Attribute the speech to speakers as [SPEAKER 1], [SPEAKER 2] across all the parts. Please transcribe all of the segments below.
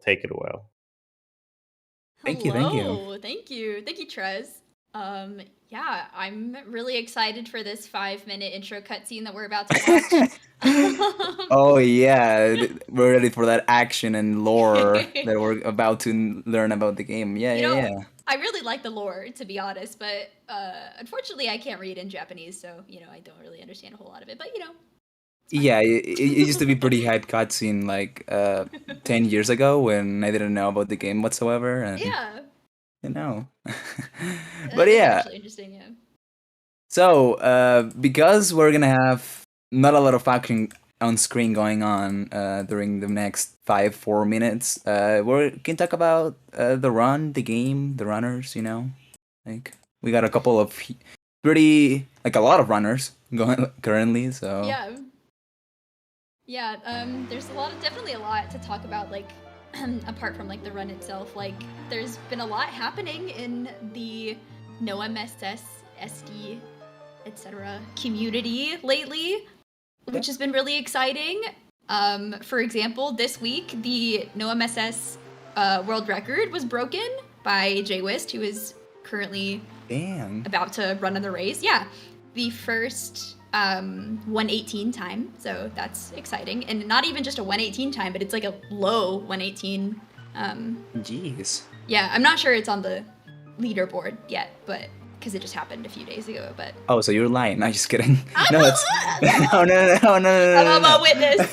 [SPEAKER 1] take it away.
[SPEAKER 2] Thank you, thank you.
[SPEAKER 3] Hello. Thank you, Trez. Yeah, I'm really excited for this 5-minute intro cutscene that we're about to watch.
[SPEAKER 2] Oh yeah, we're ready for that action and lore that we're about to learn about the game. Yeah,
[SPEAKER 3] You
[SPEAKER 2] yeah,
[SPEAKER 3] know,
[SPEAKER 2] yeah.
[SPEAKER 3] I really like the lore, to be honest, but unfortunately I can't read in Japanese, so, I don't really understand a whole lot of it, but, it's fine.
[SPEAKER 2] Yeah, it used to be pretty hype cutscene like 10 years ago when I didn't know about the game whatsoever, and
[SPEAKER 3] Yeah,
[SPEAKER 2] you know.
[SPEAKER 3] that
[SPEAKER 2] But
[SPEAKER 3] is
[SPEAKER 2] yeah,
[SPEAKER 3] actually interesting, yeah.
[SPEAKER 2] so because we're gonna have not a lot of action on screen going on during the next 4 minutes, we can talk about the run, the game, the runners. Like we got a couple of pretty like a lot of runners going currently. So
[SPEAKER 3] Yeah. Yeah, there's definitely a lot to talk about, like, apart from, like, the run itself. Like, there's been a lot happening in the no MSS, SD, etc. community lately, which has been really exciting. For example, this week, the no MSS world record was broken by JWist, who is currently about to run in the race. Yeah, the first 118 time, so that's exciting. And not even just a 118 time, but it's like a low 118.
[SPEAKER 2] Jeez.
[SPEAKER 3] Yeah, I'm not sure it's on the leaderboard yet, but because it just happened a few days ago. But
[SPEAKER 2] oh, so you're lying? No, just kidding.
[SPEAKER 3] No, I'm a witness.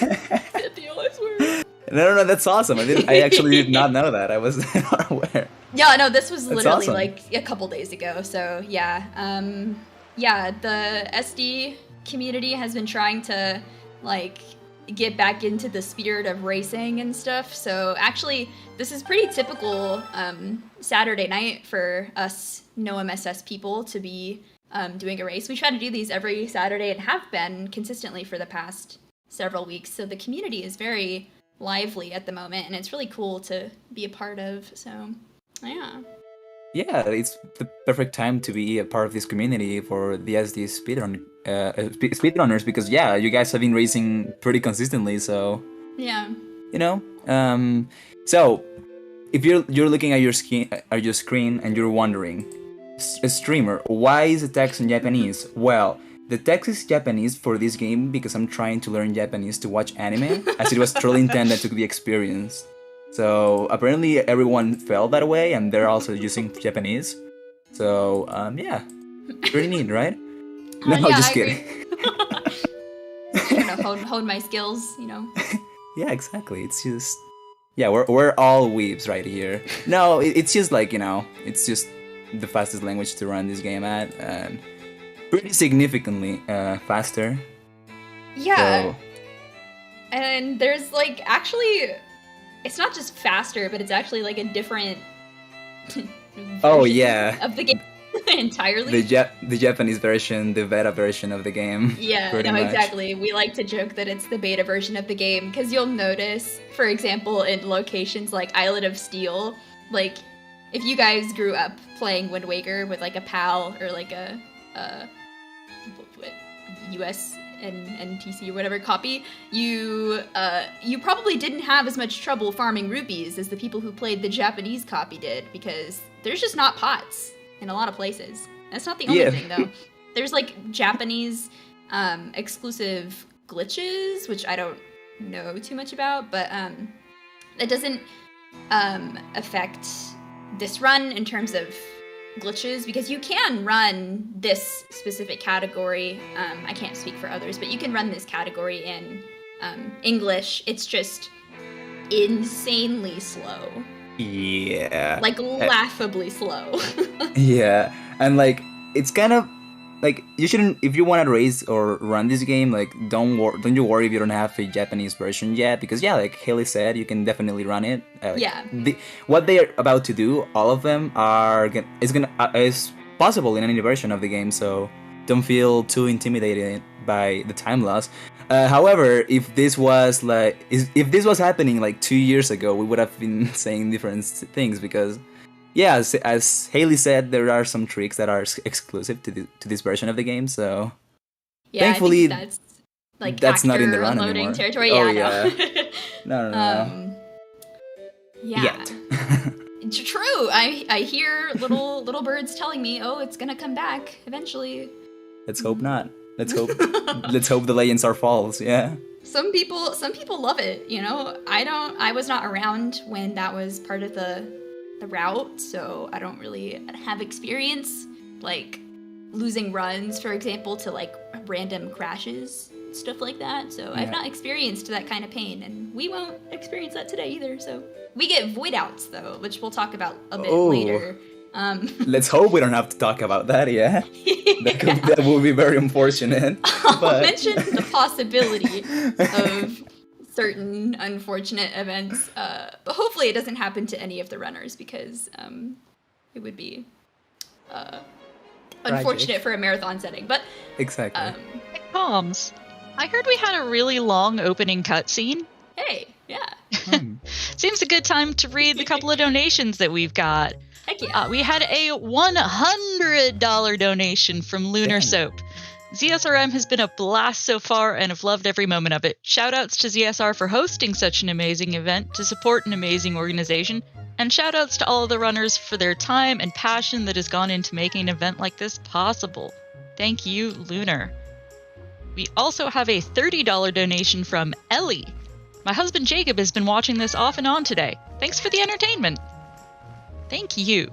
[SPEAKER 2] No, that's awesome. I actually did not know that. I was not aware.
[SPEAKER 3] Yeah, no, this was
[SPEAKER 2] That's
[SPEAKER 3] literally
[SPEAKER 2] awesome.
[SPEAKER 3] like a couple days ago. So yeah, yeah, the SD community has been trying to like get back into the spirit of racing and stuff. So actually, this is pretty typical Saturday night for us no MSS people to be doing a race. We try to do these every Saturday and have been consistently for the past several weeks. So the community is very lively at the moment, and it's really cool to be a part of. So yeah.
[SPEAKER 2] Yeah, it's the perfect time to be a part of this community for the SD speedrunners because yeah, you guys have been racing pretty consistently. So
[SPEAKER 3] yeah,
[SPEAKER 2] so if you're looking at your screen and you're wondering, a streamer, why is the text in Japanese? Well, the text is Japanese for this game because I'm trying to learn Japanese to watch anime, as it was truly intended to be experienced. So apparently everyone felt that way, and they're also using Japanese. So yeah, pretty neat, right? No,
[SPEAKER 3] yeah,
[SPEAKER 2] just
[SPEAKER 3] I
[SPEAKER 2] kidding.
[SPEAKER 3] Hone my skills,
[SPEAKER 2] Yeah, exactly. It's just we're all weebs right here. No, it's just like it's just the fastest language to run this game at, and pretty significantly faster.
[SPEAKER 3] Yeah, so. And there's like actually. It's not just faster, but it's actually like a different
[SPEAKER 2] oh yeah
[SPEAKER 3] of the game entirely.
[SPEAKER 2] The Japanese version, the beta version of the game.
[SPEAKER 3] Yeah, no, much. Exactly. We like to joke that it's the beta version of the game because you'll notice, for example, in locations like Islet of Steel, like if you guys grew up playing Wind Waker with like a PAL or like a US and TC or whatever copy, you probably didn't have as much trouble farming rupees as the people who played the Japanese copy did, because there's just not pots in a lot of places. That's not the only thing though. There's like Japanese exclusive glitches, which I don't know too much about, but that doesn't affect this run in terms of glitches, because you can run this specific category. I can't speak for others, but you can run this category in English. It's just insanely slow.
[SPEAKER 2] Yeah.
[SPEAKER 3] Like laughably slow.
[SPEAKER 2] Yeah, and like it's kind of like you shouldn't, if you want to race or run this game, like don't you worry if you don't have a Japanese version yet, because yeah, like Haley said, you can definitely run it.
[SPEAKER 3] Yeah.
[SPEAKER 2] What they are about to do, all of them is possible in any version of the game, so don't feel too intimidated by the time loss. However, if this was happening like 2 years ago, we would have been saying different things, because yeah, as Haley said, there are some tricks that are exclusive to this version of the game. So
[SPEAKER 3] yeah,
[SPEAKER 2] thankfully,
[SPEAKER 3] I think that's
[SPEAKER 2] not in the run
[SPEAKER 3] unloading
[SPEAKER 2] anymore.
[SPEAKER 3] territory.
[SPEAKER 2] Oh
[SPEAKER 3] yeah,
[SPEAKER 2] no. No.
[SPEAKER 3] Yeah.
[SPEAKER 2] Yet.
[SPEAKER 3] It's true. I hear little birds telling me, "Oh, it's gonna come back eventually."
[SPEAKER 2] Let's hope not. Let's hope. Let's hope the legends are false. Yeah.
[SPEAKER 3] Some people love it. You know, I was not around when that was part of the route, so I don't really have experience like losing runs, for example, to like random crashes, stuff like that. So I've not experienced that kind of pain, and we won't experience that today either. So we get void outs though, which we'll talk about a bit later.
[SPEAKER 2] Let's hope we don't have to talk about that. Yeah, that would be very unfortunate.
[SPEAKER 3] I'll mention the possibility of certain unfortunate events, but hopefully it doesn't happen to any of the runners, because it would be unfortunate for a marathon setting. But
[SPEAKER 2] exactly.
[SPEAKER 1] Hey, Coms, I heard we had a really long opening cutscene.
[SPEAKER 3] Hey, yeah.
[SPEAKER 1] Seems a good time to read the couple of donations that we've got.
[SPEAKER 3] Heck yeah.
[SPEAKER 1] We had a $100 donation from Lunar Soap. ZSRM has been a blast so far, and I've loved every moment of it. Shoutouts to ZSR for hosting such an amazing event to support an amazing organization, and shoutouts to all of the runners for their time and passion that has gone into making an event like this possible. Thank you, Lunar. We also have a $30 donation from Ellie. My husband Jacob has been watching this off and on today. Thanks for the entertainment. Thank you.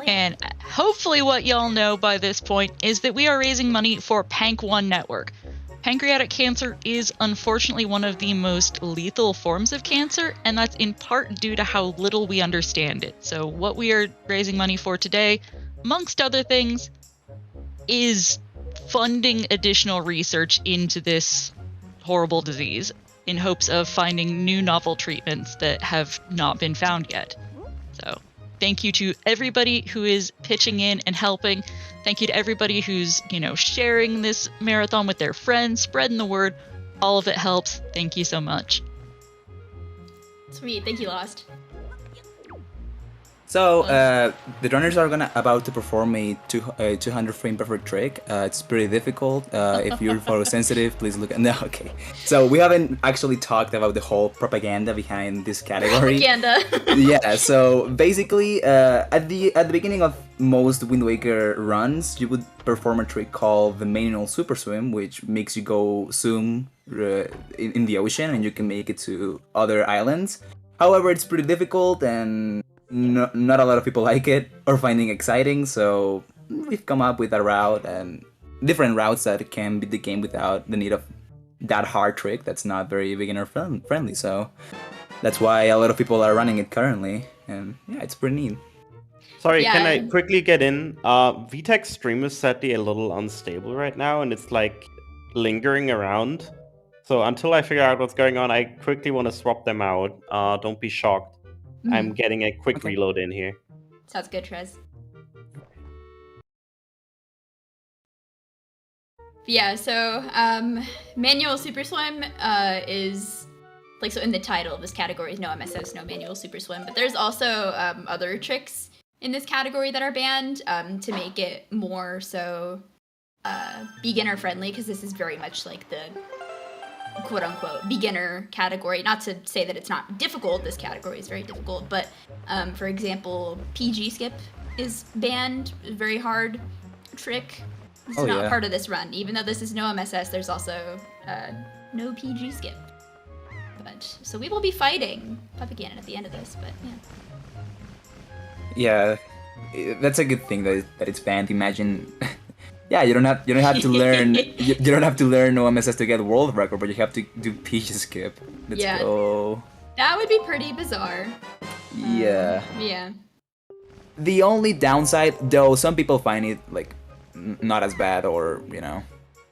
[SPEAKER 1] And hopefully what y'all know by this point is that we are raising money for Pank1 Network. Pancreatic cancer is unfortunately one of the most lethal forms of cancer, and that's in part due to how little we understand it. So what we are raising money for today, amongst other things, is funding additional research into this horrible disease in hopes of finding new novel treatments that have not been found yet. So thank you to everybody who is pitching in and helping. Thank you to everybody who's, sharing this marathon with their friends, spreading the word. All of it helps. Thank you so much.
[SPEAKER 3] Sweet. Thank you, Lost.
[SPEAKER 2] So, the runners are about to perform a 200 frame perfect trick. It's pretty difficult. If you're photosensitive, please look at... No, okay. So, we haven't actually talked about the whole propaganda behind this category.
[SPEAKER 3] Propaganda.
[SPEAKER 2] Yeah, so basically, at the beginning of most Wind Waker runs, you would perform a trick called the manual super swim, which makes you go swim in the ocean, and you can make it to other islands. However, it's pretty difficult, and not a lot of people like it or finding exciting, so we've come up with a route and different routes that can beat the game without the need of that hard trick that's not very beginner friendly. So that's why a lot of people are running it currently, and yeah, it's pretty neat.
[SPEAKER 4] Sorry,
[SPEAKER 3] Yeah.
[SPEAKER 4] can I quickly get in? VTech's stream is sadly a little unstable right now, and it's like lingering around. So until I figure out what's going on, I quickly want to swap them out. Don't be shocked. I'm getting a quick reload in here.
[SPEAKER 3] Sounds good, Trez. Yeah, so manual super swim is like, so in the title of this category is no MSS, no manual super swim, but there's also other tricks in this category that are banned to make it more so beginner friendly, because this is very much like the quote-unquote beginner category. Not to say that it's not difficult, this category is very difficult, but for example, PG skip is banned, a very hard trick. It's not part of this run. Even though this is no MSS, there's also no PG skip. But so we will be fighting propaganda at the end of this, but
[SPEAKER 2] Yeah, that's a good thing that it's banned. Imagine... Yeah, you don't have to learn you don't have to learn OMSS to get world record, but you have to do PG skip. Let's go.
[SPEAKER 3] That would be pretty bizarre.
[SPEAKER 2] Yeah.
[SPEAKER 3] Yeah.
[SPEAKER 2] The only downside, though, some people find it like not as bad, or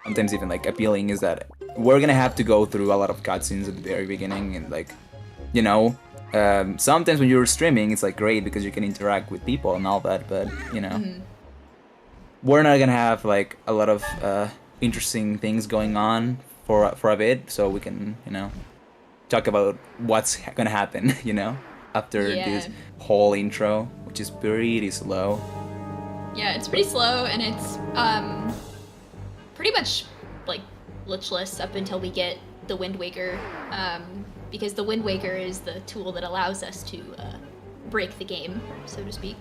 [SPEAKER 2] sometimes even like appealing, is that we're gonna have to go through a lot of cutscenes at the very beginning, and like, sometimes when you're streaming, it's like great because you can interact with people and all that, but we're not gonna have like a lot of interesting things going on for a bit, so we can talk about what's gonna happen after this whole intro, which is pretty slow.
[SPEAKER 3] Yeah, it's pretty slow, and it's pretty much like glitchless up until we get the Wind Waker, because the Wind Waker is the tool that allows us to break the game, so to speak.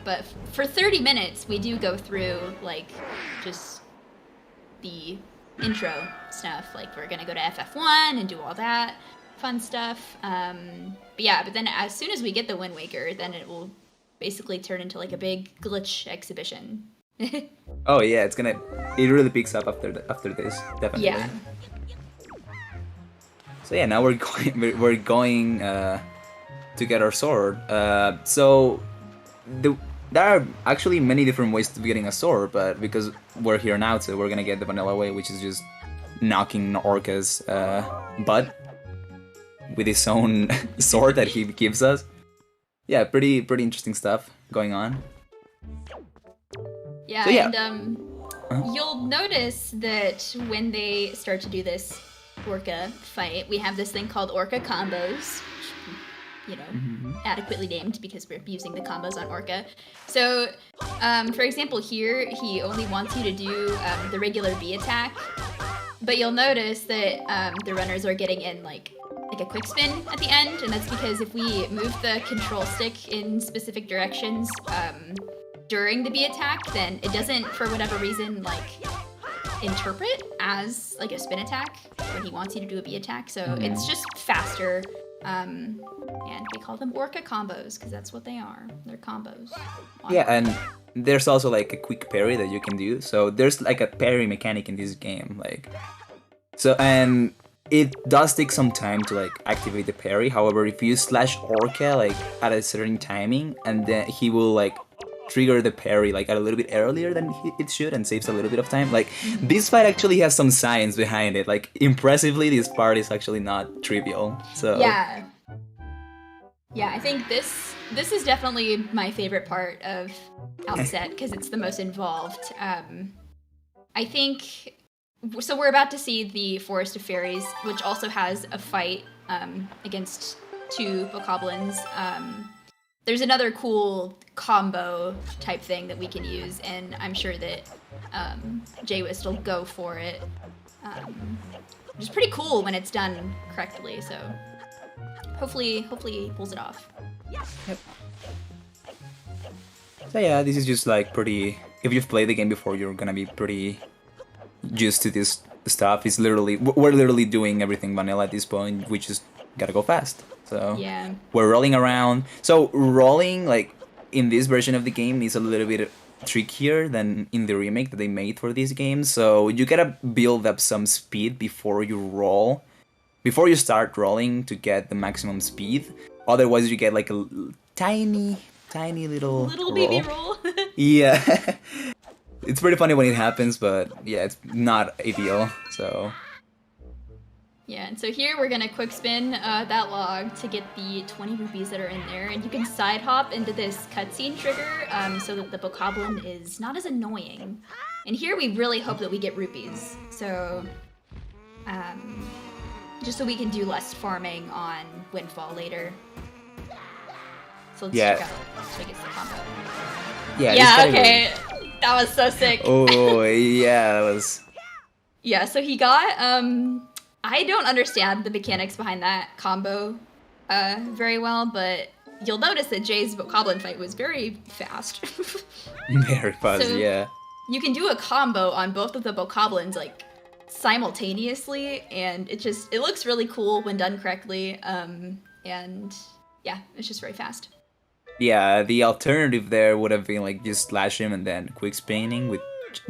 [SPEAKER 3] But for 30 minutes, we do go through, like, just the intro stuff. Like, we're gonna go to FF1 and do all that fun stuff. But then as soon as we get the Wind Waker, then it will basically turn into, like, a big glitch exhibition.
[SPEAKER 2] Oh yeah, it really picks up after this, definitely.
[SPEAKER 3] Yeah.
[SPEAKER 2] So yeah, now we're going to get our sword. So there are actually many different ways to getting a sword, but because we're here now, so we're gonna get the vanilla way, which is just knocking Orca's butt with his own sword that he gives us. Yeah, pretty interesting stuff going on.
[SPEAKER 3] Yeah,
[SPEAKER 2] so, yeah.
[SPEAKER 3] And you'll notice that when they start to do this Orca fight, we have this thing called Orca combos, which, adequately named because we're using the combos on Orca. So, for example, here he only wants you to do the regular B attack, but you'll notice that the runners are getting in like a quick spin at the end, and that's because if we move the control stick in specific directions during the B attack, then it doesn't, for whatever reason, like interpret as like a spin attack when he wants you to do a B attack. So it's just faster, and we call them Orca combos because that's what they are. They're combos.
[SPEAKER 2] Yeah, and there's also like a quick parry that you can do. So there's like a parry mechanic in this game, and it does take some time to like activate the parry. However, if you slash Orca like at a certain timing, and then he will like trigger the parry like a little bit earlier than it should and saves a little bit of time. Like, this fight actually has some science behind it. Like, impressively, this part is actually not trivial. So
[SPEAKER 3] yeah, I think this is definitely my favorite part of Outset because it's the most involved. I think so. We're about to see the Forest of Fairies, which also has a fight against two bokoblins. There's another cool combo type thing that we can use, and I'm sure that J-Wist will go for it. Which is pretty cool when it's done correctly, so hopefully he pulls it off.
[SPEAKER 2] Yep. So yeah, this is just like pretty... If you've played the game before, you're gonna be pretty used to this stuff. It's literally... We're literally doing everything vanilla at this point. We just gotta go fast. So
[SPEAKER 3] yeah,
[SPEAKER 2] we're rolling around. So rolling, like, in this version of the game is a little bit trickier than in the remake that they made for this game. So you gotta build up some speed before you roll, before you start rolling to get the maximum speed. Otherwise, you get like a tiny little
[SPEAKER 3] baby roll.
[SPEAKER 2] Yeah. It's pretty funny when it happens, but yeah, it's not ideal. So
[SPEAKER 3] yeah, and so here we're gonna quick spin that log to get the 20 rupees that are in there, and you can side hop into this cutscene trigger so that the bokoblin is not as annoying. And here we really hope that we get rupees, so just so we can do less farming on Windfall later. So let's check out so he gets the combo. Yeah, okay, that was so sick.
[SPEAKER 2] Oh yeah, that was.
[SPEAKER 3] Yeah, so he got I don't understand the mechanics behind that combo very well, but you'll notice that Jay's bokoblin fight was very fast.
[SPEAKER 2] Very fast, so yeah.
[SPEAKER 3] You can do a combo on both of the bokoblins like simultaneously, and it looks really cool when done correctly. And yeah, it's just very fast.
[SPEAKER 2] Yeah, the alternative there would have been like just slash him and then quick spinning, which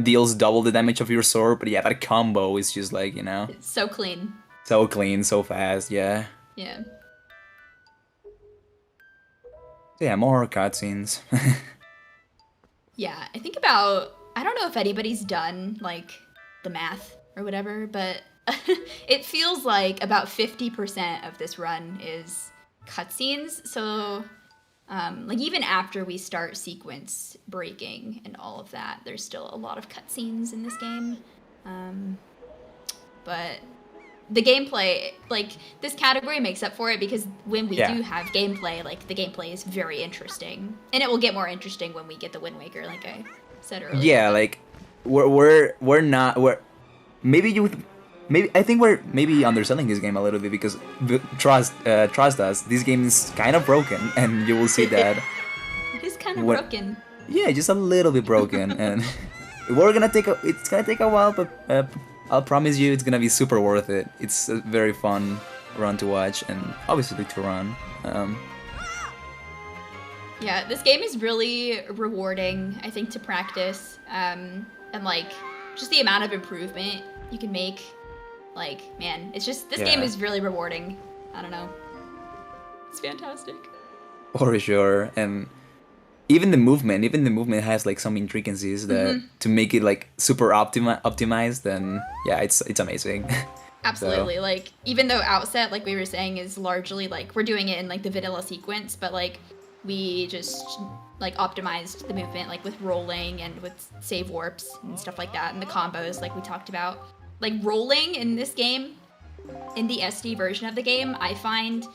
[SPEAKER 2] deals double the damage of your sword. But yeah, that combo is just like,
[SPEAKER 3] it's so clean.
[SPEAKER 2] So clean, so fast, yeah.
[SPEAKER 3] Yeah.
[SPEAKER 2] Yeah, more cutscenes.
[SPEAKER 3] Yeah, I don't know if anybody's done like the math or whatever, but it feels like about 50% of this run is cutscenes. So like even after we start sequence breaking and all of that, there's still a lot of cutscenes in this game. But the gameplay, like, this category makes up for it because when we do have gameplay, like, the gameplay is very interesting. And it will get more interesting when we get the Wind Waker, like I said earlier.
[SPEAKER 2] Yeah, like, maybe maybe I think we're maybe underselling this game a little bit because trust us, this game is kind of broken, and you will see that.
[SPEAKER 3] It is kind of
[SPEAKER 2] When-
[SPEAKER 3] broken.
[SPEAKER 2] Yeah, just a little bit broken, and it's gonna take a while, but I'll promise you, it's gonna be super worth it. It's a very fun run to watch, and obviously to run.
[SPEAKER 3] Yeah, this game is really rewarding, I think, to practice. And like, just the amount of improvement you can make. Like, man, it's just, this game is really rewarding. I don't know. It's fantastic.
[SPEAKER 2] For sure, and even the movement has like some intricacies that to make it like super optimized, and yeah, it's amazing.
[SPEAKER 3] Absolutely.
[SPEAKER 2] So.
[SPEAKER 3] Like, even though Outset, like we were saying, is largely like, we're doing it in like the vanilla sequence, but like, we just like optimized the movement like with rolling and with save warps and stuff like that, and the combos like we talked about. Like, rolling in this game, in the SD version of the game, I find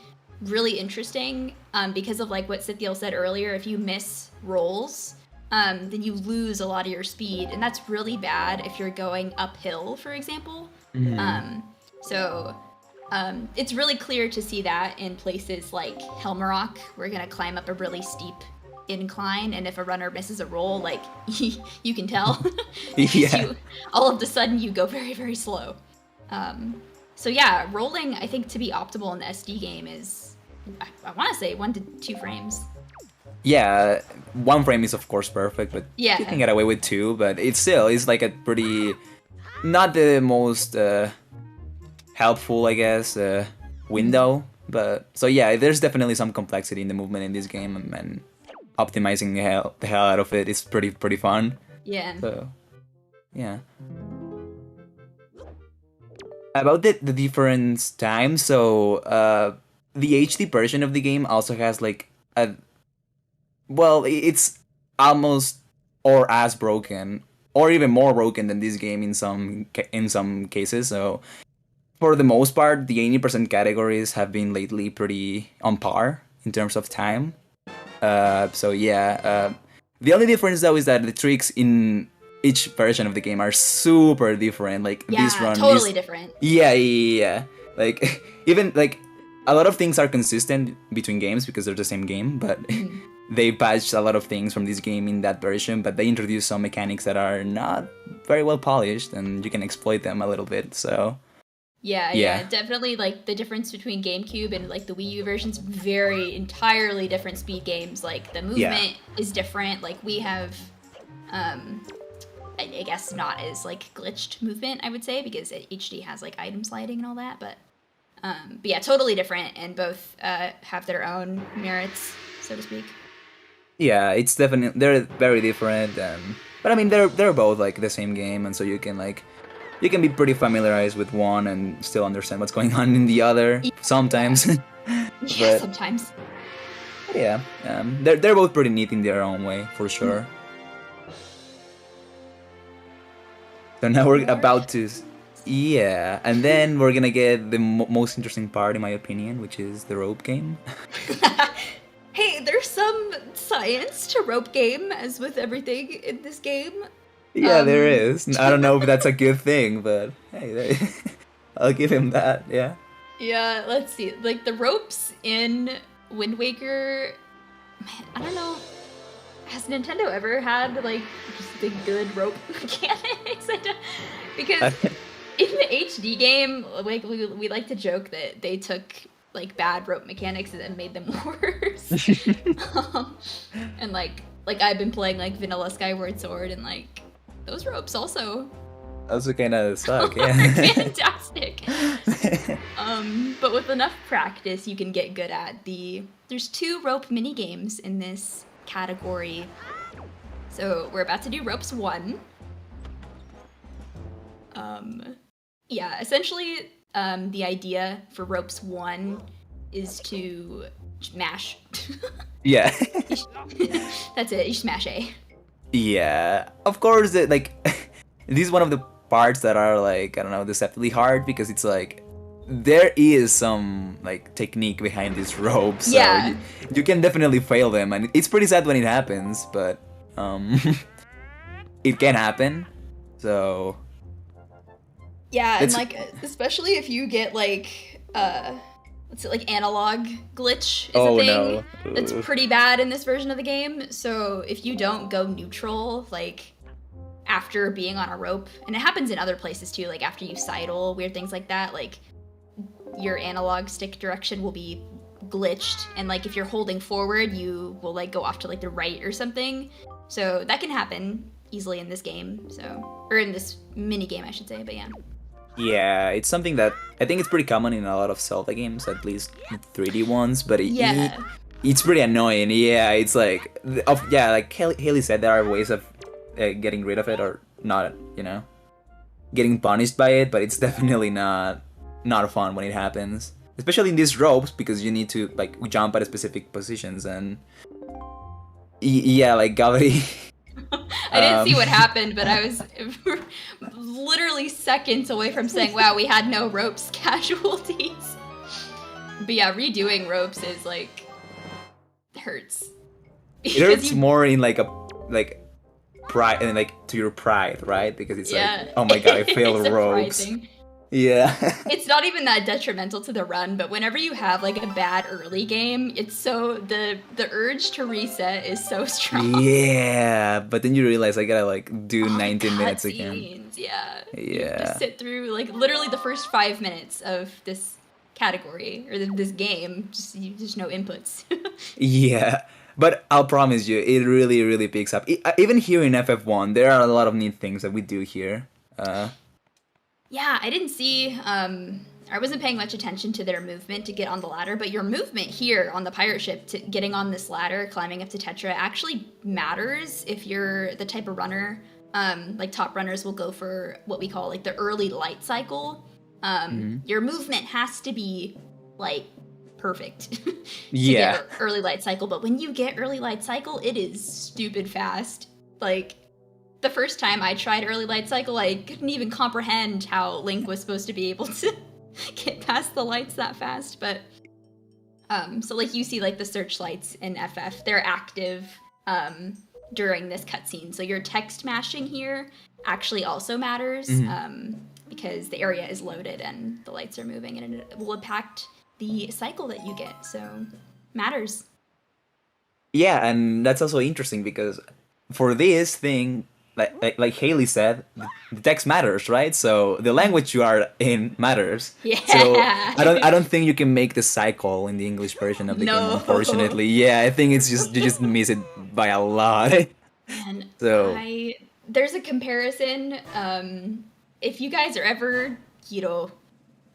[SPEAKER 3] really interesting because of like what Sithiel said earlier. If you miss rolls, then you lose a lot of your speed, and that's really bad if you're going uphill, for example. So it's really clear to see that in places like Helmarock. We're gonna climb up a really steep incline, and if a runner misses a roll, like you can tell.
[SPEAKER 2] Yeah.
[SPEAKER 3] All of a sudden you go very, very slow. So yeah, rolling, I think, to be optimal in the SD game is, I want to say 1 to 2 frames.
[SPEAKER 2] Yeah, 1 frame is of course perfect, but
[SPEAKER 3] Yeah.
[SPEAKER 2] you can get away with 2, but it's like a pretty, not the most helpful, I guess, window. But so yeah, there's definitely some complexity in the movement in this game, and optimizing the hell out of it is pretty fun.
[SPEAKER 3] Yeah.
[SPEAKER 2] So yeah. About the different times, so the HD version of the game also has like it's almost or as broken, or even more broken than this game in some cases. So for the most part, the 80% categories have been lately pretty on par in terms of time. So yeah, the only difference though is that the tricks in each version of the game are super different. Like this run,
[SPEAKER 3] totally different.
[SPEAKER 2] Yeah. Like even like a lot of things are consistent between games because they're the same game, but they patched a lot of things from this game in that version. But they introduced some mechanics that are not very well polished, and you can exploit them a little bit. So.
[SPEAKER 3] Yeah, definitely. Like the difference between GameCube and like the Wii U versions, very entirely different speed games. Like the movement is different. Like we have, I guess not as like glitched movement, I would say, because HD has like item sliding and all that. But yeah, totally different, and both have their own merits, so to speak.
[SPEAKER 2] Yeah, it's definitely, they're very different, but I mean they're both like the same game, and so you can be pretty familiarized with one and still understand what's going on in the other sometimes.
[SPEAKER 3] Yeah, sometimes.
[SPEAKER 2] Yeah, they're both pretty neat in their own way, for sure. So now we're about to, and then we're gonna get the most interesting part, in my opinion, which is the rope game.
[SPEAKER 3] Hey, there's some science to rope game, as with everything in this game.
[SPEAKER 2] Yeah, there is. I don't know if that's a good thing, but hey, I'll give him that, yeah.
[SPEAKER 3] Yeah, let's see. Like, the ropes in Wind Waker, man, I don't know. Has Nintendo ever had, like, just a good rope mechanics? Because in the HD game, like, we like to joke that they took, like, bad rope mechanics and then made them worse. And, like, I've been playing, like, vanilla Skyward Sword, and, like, those ropes also
[SPEAKER 2] kind of suck, yeah.
[SPEAKER 3] fantastic. But with enough practice, you can get good at there's 2 rope mini games in this category. So we're about to do ropes 1. Yeah, essentially, the idea for ropes 1 is to mash.
[SPEAKER 2] Yeah.
[SPEAKER 3] That's it. You smash A.
[SPEAKER 2] Yeah, of course. Like, this is one of the parts that are like, I don't know, deceptively hard, because it's like there is some like technique behind these ropes. So
[SPEAKER 3] Yeah.
[SPEAKER 2] you can definitely fail them, and it's pretty sad when it happens, but it can happen. So
[SPEAKER 3] Yeah, and
[SPEAKER 2] It's-
[SPEAKER 3] like especially if you get like what's it, like analog glitch is
[SPEAKER 2] Oh,
[SPEAKER 3] a thing
[SPEAKER 2] no.
[SPEAKER 3] that's
[SPEAKER 2] Ugh.
[SPEAKER 3] pretty bad in this version of the game. So if you don't go neutral, like after being on a rope, and it happens in other places too, like after you sidle, weird things like that, like your analog stick direction will be glitched, and like if you're holding forward, you will like go off to like the right or something. So that can happen easily in this game. So, or in this mini game, I should say. But yeah.
[SPEAKER 2] Yeah, it's something that I think it's pretty common in a lot of Zelda games, at least 3D ones, but
[SPEAKER 3] Yeah.
[SPEAKER 2] it's pretty annoying. Yeah, it's like, like Haley said, there are ways of getting rid of it or not, getting punished by it, but it's definitely not fun when it happens. Especially in these ropes, because you need to like jump at specific positions, and yeah, like gravity.
[SPEAKER 3] I didn't see what happened, but I was literally seconds away from saying, wow, we had no ropes casualties. But yeah, redoing ropes is like, hurts.
[SPEAKER 2] It hurts more in like pride, and like to your pride, right? Because it's like, oh my god, I failed ropes.
[SPEAKER 3] Surprising.
[SPEAKER 2] Yeah.
[SPEAKER 3] It's not even that detrimental to the run, but whenever you have like a bad early game, it's so the urge to reset is so strong.
[SPEAKER 2] Yeah, but then you realize I gotta like do 19 minutes again.
[SPEAKER 3] Cutscenes, yeah.
[SPEAKER 2] Yeah.
[SPEAKER 3] You have to sit through like literally the first 5 minutes of this category or this game. There's no inputs.
[SPEAKER 2] Yeah, but I'll promise you, it really, really picks up. Even here in FF1, there are a lot of neat things that we do here.
[SPEAKER 3] Yeah, I didn't see. I wasn't paying much attention to their movement to get on the ladder, but your movement here on the pirate ship, to getting on this ladder, climbing up to Tetra, actually matters if you're the type of runner. Like top runners will go for what we call like the early light cycle. Your movement has to be like perfect to get early light cycle. But when you get early light cycle, it is stupid fast. Like the first time I tried early light cycle, I couldn't even comprehend how Link was supposed to be able to get past the lights that fast. But so like you see like the searchlights in FF, they're active during this cutscene. So your text mashing here actually also matters because the area is loaded and the lights are moving, and it will impact the cycle that you get. So matters.
[SPEAKER 2] Yeah, and that's also interesting because for this thing, like Haley said, the text matters, right? So the language you are in matters.
[SPEAKER 3] Yeah.
[SPEAKER 2] So I don't think you can make the cycle in the English version of the game, unfortunately. Yeah, I think it's just you just miss it by a lot.
[SPEAKER 3] And
[SPEAKER 2] so
[SPEAKER 3] there's a comparison. If you guys are ever,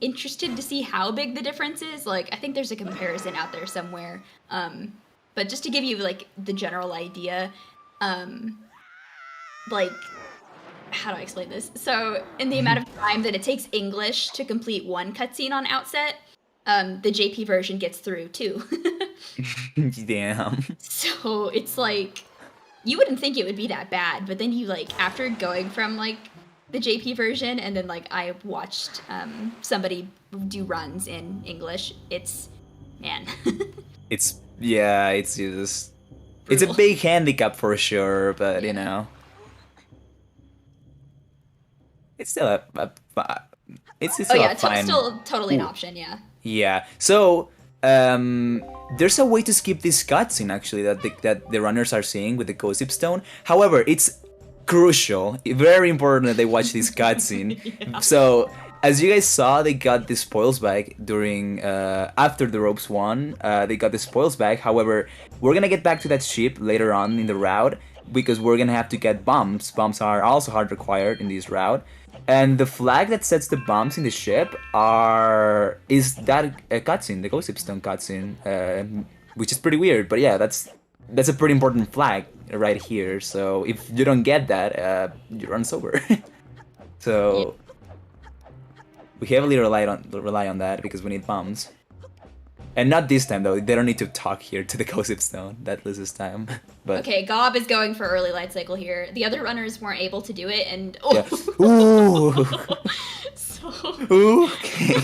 [SPEAKER 3] interested to see how big the difference is, like I think there's a comparison out there somewhere. But just to give you like the general idea, like, how do I explain this? So in the amount of time that it takes English to complete one cutscene on Outset, the JP version gets through too.
[SPEAKER 2] Damn.
[SPEAKER 3] So it's like, you wouldn't think it would be that bad, but then you like, after going from like the JP version, and then like I watched somebody do runs in English, it's, man.
[SPEAKER 2] It's just, it's a big handicap for sure, but it's still it's still a fine.
[SPEAKER 3] Still totally an option, yeah.
[SPEAKER 2] Yeah. So there's a way to skip this cutscene actually that the runners are seeing with the Gossip Stone. However, it's crucial, very important that they watch this cutscene. Yeah. So as you guys saw, they got the spoils back during after the ropes won. They got the spoils back. However, we're gonna get back to that ship later on in the route because we're gonna have to get bombs. Bombs are also hard required in this route. And the flag that sets the bombs in the ship is that cutscene, the Gossip Stone cutscene, which is pretty weird. But yeah, that's a pretty important flag right here. So if you don't get that, you run sober. So we heavily rely on that because we need bombs. And not this time though. They don't need to talk here to the Gossip Stone. That was this time. But
[SPEAKER 3] okay, Gob is going for early light cycle here. The other runners weren't able to do it, and
[SPEAKER 2] ooh.
[SPEAKER 3] So
[SPEAKER 2] okay.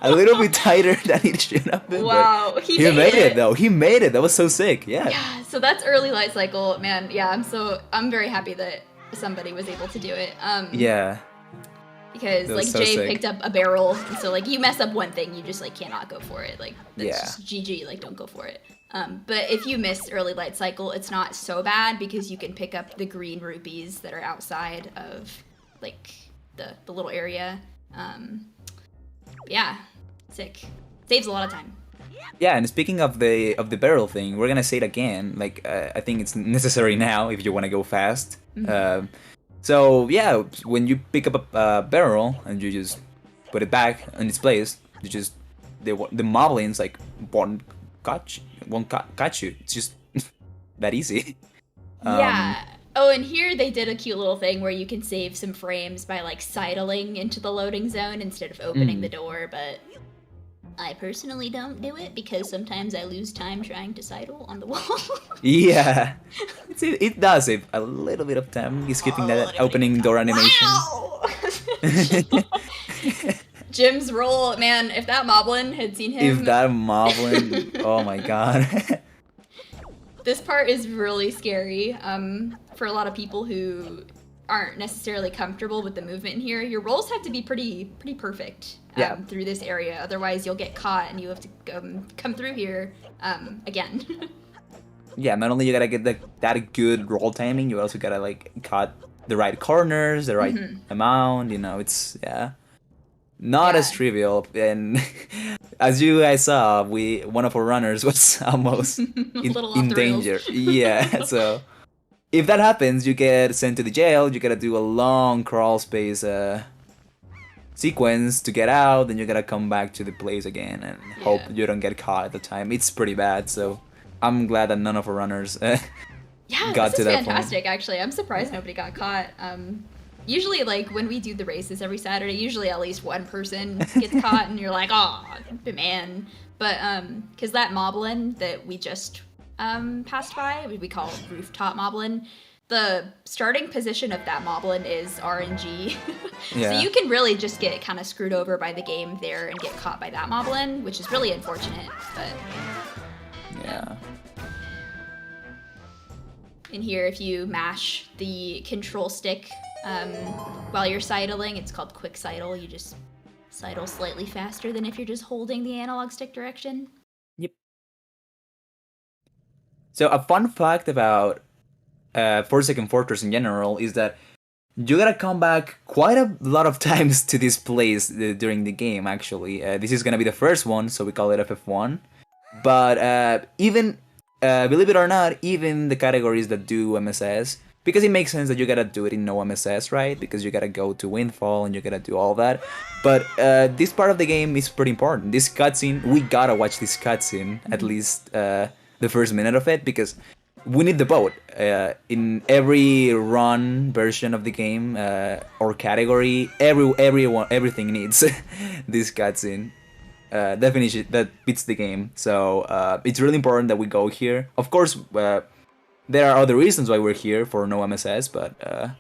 [SPEAKER 2] A little bit tighter than it should have been.
[SPEAKER 3] Wow,
[SPEAKER 2] he made it though. He made it. That was so sick. Yeah.
[SPEAKER 3] Yeah. So that's early light cycle, man. Yeah, I'm very happy that somebody was able to do it.
[SPEAKER 2] Yeah.
[SPEAKER 3] Because
[SPEAKER 2] That
[SPEAKER 3] like
[SPEAKER 2] was so
[SPEAKER 3] Jay
[SPEAKER 2] sick.
[SPEAKER 3] picked up a barrel, and so like you mess up one thing, you just like cannot go for it. Like that's
[SPEAKER 2] Yeah.
[SPEAKER 3] just GG. Like don't go for it. But if you miss early light cycle, it's not so bad because you can pick up the green rupees that are outside of like the little area. Yeah, sick. Saves a lot of time.
[SPEAKER 2] Yeah, and speaking of the barrel thing, we're gonna say it again. Like I think it's necessary now if you want to go fast. So yeah, when you pick up a barrel and you just put it back in its place, you just the moblins like won't catch you. It's just that easy.
[SPEAKER 3] Yeah. Oh, and here they did a cute little thing where you can save some frames by like sidling into the loading zone instead of opening the door, but I personally don't do it because sometimes I lose time trying to sidle on the wall.
[SPEAKER 2] Yeah, it does save a little bit of time. Skipping that opening door animation.
[SPEAKER 3] Wow! Jim's roll, man, if that moblin had seen him...
[SPEAKER 2] If that moblin, oh my god.
[SPEAKER 3] This part is really scary for a lot of people who aren't necessarily comfortable with the movement in here. Your rolls have to be pretty perfect through this area, otherwise you'll get caught and you have to come through here again.
[SPEAKER 2] Yeah, not only you gotta get that good roll timing, you also gotta like cut the right corners, the right amount. You know, it's not as trivial. And as you guys saw, one of our runners was almost in danger. Yeah, so if that happens, you get sent to the jail. You gotta do a long crawl space sequence to get out. Then you gotta come back to the place again and hope you don't get caught at the time. It's pretty bad. So I'm glad that none of our runners got to that point.
[SPEAKER 3] This is fantastic. Actually, I'm surprised nobody got caught. Usually, like when we do the races every Saturday, usually at least one person gets caught, and you're like, "Oh, man!" But because that moblin that we just passed by, we call it rooftop moblin. The starting position of that moblin is RNG, so you can really just get kind of screwed over by the game there and get caught by that moblin, which is really unfortunate. But
[SPEAKER 2] yeah.
[SPEAKER 3] In here, if you mash the control stick while you're sidling, it's called quick sidle. You just sidle slightly faster than if you're just holding the analog stick direction.
[SPEAKER 2] Yep. So a fun fact about Forsaken Fortress in general is that you gotta come back quite a lot of times to this place during the game, actually. This is gonna be the first one, so we call it FF1. But even, believe it or not, even the categories that do MSS, because it makes sense that you gotta do it in no MSS, right? Because you gotta go to Windfall and you gotta do all that. But this part of the game is pretty important. This cutscene, we gotta watch this cutscene, at least the first minute of it, because we need the boat. In every run version of the game or category, everything needs this cutscene. Definition that beats the game. So it's really important that we go here. Of course, there are other reasons why we're here for no MSS, but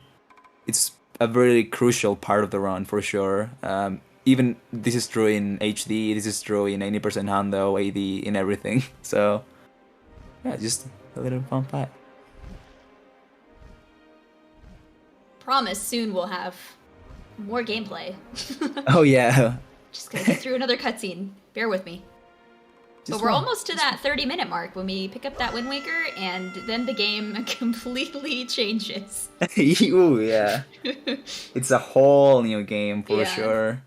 [SPEAKER 2] it's a very crucial part of the run for sure. Even this is true in HD, this is true in 80% Hundo, AD, in everything. So yeah, just a little fun fact.
[SPEAKER 3] Promise soon we'll have more gameplay.
[SPEAKER 2] Oh yeah.
[SPEAKER 3] Just gotta get through another cutscene. Bear with me. But we're almost to that 30-minute mark when we pick up that Wind Waker, and then the game completely changes.
[SPEAKER 2] Ooh, yeah. It's a whole new game for sure.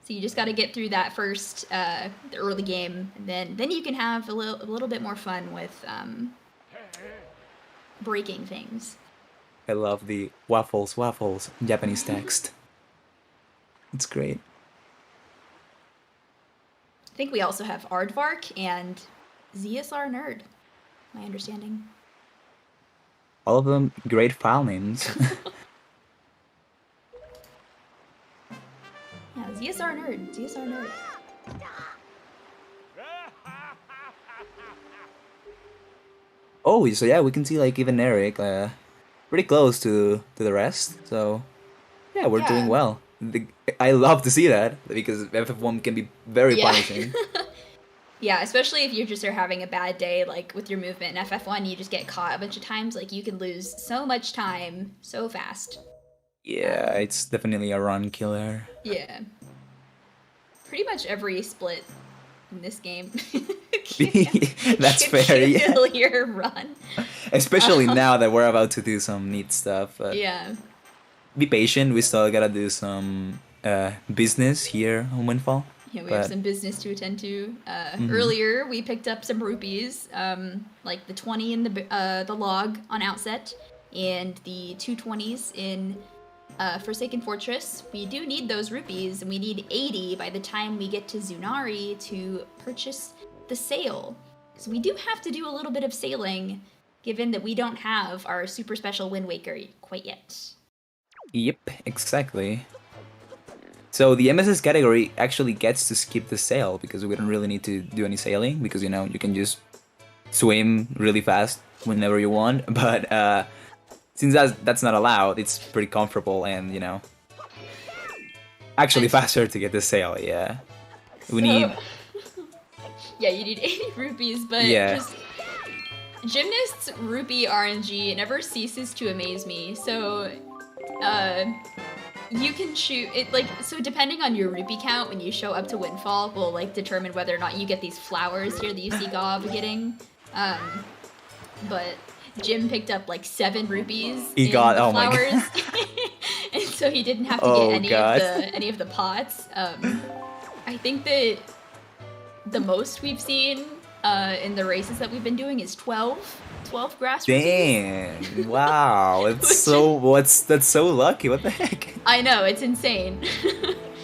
[SPEAKER 3] So you just got to get through that first, the early game, and then you can have a little bit more fun with breaking things.
[SPEAKER 2] I love the waffles Japanese text. It's great.
[SPEAKER 3] I think we also have Aardvark and ZSRMarathon, my understanding.
[SPEAKER 2] All of them great file names.
[SPEAKER 3] Yeah, ZSRMarathon.
[SPEAKER 2] Oh, so yeah, we can see like even Eric pretty close to the rest. So yeah, we're doing well. I love to see that because FF1 can be very punishing.
[SPEAKER 3] Yeah, especially if you just are having a bad day, like with your movement in FF1, you just get caught a bunch of times. Like you can lose so much time so fast.
[SPEAKER 2] Yeah, it's definitely a run killer.
[SPEAKER 3] Yeah. Pretty much every split in this game
[SPEAKER 2] That's
[SPEAKER 3] can
[SPEAKER 2] fair, yeah.
[SPEAKER 3] kill your run.
[SPEAKER 2] Especially now that we're about to do some neat stuff. But
[SPEAKER 3] Yeah.
[SPEAKER 2] be patient, we still gotta do some business here on Windfall.
[SPEAKER 3] Yeah, we
[SPEAKER 2] But-
[SPEAKER 3] have some business to attend to.
[SPEAKER 2] Mm-hmm.
[SPEAKER 3] Earlier, we picked up some rupees, like the 20 in the log on Outset, and the 220s in Forsaken Fortress. We do need those rupees, and we need 80 by the time we get to Zunari to purchase the sail. So we do have to do a little bit of sailing, given that we don't have our super special Wind Waker quite yet.
[SPEAKER 2] Yep, exactly. So the MSS category actually gets to skip the sail because we don't really need to do any sailing because, you know, you can just swim really fast whenever you want. But since that's not allowed, it's pretty comfortable and, you know, actually faster to get the sail, yeah. We need...
[SPEAKER 3] Yeah, you need 80 rupees, but
[SPEAKER 2] Yeah.
[SPEAKER 3] just... Gymnast's rupee RNG never ceases to amaze me. So, you can shoot it so depending on your rupee count when you show up to Windfall will like determine whether or not you get these flowers here that you see Gob getting. But Jim picked up like 7 rupees
[SPEAKER 2] He
[SPEAKER 3] in
[SPEAKER 2] got-
[SPEAKER 3] the
[SPEAKER 2] oh my
[SPEAKER 3] flowers. And so he didn't have to
[SPEAKER 2] Oh,
[SPEAKER 3] get
[SPEAKER 2] God.
[SPEAKER 3] any of the pots. I think that the most we've seen in the races that we've been doing is 12 grass rupees.
[SPEAKER 2] Damn! Wow, that's so lucky. What the heck?
[SPEAKER 3] I know, it's insane.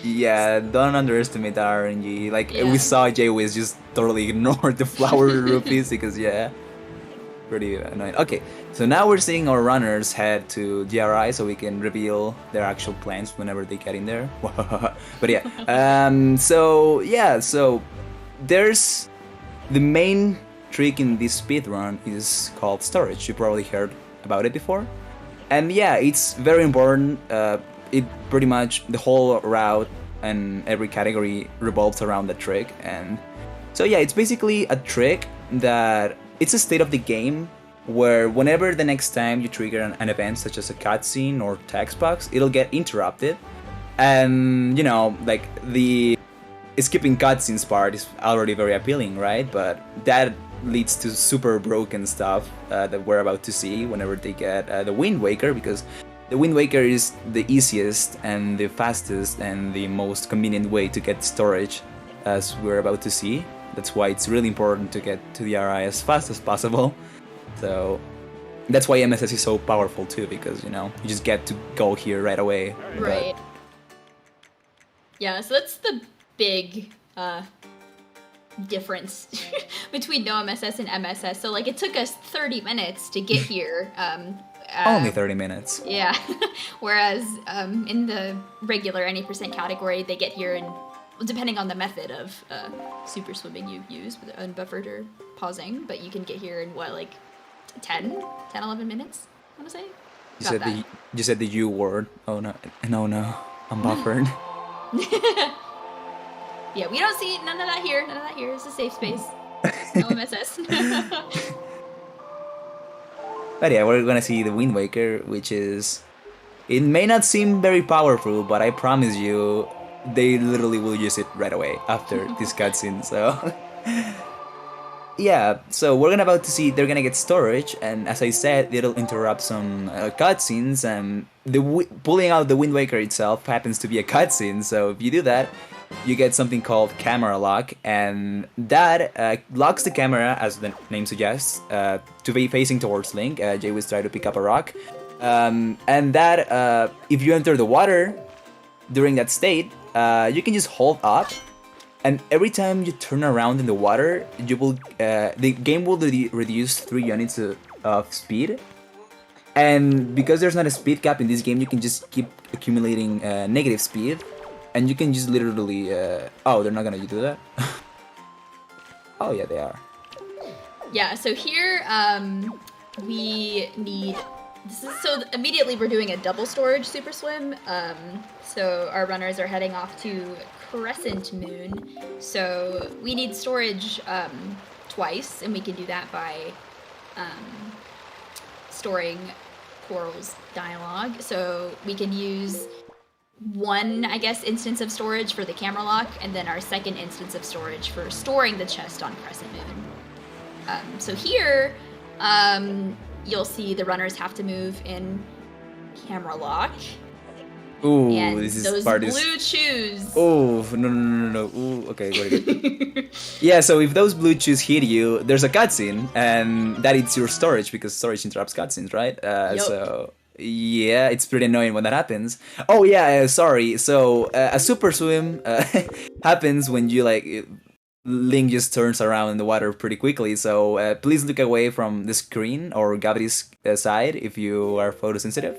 [SPEAKER 2] Yeah, don't underestimate the RNG. Like
[SPEAKER 3] Yeah.
[SPEAKER 2] we saw Jay Wiz just totally ignored the flower rupees because yeah, pretty annoying. Okay, so now we're seeing our runners head to GRI so we can reveal their actual plans whenever they get in there. But yeah, so there's the main trick in this speedrun is called storage. You probably heard about it before. And yeah, it's very important. It pretty much, the whole route and every category revolves around the trick. And so yeah, it's basically a trick that it's a state of the game where whenever the next time you trigger an event such as a cutscene or text box, it'll get interrupted. And you know, like the skipping cutscenes part is already very appealing, right? But that leads to super broken stuff that we're about to see whenever they get the Wind Waker, because the Wind Waker is the easiest and the fastest and the most convenient way to get storage, as we're about to see. That's why it's really important to get to the RI as fast as possible. So that's why MSS is so powerful too, because you know, you just get to go here right away.
[SPEAKER 3] Right. Yeah, so that's the big difference between no MSS and MSS. So like it took us 30 minutes to get here.
[SPEAKER 2] Only 30 minutes.
[SPEAKER 3] Yeah. Whereas in the regular any percent category, they get here in, well, depending on the method of super swimming you use, with unbuffered or pausing, but you can get here in what, like 10, 11 minutes, I want to say?
[SPEAKER 2] You said the U word. Oh no, I'm buffered.
[SPEAKER 3] Yeah, we don't see none of that here. None of that here. It's a safe space. No MSS.
[SPEAKER 2] But yeah, we're gonna see the Wind Waker, which is... It may not seem very powerful, but I promise you, they literally will use it right away after this cutscene, so... Yeah, so we're about to see they're gonna get storage, and as I said, it'll interrupt some cutscenes, and pulling out the Wind Waker itself happens to be a cutscene, so if you do that, you get something called camera lock, and that locks the camera, as the name suggests, to be facing towards Link. Jay was trying to pick up a rock, and that if you enter the water during that state, you can just hold up, and every time you turn around in the water, you will the game will reduce 3 units of speed. And because there's not a speed cap in this game, you can just keep accumulating negative speed. And you can just literally... oh, they're not gonna do that? Oh, yeah, they are.
[SPEAKER 3] Yeah, so here we need... So immediately we're doing a double storage super swim. So our runners are heading off to Crescent Moon. So we need storage twice, and we can do that by storing Coral's dialogue. So we can use one, I guess, instance of storage for the camera lock, and then our second instance of storage for storing the chest on Crescent Moon. So here, you'll see the runners have to move in camera lock.
[SPEAKER 2] Ooh,
[SPEAKER 3] And
[SPEAKER 2] this is
[SPEAKER 3] those
[SPEAKER 2] part
[SPEAKER 3] blue shoes.
[SPEAKER 2] Oh, no. Ooh, okay, good. Yeah, so if those blue chews hit you, there's a cutscene, and that eats your storage, because storage interrupts cutscenes, right?
[SPEAKER 3] Yup.
[SPEAKER 2] So, yeah, it's pretty annoying when that happens. Oh, yeah, sorry. So, a super swim happens when you, like, Link just turns around in the water pretty quickly, so please look away from the screen or gravity's side if you are photosensitive.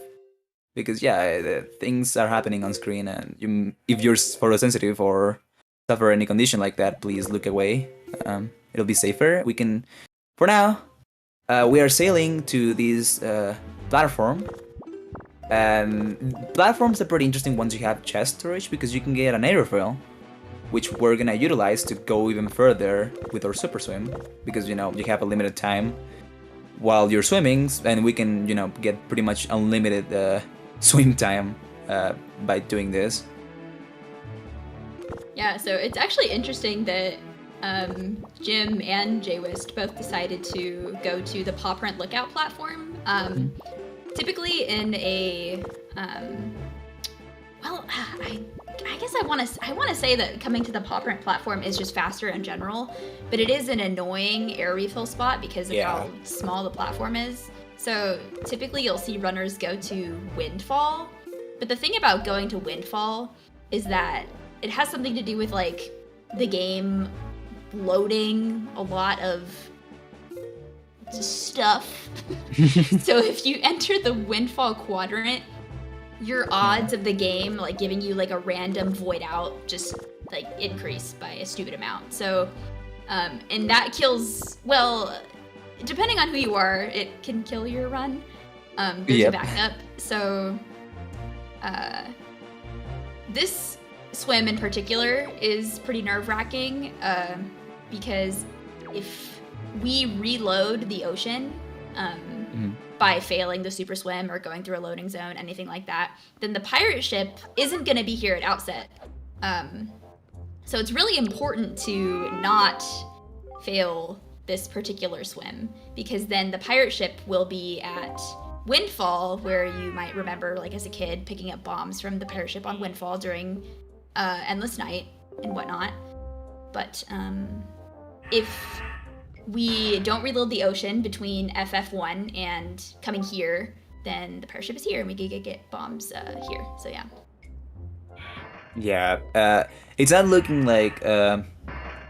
[SPEAKER 2] Because yeah, things are happening on screen, and if you're photosensitive or suffer any condition like that, please look away. It'll be safer. We can, for now, we are sailing to this platform. And platforms are pretty interesting once you have chest storage, because you can get an aerofoil, which we're gonna utilize to go even further with our super swim, because you have a limited time while you're swimming, and we can get pretty much unlimited swim time by doing this.
[SPEAKER 3] Yeah, so it's actually interesting that Jim and Jwist both decided to go to the Paw Print Lookout platform. Typically in a I guess I want to say that coming to the Paw Print platform is just faster in general, but it is an annoying air refill spot because of how small the platform is. So typically you'll see runners go to Windfall, but the thing about going to Windfall is that it has something to do with like the game loading a lot of stuff. So if you enter the Windfall quadrant, your odds of the game like giving you like a random void out just like increase by a stupid amount. So and that kills, well, depending on who you are, it can kill your run. There's a backup. So this swim in particular is pretty nerve-wracking because if we reload the ocean by failing the super swim or going through a loading zone, anything like that, then the pirate ship isn't going to be here at outset. So it's really important to not fail this particular swim, because then the pirate ship will be at Windfall, where you might remember, like as a kid, picking up bombs from the pirate ship on Windfall during Endless Night and whatnot. But if we don't reload the ocean between FF1 and coming here, then the pirate ship is here and we can get bombs here. So yeah.
[SPEAKER 2] Yeah, it's not looking like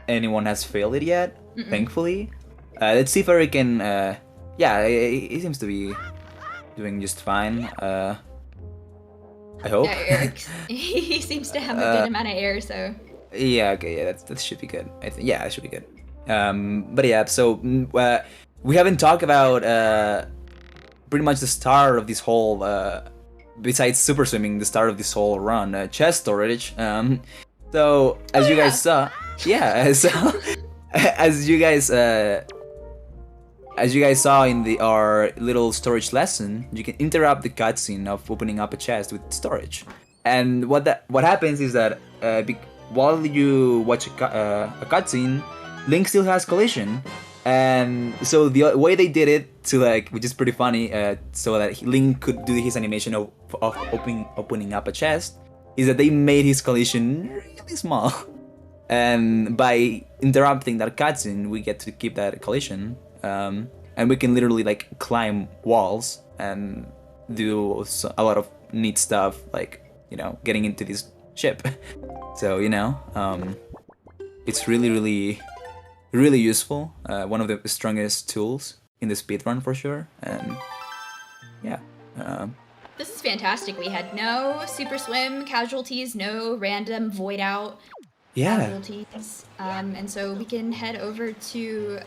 [SPEAKER 2] anyone has failed it yet, thankfully. Let's see if Eric can, yeah, he seems to be doing just fine. I hope.
[SPEAKER 3] Yeah, Eric, he seems to have a good amount of air, so.
[SPEAKER 2] Yeah, okay, yeah, that should be good. I think, yeah, that should be good. But yeah, so we haven't talked about pretty much the start of this whole, besides super swimming, the start of this whole run, chest storage. So as you guys saw, yeah, so as you guys saw in our little storage lesson, you can interrupt the cutscene of opening up a chest with storage. And what happens is that while you watch a cutscene, Link still has collision, and so the way they did it to which is pretty funny, so that Link could do his animation of opening up a chest, is that they made his collision really small, and by interrupting that cutscene, we get to keep that collision, and we can literally climb walls and do a lot of neat stuff, getting into this ship. So it's really useful. One of the strongest tools in the speedrun for sure. And yeah.
[SPEAKER 3] This is fantastic. We had no super swim casualties, no random void out casualties. And so we can head over to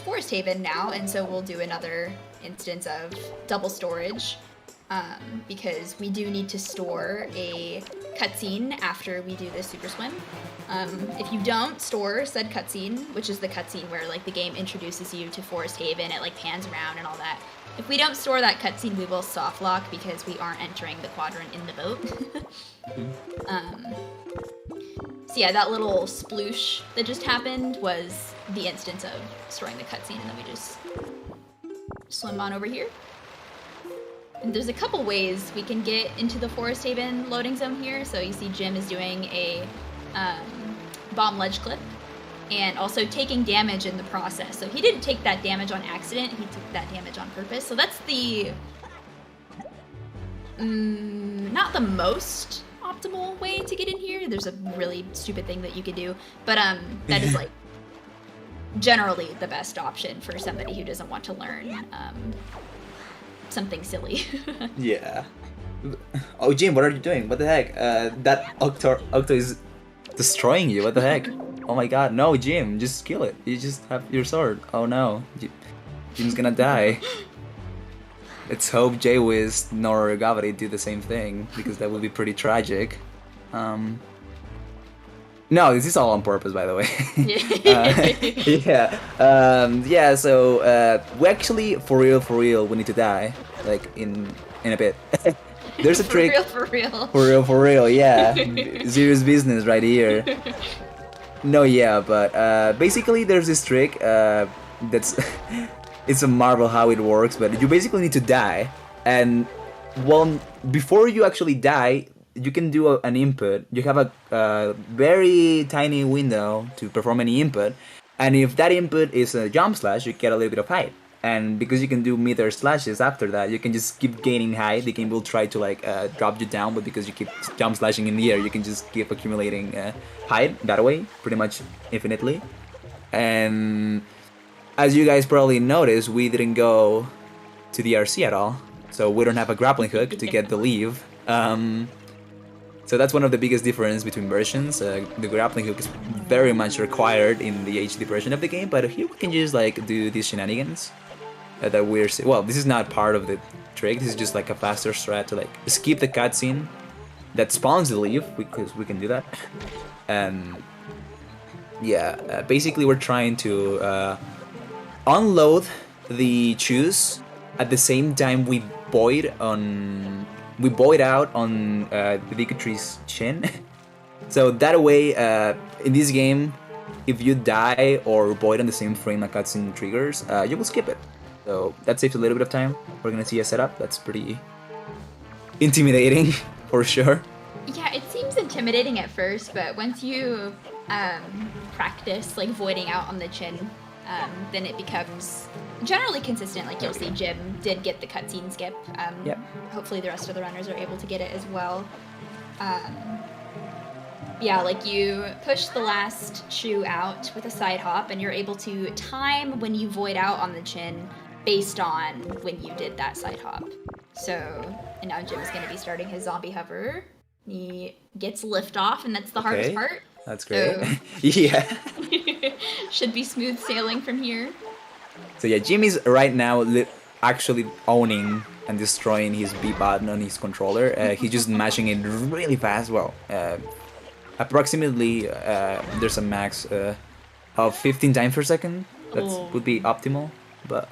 [SPEAKER 3] Forest Haven now, and so we'll do another instance of double storage. Because we do need to store a cutscene after we do this super swim. If you don't store said cutscene, which is the cutscene where the game introduces you to Forest Haven, it pans around and all that. If we don't store that cutscene, we will soft lock because we aren't entering the quadrant in the boat. So yeah, that little sploosh that just happened was the instance of storing the cutscene, and then we just swim on over here. And there's a couple ways we can get into the Forest Haven loading zone here. So you see Jim is doing a bomb ledge clip and also taking damage in the process. So he didn't take that damage on accident, he took that damage on purpose. So that's the not the most optimal way to get in here. There's a really stupid thing that you could do, but that is like generally the best option for somebody who doesn't want to learn something silly.
[SPEAKER 2] Yeah. Oh, Jim, what are you doing? What the heck? That Octo is destroying you. What the heck? Oh my god, no, Jim, just kill it. You just have your sword. Oh no, Jim's gonna die. Let's hope J-Wiz nor Gravity do the same thing, because that would be pretty tragic. No, this is all on purpose, by the way. Yeah, so we actually, for real, we need to die, like, in a bit. There's a trick.
[SPEAKER 3] For real,
[SPEAKER 2] yeah. Serious business right here. No, yeah, but basically there's this trick that's... It's a marvel how it works, but you basically need to die, and well, before you actually die, you can do an input. You have a very tiny window to perform any input, and if that input is a jump slash, you get a little bit of height. And because you can do meter slashes after that, you can just keep gaining height. The game will try to like drop you down, but because you keep jump slashing in the air, you can just keep accumulating height that way, pretty much infinitely. And as you guys probably noticed, we didn't go to the RC at all, so we don't have a grappling hook to get the leave. So that's one of the biggest differences between versions. The grappling hook is very much required in the HD version of the game, but here we can just like do these shenanigans that we're... Well, this is not part of the trick, this is just like a faster strat to like skip the cutscene that spawns the leave, because we can do that. And yeah, basically we're trying to unload the choose at the same time we void out on the Vicatree's chin. So that way, in this game, if you die or void on the same frame a cutscene triggers, you will skip it. So that saves a little bit of time. We're gonna see a setup that's pretty intimidating for sure.
[SPEAKER 3] Yeah, it seems intimidating at first, but once you practice like voiding out on the chin, then it becomes generally consistent. Like you'll see Jim did get the cutscene skip.
[SPEAKER 2] Yep.
[SPEAKER 3] Hopefully the rest of the runners are able to get it as well. Yeah, like you push the last shoe out with a side hop, and you're able to time when you void out on the chin based on when you did that side hop. So, and now Jim's going to be starting his zombie hover. He gets lift off, and that's the hardest part.
[SPEAKER 2] That's great.
[SPEAKER 3] So,
[SPEAKER 2] yeah.
[SPEAKER 3] should be smooth sailing from here.
[SPEAKER 2] So yeah, Jim is right now actually owning and destroying his B button on his controller. He's just mashing it really fast. Well, approximately there's a max of 15 times per second. That would be optimal, but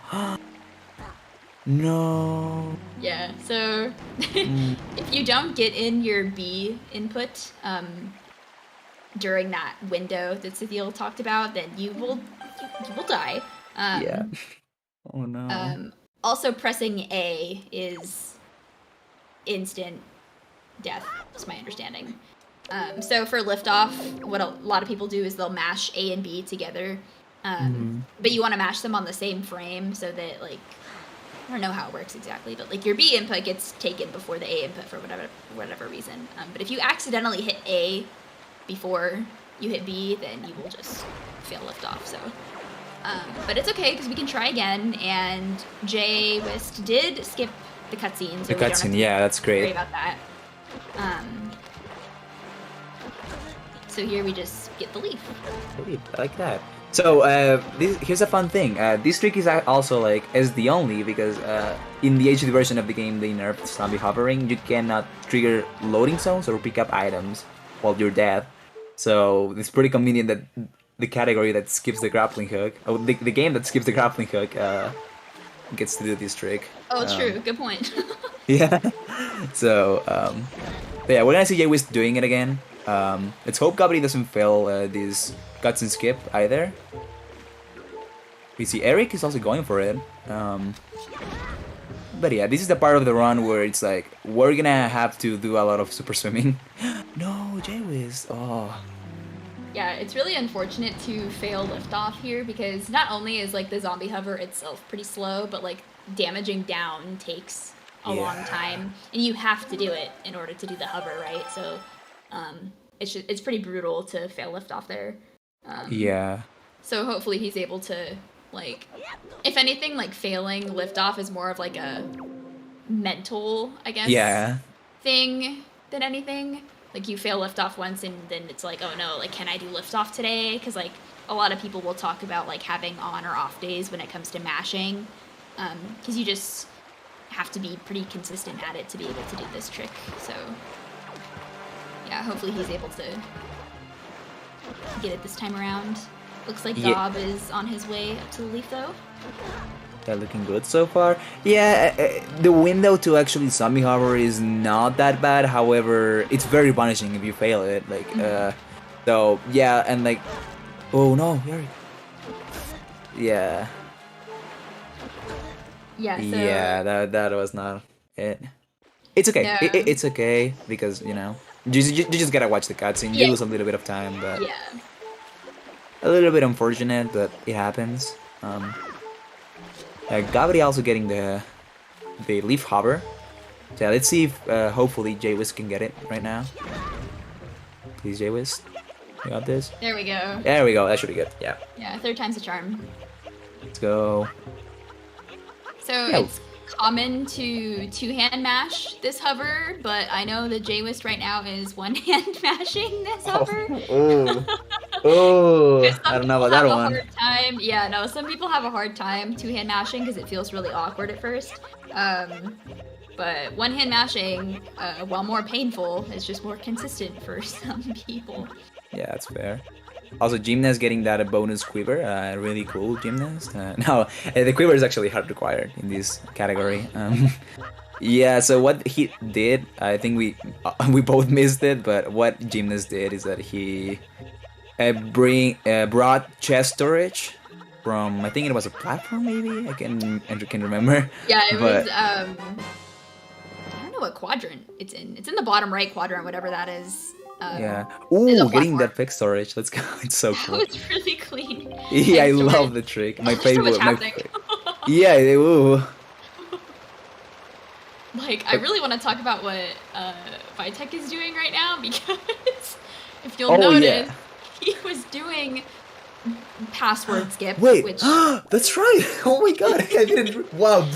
[SPEAKER 2] no.
[SPEAKER 3] Yeah, so if you don't get in your B input during that window that Cecile talked about, then you will die.
[SPEAKER 2] Yeah. Oh no.
[SPEAKER 3] Also, pressing A is instant death, is my understanding. So for liftoff, what a lot of people do is they'll mash A and B together. But you want to mash them on the same frame so that, like, I don't know how it works exactly, but like your B input gets taken before the A input for whatever reason. But if you accidentally hit A before you hit B, then you will just fail liftoff. So, but it's okay because we can try again. And J-Wist did skip the cutscene, so
[SPEAKER 2] the cutscene, yeah, that's great.
[SPEAKER 3] Worry about that. So here we just get the leaf.
[SPEAKER 2] Great, I like that. So here's a fun thing. This trick is also like the only because in the HD version of the game they nerfed zombie hovering. You cannot trigger loading zones or pick up items while you're dead. So it's pretty convenient that the category that skips the grappling hook, or the game that skips the grappling hook, gets to do this trick.
[SPEAKER 3] Oh, true. Good point.
[SPEAKER 2] Yeah. So, but yeah, we're gonna see Jay-Wiz doing it again. Let's hope Gabri doesn't fail this cutscene skip either. We see Eric is also going for it. But yeah, this is the part of the run where it's like, we're gonna have to do a lot of super swimming. No, Jay-Wiz. Oh.
[SPEAKER 3] Yeah, it's really unfortunate to fail liftoff here because not only is like the zombie hover itself pretty slow, but like damaging down takes a long time, and you have to do it in order to do the hover, right? So, it's pretty brutal to fail liftoff there.
[SPEAKER 2] Yeah.
[SPEAKER 3] So hopefully he's able to, like, if anything, like failing liftoff is more of like a mental, I guess, thing than anything. Like you fail liftoff once and then it's like, oh no, like can I do liftoff today? Because like a lot of people will talk about like having on or off days when it comes to mashing, because you just have to be pretty consistent at it to be able to do this trick. So yeah, hopefully he's able to get it this time around. Looks like Dob is on his way up to the leaf though.
[SPEAKER 2] They're looking good so far. Yeah, the window to actually zombie hover is not that bad. However, it's very punishing if you fail it. Like, so yeah, and like, oh no, Yuri. Yeah.
[SPEAKER 3] Yeah. So...
[SPEAKER 2] Yeah, that was not it. It's okay.
[SPEAKER 3] No.
[SPEAKER 2] It's okay because you know you just gotta watch the cutscene. You lose a little bit of time, but a little bit unfortunate, but it happens. Gabri also getting the leaf hover. So yeah, let's see if hopefully Jay-Wiz can get it right now. Please, Jay-Wiz. You got this?
[SPEAKER 3] There we go.
[SPEAKER 2] There we go. That should be good. Yeah.
[SPEAKER 3] Yeah, third time's a charm.
[SPEAKER 2] Let's go.
[SPEAKER 3] So it's common to two-hand mash this hover, but I know that Jay-Wiz right now is one-hand mashing this hover.
[SPEAKER 2] Oh, I don't know about that one.
[SPEAKER 3] Hard time. Yeah, no, some people have a hard time two-hand mashing because it feels really awkward at first. But one-hand mashing, while more painful, is just more consistent for some people.
[SPEAKER 2] Yeah, that's fair. Also, Gymnast getting that bonus quiver, really cool Gymnast. No, the quiver is actually hard required in this category. Yeah, so what he did, I think we both missed it, but what Gymnast did is that he brought chest storage from, I think it was a platform maybe? I can remember.
[SPEAKER 3] Yeah, it was, I don't know what quadrant it's in. It's in the bottom right quadrant, whatever that is.
[SPEAKER 2] Yeah. Ooh, getting that pick storage. Let's go. It's so cool.
[SPEAKER 3] That was really clean.
[SPEAKER 2] Yeah, I love the trick. My favorite.
[SPEAKER 3] So much happening.
[SPEAKER 2] Yeah, ooh.
[SPEAKER 3] Like, I really want to talk about what Vitek is doing right now because if you'll notice, he was doing password skip.
[SPEAKER 2] Wait,
[SPEAKER 3] which...
[SPEAKER 2] that's right. Oh my god, I didn't. Wow.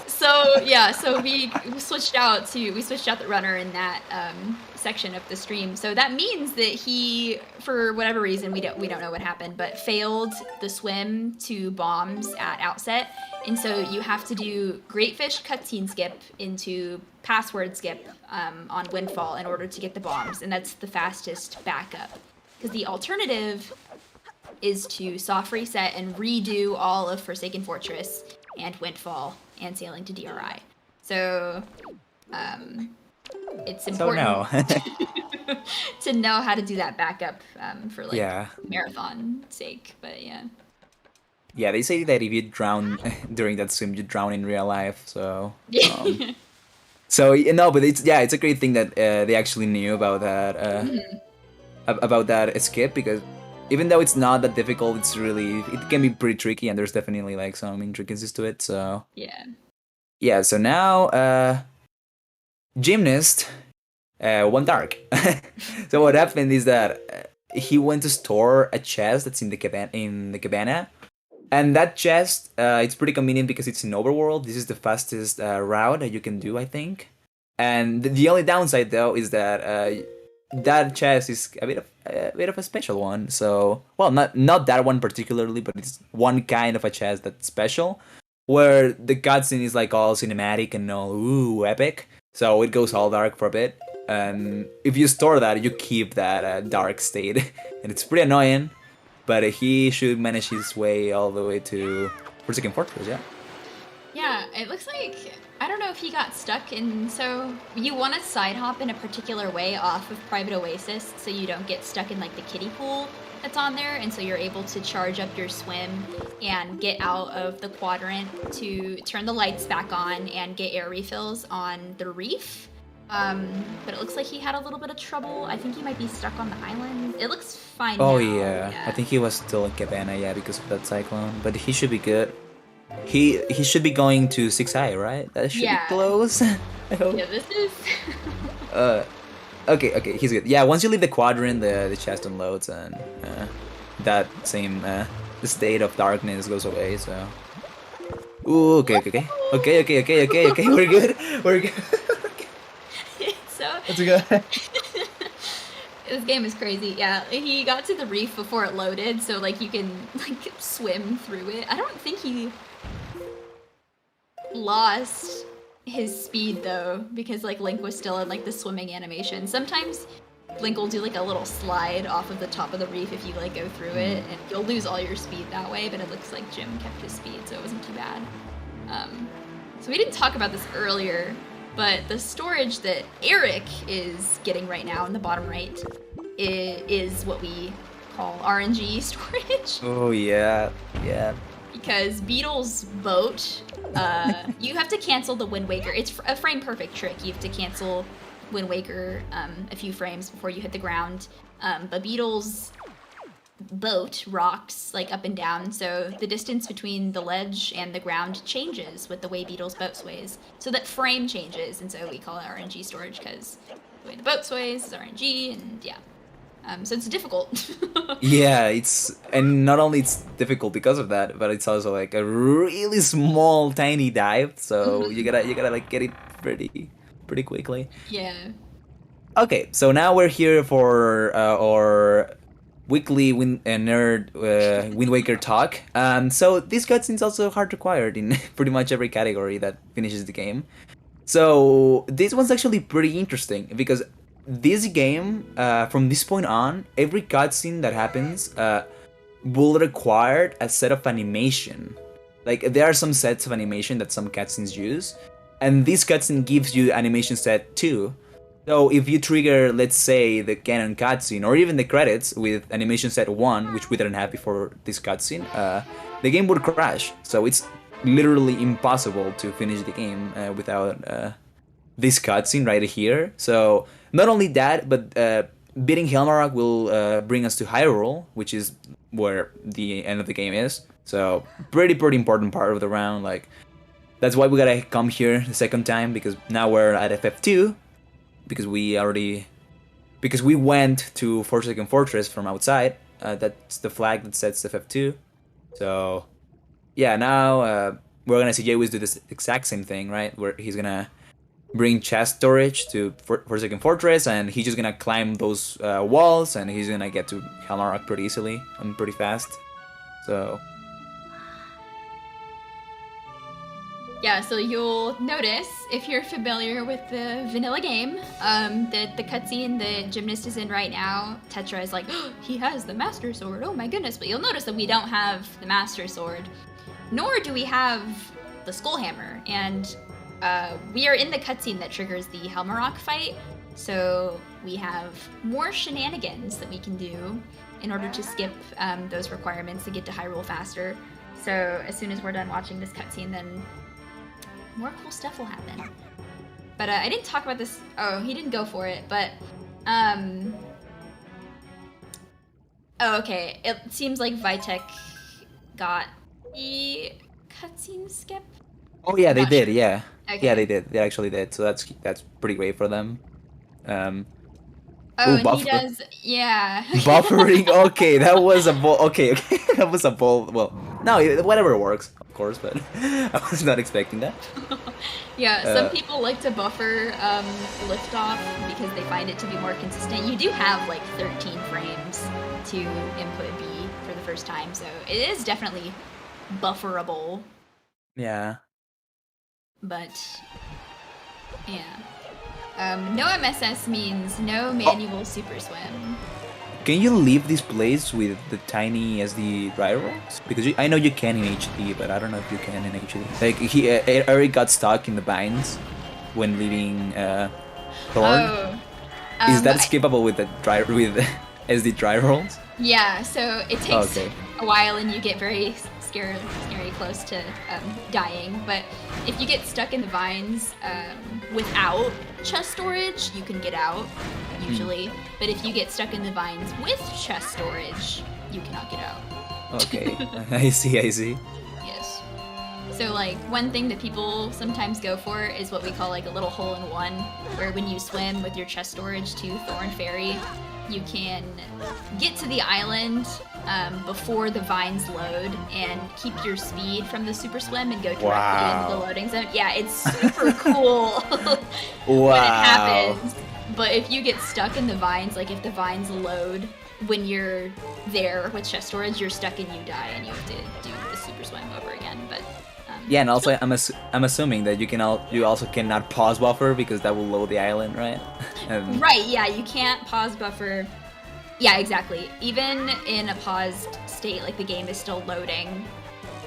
[SPEAKER 3] So yeah, so we switched out the runner in that section of the stream. So that means that he, for whatever reason, we don't know what happened, but failed the swim to bombs at outset, and so you have to do Great Fish cutscene skip into password skip on Windfall in order to get the bombs, and that's the fastest backup. Because the alternative is to soft reset and redo all of Forsaken Fortress and Windfall and Sailing to DRI. So it's important to know how to do that backup for like marathon sake. But yeah.
[SPEAKER 2] Yeah, they say that if you drown during that swim, you drown in real life. So so no, but it's a great thing that they actually knew about that skip, because even though it's not that difficult, it can be pretty tricky, and there's definitely like some intricacies to it. So yeah. So now Gymnast went dark. So what happened is that he went to store a chest that's in the cabana, and that chest it's pretty convenient because it's in overworld. This is the fastest route that you can do, I think. And the only downside though is that that chest is a bit of a special one. So, well, not that one particularly, but it's one kind of a chest that's special, where the cutscene is like all cinematic and all epic. So it goes all dark for a bit, and if you store that, you keep that dark state, and it's pretty annoying. But he should manage his way all the way to Forsaken Fortress, yeah.
[SPEAKER 3] it looks like, I don't know if he got stuck in, so you want to side hop in a particular way off of Private Oasis so you don't get stuck in like the kiddie pool that's on there, and so you're able to charge up your swim and get out of the quadrant to turn the lights back on and get air refills on the reef. But it looks like he had a little bit of trouble. I think he might be stuck on the island. It looks fine now.
[SPEAKER 2] Oh yeah, I think he was still in Cabana, yeah, because of that cyclone. But he should be good. He should be going to 6i, right? That should be close. I hope.
[SPEAKER 3] Yeah, this is...
[SPEAKER 2] Okay, he's good. Yeah, once you leave the quadrant, the chest unloads, and that same state of darkness goes away, so... Ooh, okay, we're good. That's good.
[SPEAKER 3] This game is crazy. Yeah, he got to the reef before it loaded, so like you can like swim through it. I don't think he lost his speed though, because like Link was still in like the swimming animation. Sometimes Link will do like a little slide off of the top of the reef if you like go through it, and you'll lose all your speed that way, but it looks like Jim kept his speed, so it wasn't too bad. So we didn't talk about this earlier, but the storage that Eric is getting right now in the bottom right is what we call RNG storage.
[SPEAKER 2] Oh yeah.
[SPEAKER 3] Because Beetle's boat, you have to cancel the Wind Waker. It's a frame perfect trick. You have to cancel Wind Waker a few frames before you hit the ground. But Beetle's boat rocks like up and down, so the distance between the ledge and the ground changes with the way Beetle's boat sways. So that frame changes, and so we call it RNG storage because the way the boat sways is RNG, and yeah. So it's difficult.
[SPEAKER 2] Yeah, and not only it's difficult because of that, but it's also like a really small, tiny dive. So you gotta like get it pretty quickly.
[SPEAKER 3] Yeah.
[SPEAKER 2] Okay, so now we're here for our weekly Wind Waker talk. So this cutscene is also hard required in pretty much every category that finishes the game. So this one's actually pretty interesting because this game, from this point on, every cutscene that happens will require a set of animation. Like there are some sets of animation that some cutscenes use, and this cutscene gives you animation set 2. So if you trigger, let's say, the canon cutscene or even the credits with animation set 1, which we didn't have before this cutscene, the game would crash. So it's literally impossible to finish the game without this cutscene right here. So not only that, but beating Helmarok will bring us to Hyrule, which is where the end of the game is. So pretty important part of the round. Like that's why we gotta come here the second time, because now we're at FF2. Because we went to Forsaken Fortress from outside. That's the flag that sets FF2. So yeah, now we're gonna see Jaywiz do this exact same thing, right? Where he's gonna bring chest storage to Forsaken Fortress, and he's just gonna climb those walls, and he's gonna get to Helmarok pretty easily and pretty fast. So
[SPEAKER 3] yeah, so you'll notice, if you're familiar with the vanilla game, that the cutscene the gymnast is in right now, Tetra is like, oh, he has the Master Sword, oh my goodness. But you'll notice that we don't have the Master Sword, nor do we have the Skull Hammer. And we are in the cutscene that triggers the Helmarok fight, so we have more shenanigans that we can do in order to skip those requirements to get to Hyrule faster. So as soon as we're done watching this cutscene, then more cool stuff will happen. But I didn't talk about this. Oh, he didn't go for it, but oh, okay. It seems like Vitek got the cutscene skip.
[SPEAKER 2] oh yeah, they did. Yeah,
[SPEAKER 3] Okay.
[SPEAKER 2] yeah, they did. They actually did. So that's pretty great for them.
[SPEAKER 3] Oh, and he does. Yeah.
[SPEAKER 2] Buffering. Okay, that was a ball. Okay, that was a ball. Well, no, whatever works, of course. But I was not expecting that.
[SPEAKER 3] Yeah, some people like to buffer liftoff because they find it to be more consistent. You do have like 13 frames to input B for the first time, so it is definitely bufferable.
[SPEAKER 2] Yeah.
[SPEAKER 3] But yeah. No MSS means no manual super swim.
[SPEAKER 2] can you leave this place with the tiny SD dry rolls? Because I know you can in HD, but I don't know if you can in HD. Like Eric got stuck in the vines when leaving Thorn.
[SPEAKER 3] Oh.
[SPEAKER 2] Is that skippable with SD dry rolls?
[SPEAKER 3] Yeah, so it takes a while and you get very scary close to dying. But if you get stuck in the vines without chest storage, you can get out, usually. But if you get stuck in the vines with chest storage, you cannot get out.
[SPEAKER 2] Okay, I see.
[SPEAKER 3] Yes. So like one thing that people sometimes go for is what we call like a little hole-in-one, where when you swim with your chest storage to Thorn Ferry, you can get to the island before the vines load and keep your speed from the super swim and go directly into the loading zone. Yeah, it's super cool when it happens. But if you get stuck in the vines, like if the vines load when you're there with chest storage, you're stuck and you die and you have to do the super swim over again. But
[SPEAKER 2] yeah, and also I'm assuming that you also cannot pause buffer because that will load the island, right?
[SPEAKER 3] Right, yeah, you can't pause buffer. Yeah, exactly. Even in a paused state, like the game is still loading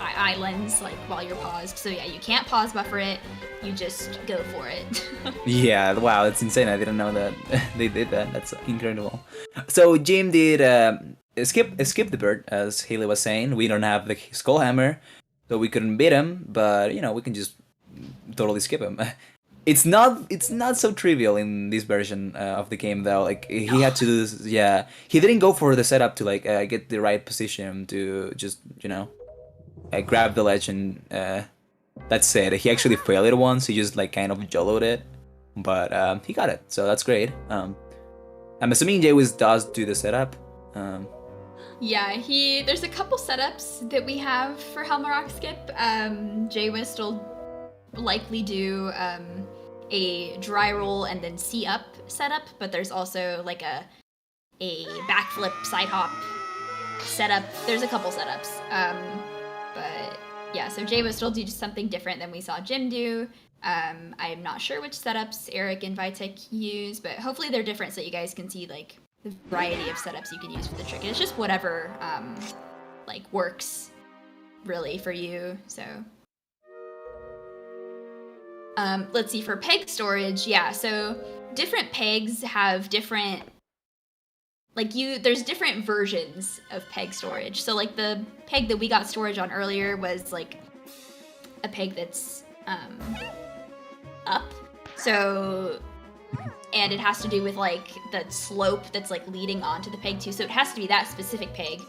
[SPEAKER 3] islands like while you're paused. So yeah, you can't pause buffer it. You just go for it.
[SPEAKER 2] Yeah, wow, that's insane. I didn't know that they did that. That's incredible. So Jim did skip the bird, as Haley was saying. We don't have the skull hammer, so we couldn't beat him. But we can just totally skip him. It's not so trivial in this version of the game though. Like he had to do this, yeah. He didn't go for the setup to like get the right position to just grab the ledge and that's it. He actually failed it once. He just like kind of joloed it, but he got it. So that's great. I'm assuming Jaywis does do the setup.
[SPEAKER 3] Yeah, there's a couple setups that we have for Helmarock Skip. Jaywis will likely do a dry roll and then C up setup, but there's also like a backflip side hop setup. There's a couple setups. But yeah, so Jaywis will do something different than we saw Jim do. I'm not sure which setups Eric and Vitek use, but hopefully they're different so you guys can see like the variety of setups you can use for the trick. And it's just whatever like works really for you. So let's see, for peg storage, yeah, so different pegs have different, there's different versions of peg storage. So like the peg that we got storage on earlier was like a peg that's up. So, and it has to do with like the slope that's like leading onto the peg too. So it has to be that specific peg.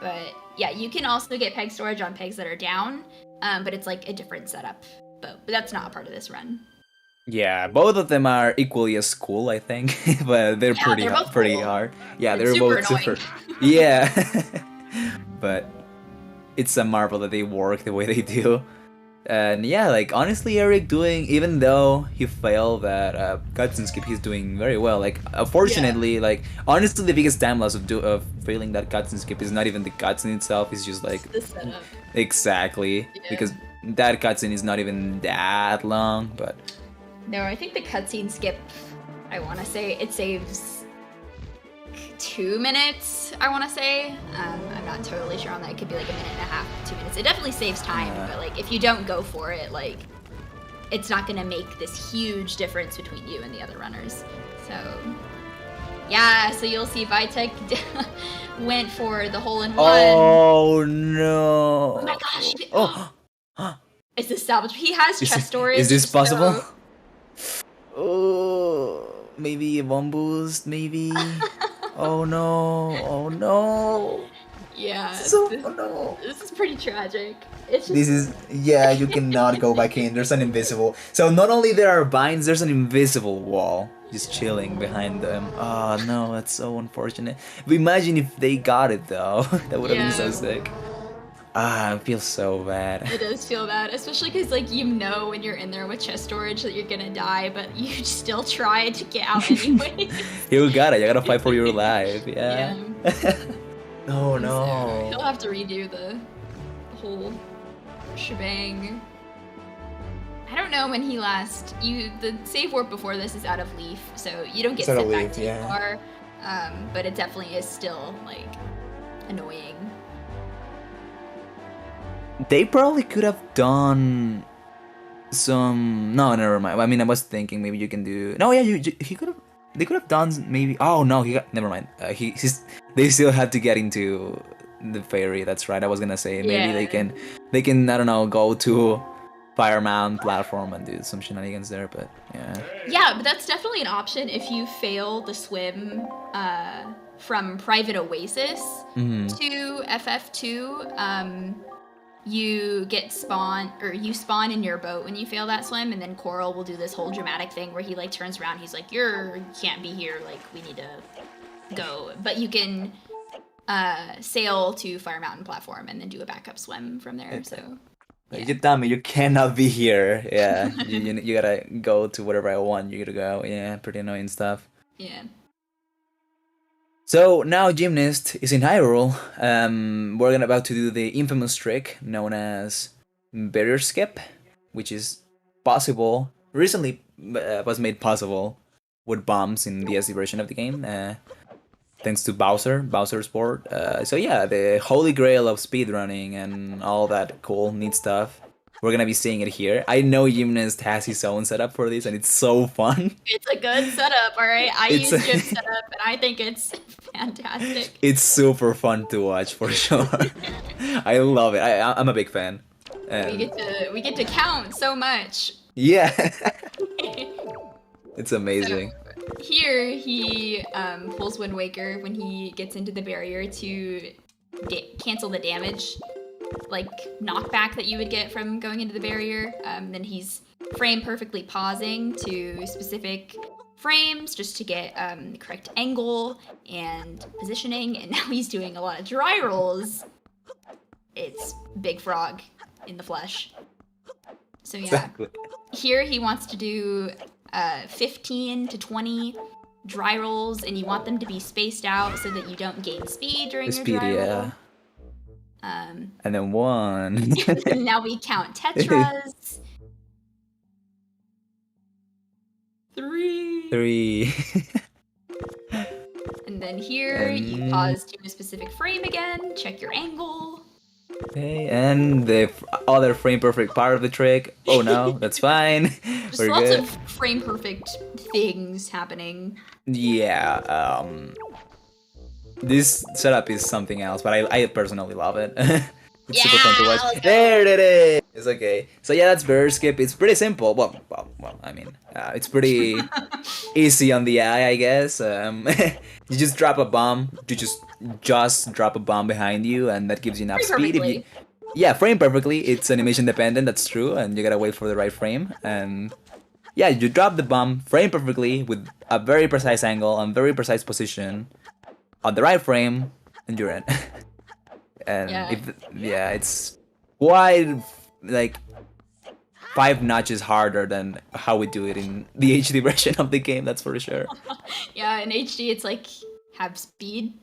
[SPEAKER 3] But yeah, you can also get peg storage on pegs that are down, but it's like a different setup. But that's not a part of this run.
[SPEAKER 2] Yeah, both of them are equally as cool, I think, but they're pretty hard. Yeah, they're both super. Yeah, but it's a marvel that they work the way they do. And yeah, like honestly, Eric even though he failed that cutscene skip, he's doing very well. Like unfortunately, like honestly, the biggest time loss of failing that cutscene skip is not even the cutscene itself. It's just like
[SPEAKER 3] the setup.
[SPEAKER 2] Exactly, because that cutscene is not even that long. But
[SPEAKER 3] no, I think the cutscene skip, I want to say it saves 2 minutes. I want to say. I'm not totally sure on that. It could be like a minute and a half, 2 minutes. It definitely saves time, but like if you don't go for it, like it's not gonna make this huge difference between you and the other runners. So yeah, so you'll see Vitek went for the hole-in-one.
[SPEAKER 2] Oh no!
[SPEAKER 3] Oh my gosh! It's a salvage. He has chest storage.
[SPEAKER 2] Is this possible?
[SPEAKER 3] So...
[SPEAKER 2] Oh, maybe a bomb boost, maybe. Oh no! Oh no!
[SPEAKER 3] Yeah.
[SPEAKER 2] No.
[SPEAKER 3] This is pretty tragic. It's just...
[SPEAKER 2] This is you cannot go back in. There's an invisible. So not only there are vines, there's an invisible wall just chilling behind them. Oh no, that's so unfortunate. But imagine if they got it though. That would have been so sick. I feel so bad.
[SPEAKER 3] It does feel bad, especially because like when you're in there with chest storage that you're gonna die, but you still try to get out anyway.
[SPEAKER 2] You gotta fight for your life. Yeah. Oh no.
[SPEAKER 3] So he'll have to redo the whole shebang. I don't know when he last. The save warp before this is out of Leaf, so you don't get sent back too far. but it definitely is still like annoying.
[SPEAKER 2] They probably could have done some. No, never mind. I mean, I was thinking maybe you can do. No, yeah, he could have. They could have done maybe. Oh no, he got. Never mind. They still had to get into the ferry. That's right. I was gonna say maybe they can. I don't know. Go to Fireman platform and do some shenanigans there, but yeah.
[SPEAKER 3] Yeah, but that's definitely an option if you fail the swim from Private Oasis to FF2. You get you spawn in your boat when you fail that swim, and then Coral will do this whole dramatic thing where he like turns around, he's like, you can't be here, like we need to go. But you can sail to Fire Mountain platform and then do a backup swim from there. So
[SPEAKER 2] yeah. You tell me you cannot be here. Yeah, you gotta go to wherever I want you to go. Yeah, pretty annoying stuff.
[SPEAKER 3] Yeah.
[SPEAKER 2] So now Gymnast is in Hyrule. We're about to do the infamous trick known as barrier skip, which is possible. Recently was made possible with bombs in the SD version of the game, thanks to Bowser's port. So yeah, the holy grail of speedrunning and all that cool, neat stuff. We're gonna be seeing it here. I know Gymnast has his own setup for this, and it's so fun.
[SPEAKER 3] It's a good setup, all right? I use Jim's setup, and I think it's fantastic.
[SPEAKER 2] It's super fun to watch, for sure. I love it. I'm a big fan.
[SPEAKER 3] We get to count so much.
[SPEAKER 2] Yeah. It's amazing.
[SPEAKER 3] So, here, he pulls Wind Waker when he gets into the barrier to cancel the damage, like knockback that you would get from going into the barrier. Then he's frame perfectly pausing to specific frames just to get the correct angle and positioning, and now he's doing a lot of dry rolls. It's Big Frog in the flesh. So yeah, exactly. Here he wants to do 15 to 20 dry rolls, and you want them to be spaced out so that you don't gain speed during your dry roll.
[SPEAKER 2] And then 1.
[SPEAKER 3] Now we count tetras. 3. And then here you pause to a specific frame again, check your angle.
[SPEAKER 2] Okay, and the other frame perfect part of the trick. Oh no, that's fine.
[SPEAKER 3] Just We're lots good. Of frame perfect things happening.
[SPEAKER 2] Yeah, this setup is something else, but I personally love it. It's super fun to watch. There it is! It's okay. So yeah, that's barrier skip. It's pretty simple. Well, I mean, it's pretty easy on the eye, I guess. You just drop a bomb. You just drop a bomb behind you, and that gives you enough speed. Frame perfectly. It's animation dependent, that's true, and you gotta wait for the right frame. And yeah, you drop the bomb, frame perfectly, with a very precise angle and very precise position on the right frame, and you're in. And it's quite like 5 notches harder than how we do it in the HD version of the game, that's for sure.
[SPEAKER 3] Yeah, in HD it's like have speed.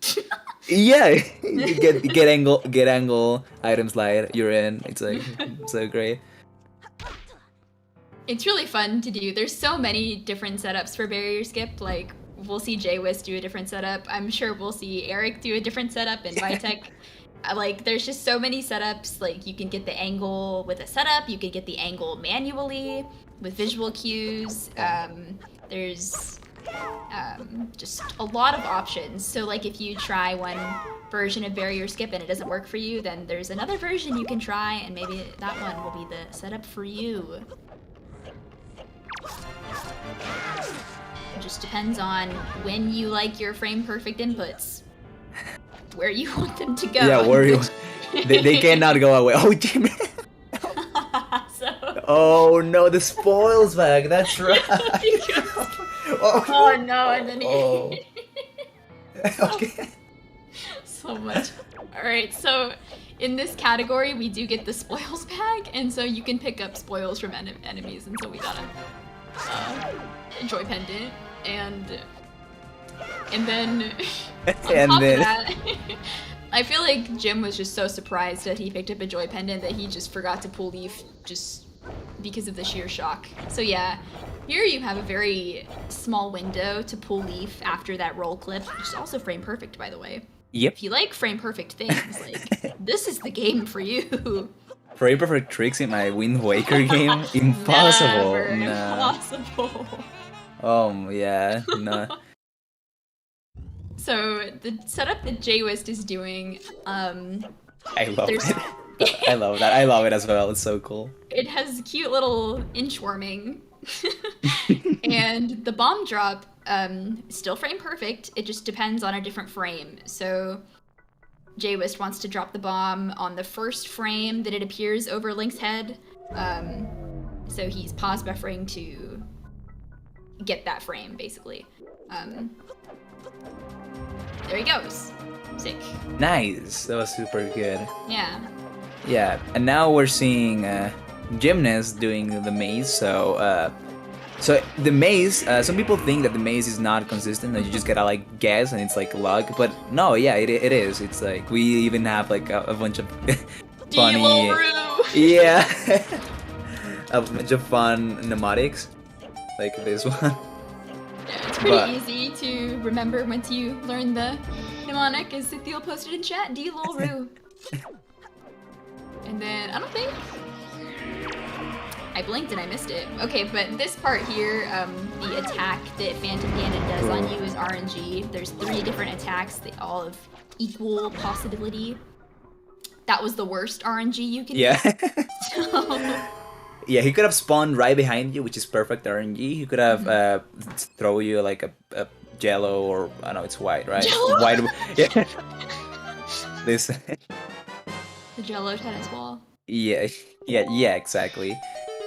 [SPEAKER 2] Yeah, you get angle, item slide, you're in. It's like so great.
[SPEAKER 3] It's really fun to do. There's so many different setups for barrier skip. Like we'll see Jwist do a different setup. I'm sure we'll see Eric do a different setup, and Vitek. Like, there's just so many setups. Like, you can get the angle with a setup. You can get the angle manually with visual cues. There's just a lot of options. So, like, if you try one version of barrier skip and it doesn't work for you, then there's another version you can try, and maybe that one will be the setup for you. It just depends on when you like your frame perfect inputs. Where you want them to go.
[SPEAKER 2] Yeah, where you... they cannot go away. Oh, Jimmy. Oh no, the spoils bag. That's right.
[SPEAKER 3] Oh no, and then he...
[SPEAKER 2] Okay.
[SPEAKER 3] So much. Alright, so in this category, we do get the spoils bag, and so you can pick up spoils from enemies, and so we got a joy pendant, and then on top of that, I feel like Jim was just so surprised that he picked up a joy pendant that he just forgot to pull leaf just because of the sheer shock. So yeah, Here you have a very small window to pull leaf after that roll clip, which is also frame perfect, by the way.
[SPEAKER 2] Yep.
[SPEAKER 3] If you like frame perfect things, like this is the game for you.
[SPEAKER 2] Frame perfect tricks in my Wind Waker game? Impossible.
[SPEAKER 3] Never
[SPEAKER 2] Nah.
[SPEAKER 3] impossible.
[SPEAKER 2] Oh yeah, no.
[SPEAKER 3] So the setup that JWist is doing,
[SPEAKER 2] I love
[SPEAKER 3] There's-
[SPEAKER 2] it. I love that. I love it as well. It's so cool.
[SPEAKER 3] it has cute little inchworming. And the bomb drop, still frame perfect. It just depends on a different frame. So JWist wants to drop the bomb on the first frame that it appears over Link's head. So he's pause buffering to get that frame, basically. There he goes. Sick.
[SPEAKER 2] Nice. That was super good.
[SPEAKER 3] Yeah.
[SPEAKER 2] Yeah, and now we're seeing Gymnast doing the maze. So the maze. Some people think that the maze is not consistent, that you just gotta like guess and it's like luck. But no, yeah, it is. It's like we even have like a bunch of funny.
[SPEAKER 3] D-Lo-Roo!
[SPEAKER 2] Yeah, a bunch of fun mnemonics like this one.
[SPEAKER 3] Yeah, it's pretty
[SPEAKER 2] But-
[SPEAKER 3] easy to remember once you learn the mnemonic, as Theo posted in chat, D-Lo-Roo. And then, I don't think... I blinked and I missed it. Okay, but this part here, the attack that Phantom Ganon does on you is RNG. There's 3 different attacks, they all have equal possibility. That was the worst RNG you can
[SPEAKER 2] Yeah.
[SPEAKER 3] do. So,
[SPEAKER 2] Yeah, he could have spawned right behind you, which is perfect RNG. He could have throw you like a jello, or I don't know, it's white, right?
[SPEAKER 3] Jell-O?
[SPEAKER 2] White. Yeah. This.
[SPEAKER 3] the Jello tennis ball.
[SPEAKER 2] Yeah, exactly.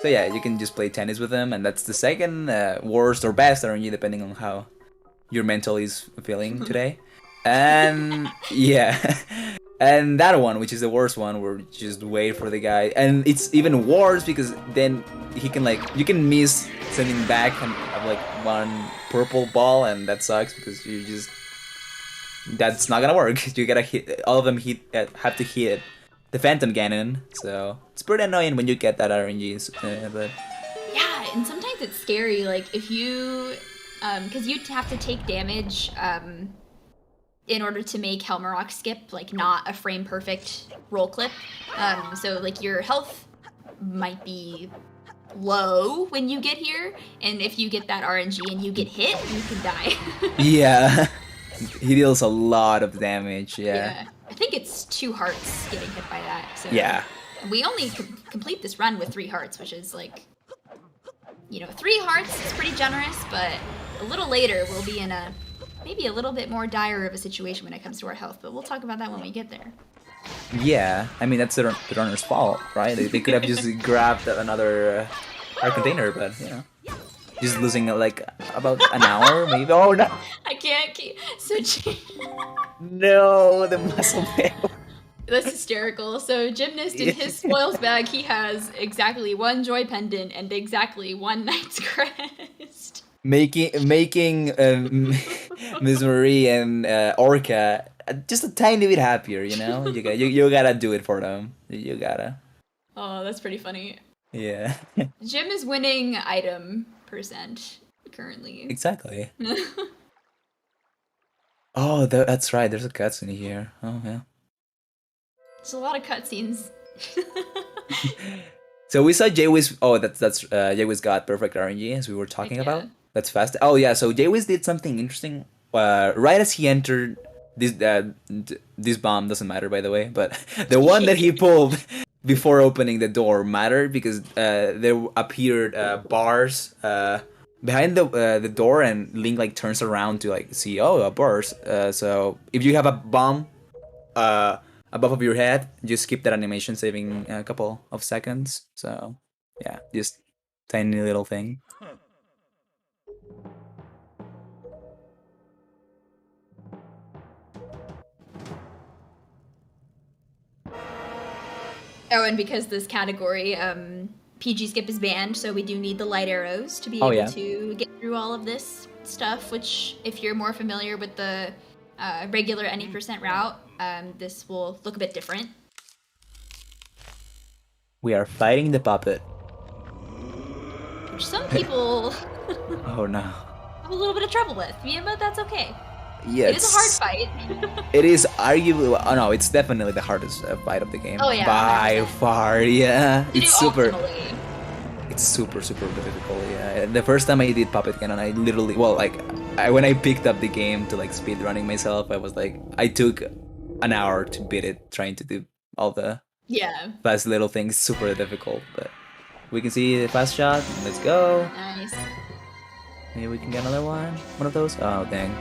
[SPEAKER 2] So yeah, you can just play tennis with him, and that's the second worst or best RNG, depending on how your mental is feeling today. And yeah, and that one, which is the worst one, where you just wait for the guy, and it's even worse because then he can like you can miss sending back and have like one purple ball, and that sucks because you just that's not gonna work. You gotta hit all of them. Have to hit the Phantom Ganon, so it's pretty annoying when you get that RNGs. But
[SPEAKER 3] Yeah, and sometimes it's scary, like, if you... because you'd have to take damage, in order to make Helmarok skip, like, not a frame-perfect roll clip. So, like, your health might be low when you get here, and if you get that RNG and you get hit, you can die.
[SPEAKER 2] yeah, he deals a lot of damage. Yeah.
[SPEAKER 3] I think it's 2 hearts getting hit by that. So
[SPEAKER 2] Yeah.
[SPEAKER 3] we only complete this run with 3 hearts, which is like, 3 hearts is pretty generous, but a little later we'll be in a maybe a little bit more dire of a situation when it comes to our health, but we'll talk about that when we get there.
[SPEAKER 2] Yeah, I mean that's the runner's fault, right? They could have just grabbed another heart container, but just losing like about an hour, maybe. Oh no!
[SPEAKER 3] I can't keep... So
[SPEAKER 2] No, the muscle fail.
[SPEAKER 3] that's hysterical. So Gymnast, in his spoils bag, he has exactly 1 Joy Pendant and exactly 1 Knight's Crest.
[SPEAKER 2] Making Miss Marie and Orca just a tiny bit happier, you know. You gotta do it for them. You gotta.
[SPEAKER 3] Oh, that's pretty funny.
[SPEAKER 2] Yeah.
[SPEAKER 3] Jim is winning item percent currently.
[SPEAKER 2] Exactly. Oh, that's right. There's a cutscene here. Oh yeah.
[SPEAKER 3] There's a lot of cutscenes.
[SPEAKER 2] So we saw Jaywiz. Oh, that's Jaywiz got perfect RNG as we were talking
[SPEAKER 3] Heck yeah.
[SPEAKER 2] about. That's fast. Oh yeah. So Jaywiz did something interesting. Right as he entered this bomb doesn't matter, by the way, but the one that he pulled before opening the door mattered because there appeared bars behind the door, and Link like turns around to like see bars. So if you have a bomb above of your head, just skip that animation, saving a couple of seconds. So yeah, just tiny little thing.
[SPEAKER 3] Oh, and because this category, PG skip is banned, so we do need the light arrows to be
[SPEAKER 2] Oh,
[SPEAKER 3] able
[SPEAKER 2] yeah.
[SPEAKER 3] to get through all of this stuff, which, if you're more familiar with the regular any percent route, this will look a bit different.
[SPEAKER 2] We are fighting the puppet.
[SPEAKER 3] which some people
[SPEAKER 2] Oh no.
[SPEAKER 3] have a little bit of trouble with. Yeah, but that's okay.
[SPEAKER 2] Yeah,
[SPEAKER 3] It is a hard fight.
[SPEAKER 2] It is arguably. Oh no, it's definitely the hardest fight of the game.
[SPEAKER 3] Oh, yeah,
[SPEAKER 2] by
[SPEAKER 3] 100%.
[SPEAKER 2] far. Yeah,
[SPEAKER 3] To do
[SPEAKER 2] it's super.
[SPEAKER 3] optimally.
[SPEAKER 2] It's super difficult. Yeah, the first time I did Puppet Cannon, I literally when I picked up the game to like speed running myself, I was like, I took an hour to beat it, trying to do all the
[SPEAKER 3] Yeah.
[SPEAKER 2] fast little things. Super difficult, but we can see the fast shot. Let's go.
[SPEAKER 3] Nice.
[SPEAKER 2] Maybe we can get another one of those. Oh dang.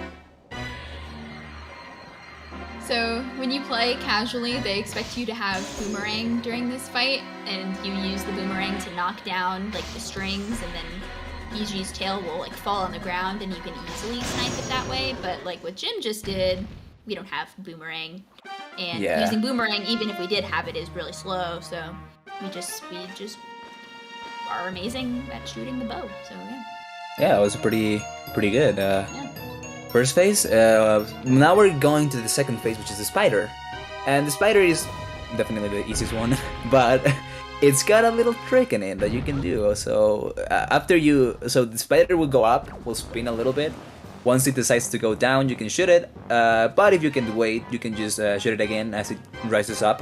[SPEAKER 3] So, when you play casually, they expect you to have boomerang during this fight, and you use the boomerang to knock down like the strings, and then BG's tail will like fall on the ground, and you can easily snipe it that way. But like what Jim just did, we don't have boomerang, and
[SPEAKER 2] Yeah.
[SPEAKER 3] using boomerang, even if we did have it, is really slow. So we just are amazing at shooting the bow. So yeah.
[SPEAKER 2] Yeah, it was pretty good.
[SPEAKER 3] Yeah.
[SPEAKER 2] First phase. Now we're going to the second phase, which is the spider, and the spider is definitely the easiest one, but it's got a little trick in it that you can do. So the spider will go up, will spin a little bit. Once it decides to go down, you can shoot it. But if you can wait, you can just shoot it again as it rises up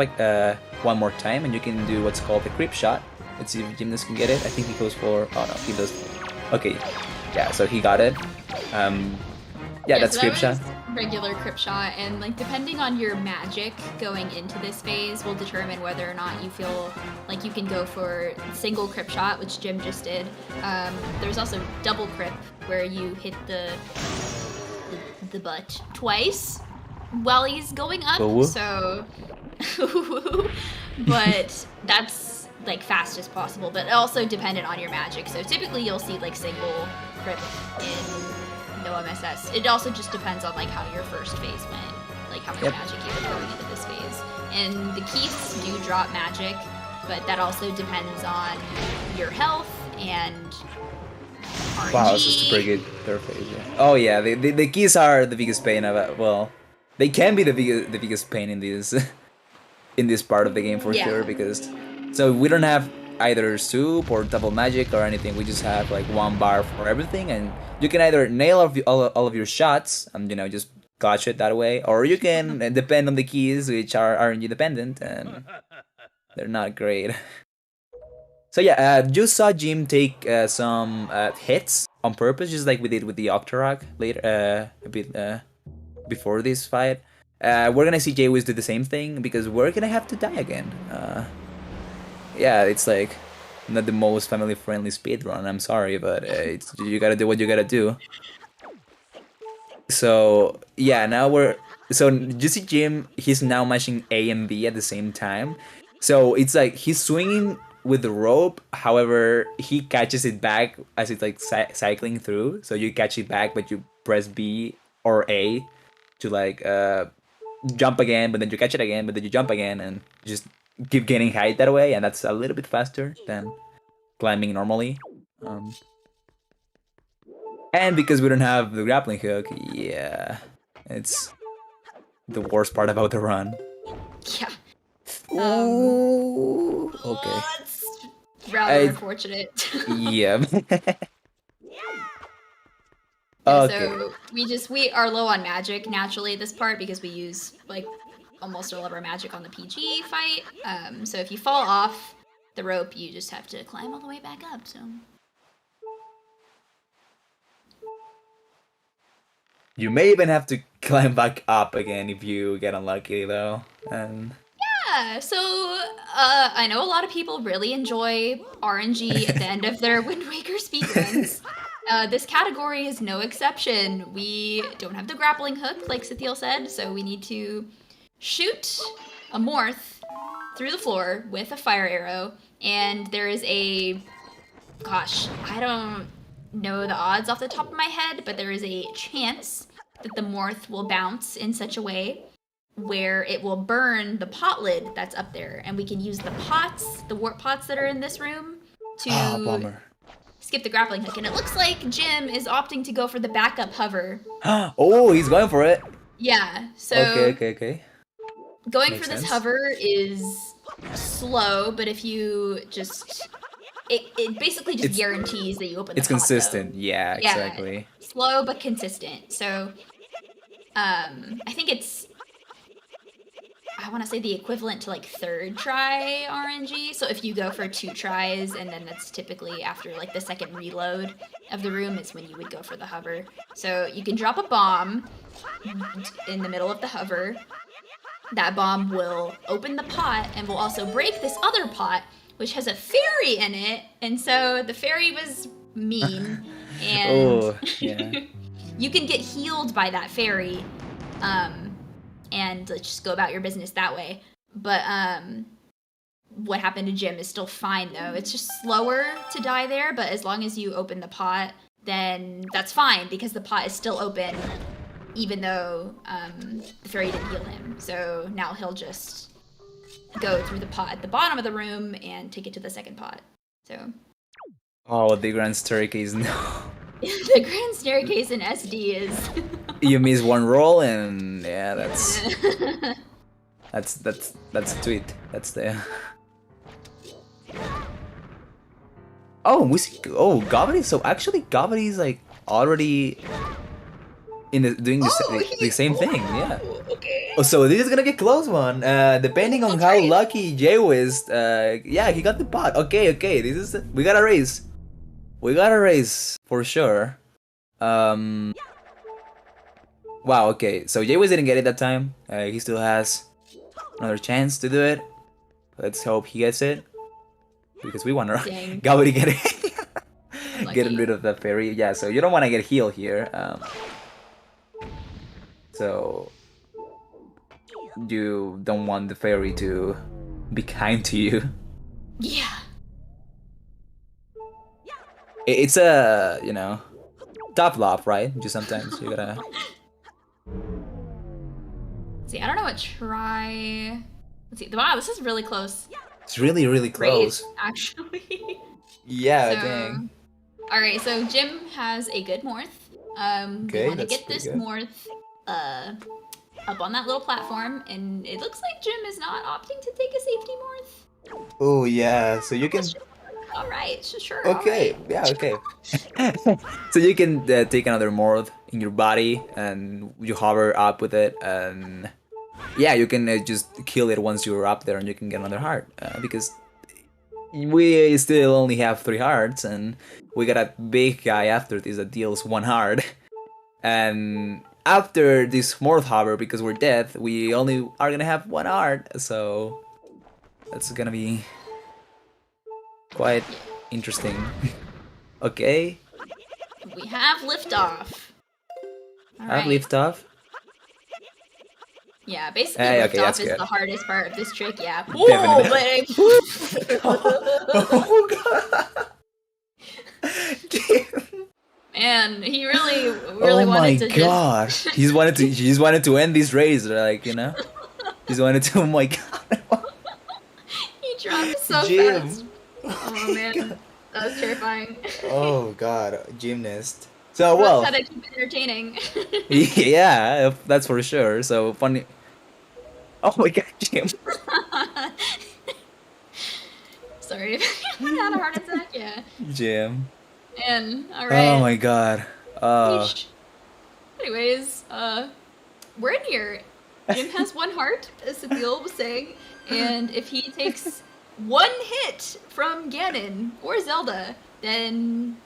[SPEAKER 2] one more time, and you can do what's called the creep shot. Let's see if Gymnast can get it. I think he goes for. Oh no, he does. Okay, yeah. So he got it. Yeah, that's
[SPEAKER 3] so
[SPEAKER 2] creep
[SPEAKER 3] that
[SPEAKER 2] shot.
[SPEAKER 3] was regular crip shot, and like depending on your magic going into this phase will determine whether or not you feel like you can go for single crip shot, which Jim just did. There's also double crip, where you hit the butt twice while he's going up.
[SPEAKER 2] Woo-woo.
[SPEAKER 3] So, but that's like fast as possible, but also dependent on your magic. So typically you'll see like single crip in no MSS. It also just depends on like how your first phase went, like how much magic you have going into this phase. And the Keiths do drop magic, but that also depends on your health and RNG.
[SPEAKER 2] Wow, this is a pretty good third phase. Yeah. Oh yeah, the keys are the biggest pain of it. Well, they can be the biggest pain in this in this part of the game for sure, because so we don't have either soup or double magic or anything. We just have like one bar for everything, and you can either nail all of your shots and just clutch it that way, or you can depend on the keys, which are RNG dependent, and they're not great. So yeah, you saw Jim take some hits on purpose, just like we did with the Octorok later, a bit before this fight. We're gonna see Jaywiz do the same thing, because we're gonna have to die again. Yeah, it's like not the most family-friendly speedrun. I'm sorry, but you gotta do what you gotta do. So yeah, so you see Jim. He's now mashing A and B at the same time. So it's like he's swinging with the rope. However, he catches it back as it's like cycling through. So you catch it back, but you press B or A to like jump again. But then you catch it again. But then you jump again, and just keep gaining height that way, and that's a little bit faster than climbing normally. And because we don't have the grappling hook, yeah, it's the worst part about the run.
[SPEAKER 3] Yeah.
[SPEAKER 2] Ooh, okay.
[SPEAKER 3] It's rather unfortunate.
[SPEAKER 2] Yeah.
[SPEAKER 3] Yeah,
[SPEAKER 2] Okay.
[SPEAKER 3] so we are low on magic naturally at this part, because we use like almost all of our magic on the PG fight. So if you fall off the rope, you just have to climb all the way back up. So
[SPEAKER 2] You may even have to climb back up again if you get unlucky, though. And
[SPEAKER 3] yeah, so I know a lot of people really enjoy RNG at the end of their Wind Waker speedruns. This category is no exception. We don't have the grappling hook, like Sithiel said, so we need to shoot a Morph through the floor with a fire arrow, and there is I don't know the odds off the top of my head, but there is a chance that the Morph will bounce in such a way where it will burn the pot lid that's up there, and we can use the warp pots that are in this room to
[SPEAKER 2] bummer.
[SPEAKER 3] skip the grappling hook. And it looks like Jim is opting to go for the backup hover.
[SPEAKER 2] Oh, he's going for it.
[SPEAKER 3] Yeah, so
[SPEAKER 2] Okay.
[SPEAKER 3] going
[SPEAKER 2] Makes
[SPEAKER 3] for this
[SPEAKER 2] sense.
[SPEAKER 3] hover is slow, but if you just it basically just guarantees that you open the
[SPEAKER 2] It's
[SPEAKER 3] pot,
[SPEAKER 2] consistent.
[SPEAKER 3] though.
[SPEAKER 2] Yeah, exactly.
[SPEAKER 3] Slow but consistent. So, I think it's, I want to say the equivalent to like third try RNG. So if you go for 2 tries, and then that's typically after like the second reload of the room is when you would go for the hover. So you can drop a bomb in the middle of the hover. That bomb will open the pot and will also break this other pot, which has a fairy in it. And so the fairy was mean, and you can get healed by that fairy, and just go about your business that way. But what happened to Jim is still fine, though. It's just slower to die there, but as long as you open the pot, then that's fine, because the pot is still open, even though the fairy didn't heal him. So now he'll just go through the pot at the bottom of the room and take it to the second pot. So.
[SPEAKER 2] Oh, the grand staircase, no.
[SPEAKER 3] The grand staircase in SD is...
[SPEAKER 2] You miss one roll, and yeah, that's a tweet. That's the... Oh, we see... Oh, Gavity. So actually, Gavity is like already doing the same thing. Yeah.
[SPEAKER 3] Okay.
[SPEAKER 2] Oh, so this is gonna get close one. Depending on how lucky Jay was, yeah, he got the pot. Okay. This is we got a race. We got a race for sure. Wow. Okay. So Jay didn't get it that time. He still has another chance to do it. Let's hope he gets it, because we want to Gavity get it. Getting rid of that fairy. Yeah. So you don't want to get healed here. So you don't want the fairy to be kind to you.
[SPEAKER 3] Yeah.
[SPEAKER 2] It's a, tough love, right? Just sometimes you gotta...
[SPEAKER 3] See, I don't know what try... Let's see. Wow, this is really close.
[SPEAKER 2] It's really, really close.
[SPEAKER 3] Great, actually.
[SPEAKER 2] Yeah, dang.
[SPEAKER 3] Alright, so Jim has a good morph. We want to get this morph up on that little platform, and it looks like Jim is not opting to take a safety morph.
[SPEAKER 2] Oh, yeah, so you can...
[SPEAKER 3] Alright, sure.
[SPEAKER 2] Okay,
[SPEAKER 3] right.
[SPEAKER 2] yeah, okay. So you can take another morph in your body, and you hover up with it, and yeah, you can just kill it once you're up there, and you can get another heart, because we still only have 3 hearts, and we got a big guy after this that deals 1 heart. And after this morph hover, because we're dead, we only are gonna have 1 heart, so that's gonna be quite interesting. Okay.
[SPEAKER 3] We have liftoff.
[SPEAKER 2] Have liftoff.
[SPEAKER 3] Yeah, basically
[SPEAKER 2] okay,
[SPEAKER 3] liftoff is
[SPEAKER 2] good.
[SPEAKER 3] the hardest part of this trick, yeah.
[SPEAKER 2] Definitely.
[SPEAKER 3] Oh,
[SPEAKER 2] God.
[SPEAKER 3] Man, he really wanted to
[SPEAKER 2] God. He just wanted to end this race, like, He's wanted to, oh my God.
[SPEAKER 3] He dropped so
[SPEAKER 2] Jim.
[SPEAKER 3] fast. Oh man, that was terrifying.
[SPEAKER 2] Oh God, gymnast. So well,
[SPEAKER 3] that's how to keep it entertaining.
[SPEAKER 2] Yeah, that's for sure. So funny. Oh my God, Jim.
[SPEAKER 3] Sorry, I had a heart attack. Yeah.
[SPEAKER 2] Jim.
[SPEAKER 3] And all right.
[SPEAKER 2] Oh my God.
[SPEAKER 3] Anyways, we're in here. Jim has 1 heart, as Sabeel was saying, and if he takes 1 hit from Ganon or Zelda, then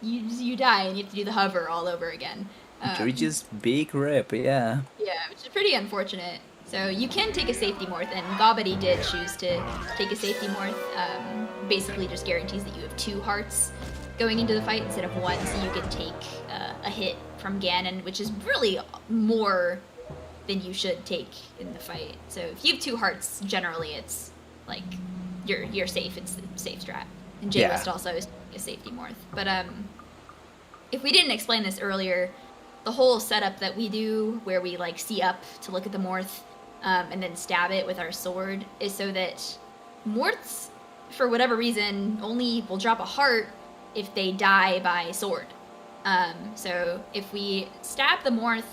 [SPEAKER 3] you die and you have to do the hover all over again.
[SPEAKER 2] Which is big rip, yeah.
[SPEAKER 3] Yeah, which is pretty unfortunate. So you can take a safety morph, and Gobity did choose to take a safety morph. Basically just guarantees that you have 2 hearts going into the fight instead of 1, so you can take a hit from Ganon, which is really more than you should take in the fight. So if you have 2 hearts, generally it's like you're safe. It's the safe strat. And Jay West also is a safety morph. But if we didn't explain this earlier, the whole setup that we do, where we like see up to look at the morph, and then stab it with our sword, is so that morphs, for whatever reason, only will drop a heart if they die by sword. So if we stab the morph,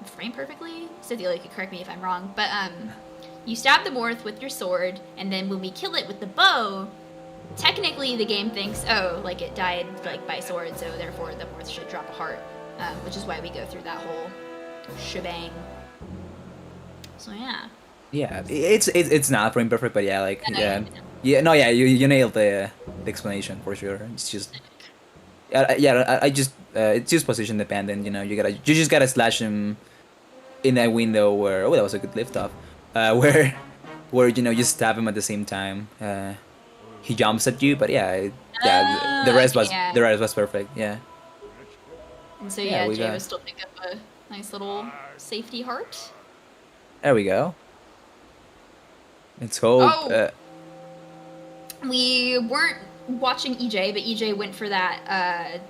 [SPEAKER 3] frame perfectly? Cynthia, you could correct me if I'm wrong, but you stab the morph with your sword, and then when we kill it with the bow, technically the game thinks, oh, like it died like by sword, so therefore the Morth should drop a heart, which is why we go through that whole shebang. So yeah.
[SPEAKER 2] Yeah, it's not frame perfect, but yeah, like
[SPEAKER 3] No.
[SPEAKER 2] you nailed the explanation for sure. It's just I just it's just position dependent. You know, you just gotta slash him in that window where that was a good lift off, where you stab him at the same time. He jumps at you, but the rest was perfect. Yeah.
[SPEAKER 3] And so
[SPEAKER 2] Yeah,
[SPEAKER 3] Jay was still pick up a nice little safety heart.
[SPEAKER 2] There we go. Let's hope.
[SPEAKER 3] Oh. We weren't watching EJ, but EJ went for that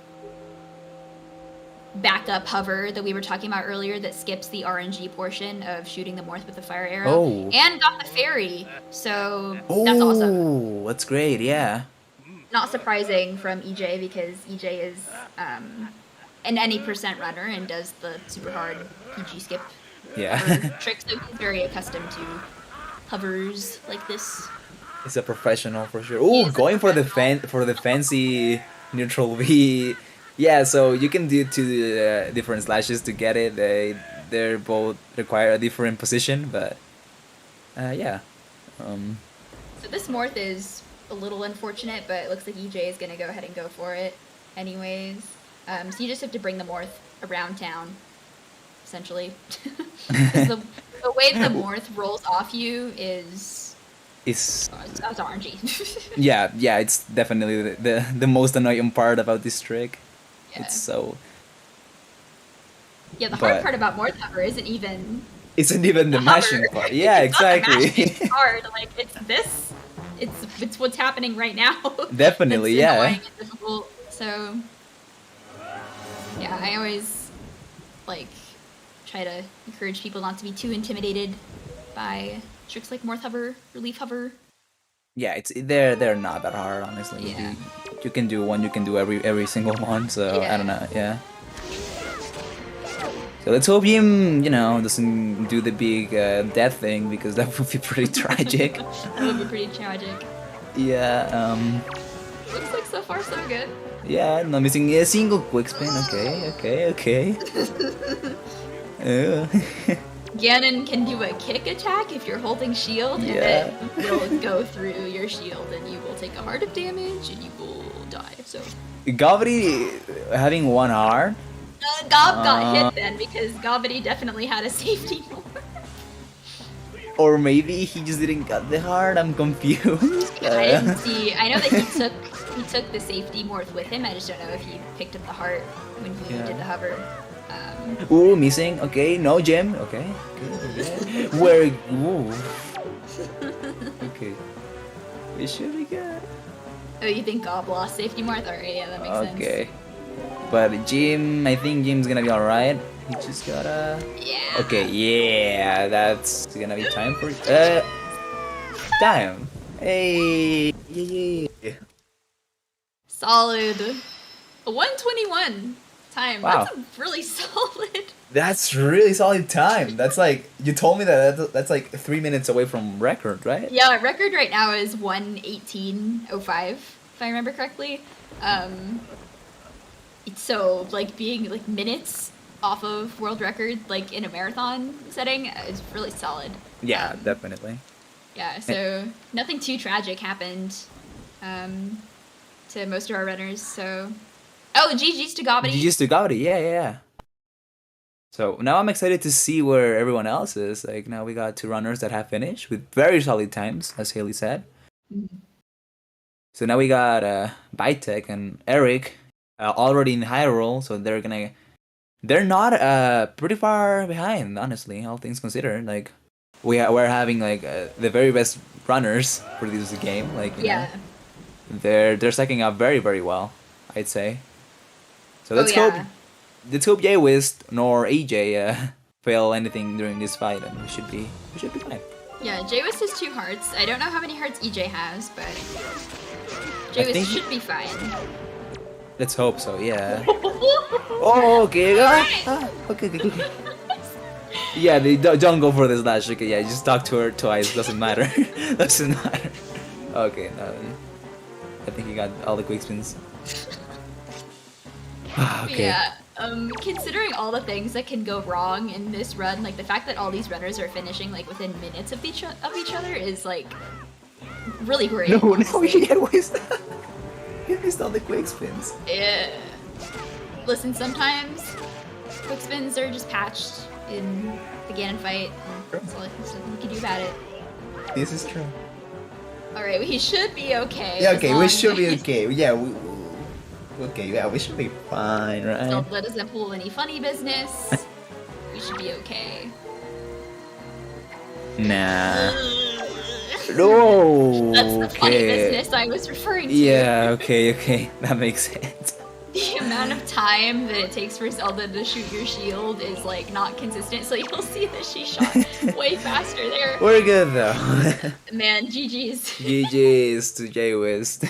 [SPEAKER 3] backup hover that we were talking about earlier that skips the RNG portion of shooting the Morth with the fire arrow. And got the fairy. So that's awesome.
[SPEAKER 2] Oh, that's great, yeah.
[SPEAKER 3] Not surprising from EJ because EJ is an any percent runner and does the super hard PG skip trick, so he's very accustomed to hovers like this.
[SPEAKER 2] He's a professional for sure. Oh, going for the fancy neutral V. Yeah, so you can do two different slashes to get it. They're both require a different position, but yeah.
[SPEAKER 3] So this Morth is a little unfortunate, but it looks like EJ is gonna go ahead and go for it anyways. So you just have to bring the Morth around town, essentially. the way the Morth rolls off you is that's RNG.
[SPEAKER 2] yeah, it's definitely the most annoying part about this trick.
[SPEAKER 3] Yeah.
[SPEAKER 2] It's so.
[SPEAKER 3] Yeah, the hard part about Morth hover isn't even
[SPEAKER 2] the mashing part. Yeah, exactly.
[SPEAKER 3] It's hard. Like it's this. It's what's happening right now.
[SPEAKER 2] Definitely,
[SPEAKER 3] it's
[SPEAKER 2] yeah.
[SPEAKER 3] annoying and difficult. So yeah, I always try to encourage people not to be too intimidated by tricks like Morth hover, relief hover.
[SPEAKER 2] Yeah, they're not that hard, honestly.
[SPEAKER 3] Yeah.
[SPEAKER 2] You can do one. You can do every single one. So I don't know. Yeah. So let's hope him, doesn't do the big death thing because that would be pretty tragic.
[SPEAKER 3] That would be pretty tragic.
[SPEAKER 2] Yeah.
[SPEAKER 3] Looks like so far so good.
[SPEAKER 2] Yeah, not missing a single quick spin. Okay.
[SPEAKER 3] Ganon can do a kick attack if you're holding shield, and then you'll go through your shield and you will take a heart of damage and you will die. So
[SPEAKER 2] Gavri having one heart.
[SPEAKER 3] Gob got hit then because Gavri definitely had a safety Morth.
[SPEAKER 2] Or maybe he just didn't get the heart. I'm confused.
[SPEAKER 3] I didn't see. I know that he took the safety Morth with him. I just don't know if he picked up the heart when he did the hover.
[SPEAKER 2] Ooh, missing. Okay, no gem. Okay, good. Where? Ooh. Okay. It should be good.
[SPEAKER 3] Oh, you think Gob lost safety Morth? Alright, yeah, that makes sense.
[SPEAKER 2] Okay. But I think Jim's gonna be alright. He just gotta.
[SPEAKER 3] Yeah.
[SPEAKER 2] Okay, yeah, that's gonna be time for it. Time. Hey. Yeah.
[SPEAKER 3] Solid. A 121 time.
[SPEAKER 2] Wow.
[SPEAKER 3] That's a really solid.
[SPEAKER 2] That's really solid time. That's like you told me that's like 3 minutes away from record, right?
[SPEAKER 3] Yeah, record right now is 1:18:05, if I remember correctly. So being minutes off of world record in a marathon setting is really solid.
[SPEAKER 2] Yeah, definitely.
[SPEAKER 3] Yeah, so nothing too tragic happened to most of our runners. So GG's to Gobity.
[SPEAKER 2] GG's to Gobity, yeah. So now I'm excited to see where everyone else is. Now we got 2 runners that have finished with very solid times, as Haley said.
[SPEAKER 3] Mm-hmm.
[SPEAKER 2] So now we got Vitek and Eric already in Hyrule, so they're not pretty far behind, honestly, all things considered. We're having the very best runners for this game. They're stacking up very, very well, I'd say. So let's hope Jay-Wist nor AJ fail anything during this fight, and we should be fine.
[SPEAKER 3] Yeah, Jay-Wist has 2 hearts. I don't know how many hearts EJ has, but Jay-Wist should be fine.
[SPEAKER 2] Let's hope so, yeah. Oh, okay. Okay. Yeah, don't go for this slash. Okay, yeah, just talk to her twice. Doesn't matter. Doesn't matter. Okay, no. I think he got all the quick spins. Okay.
[SPEAKER 3] Yeah. Considering all the things that can go wrong in this run, like the fact that all these runners are finishing like within minutes of each other is like really great.
[SPEAKER 2] No,
[SPEAKER 3] honestly.
[SPEAKER 2] he had wasted. He missed all the quick spins.
[SPEAKER 3] Yeah. Listen, sometimes quick spins are just patched in the Ganon fight. And that's all there's nothing you can do about it.
[SPEAKER 2] This is true.
[SPEAKER 3] Alright, we should be okay.
[SPEAKER 2] Yeah,
[SPEAKER 3] as
[SPEAKER 2] okay,
[SPEAKER 3] long
[SPEAKER 2] we should be
[SPEAKER 3] as
[SPEAKER 2] okay. Yeah, okay, yeah, we should be fine, right?
[SPEAKER 3] Zelda doesn't pull any funny business. We should be okay.
[SPEAKER 2] Nah. No.
[SPEAKER 3] That's the funny
[SPEAKER 2] okay.
[SPEAKER 3] business I was referring to.
[SPEAKER 2] Yeah, okay, that makes sense.
[SPEAKER 3] The amount of time that it takes for Zelda to shoot your shield is like not consistent, so you'll see that she shot way faster there.
[SPEAKER 2] We're good though.
[SPEAKER 3] Man, GG's.
[SPEAKER 2] GG's to J-Wist.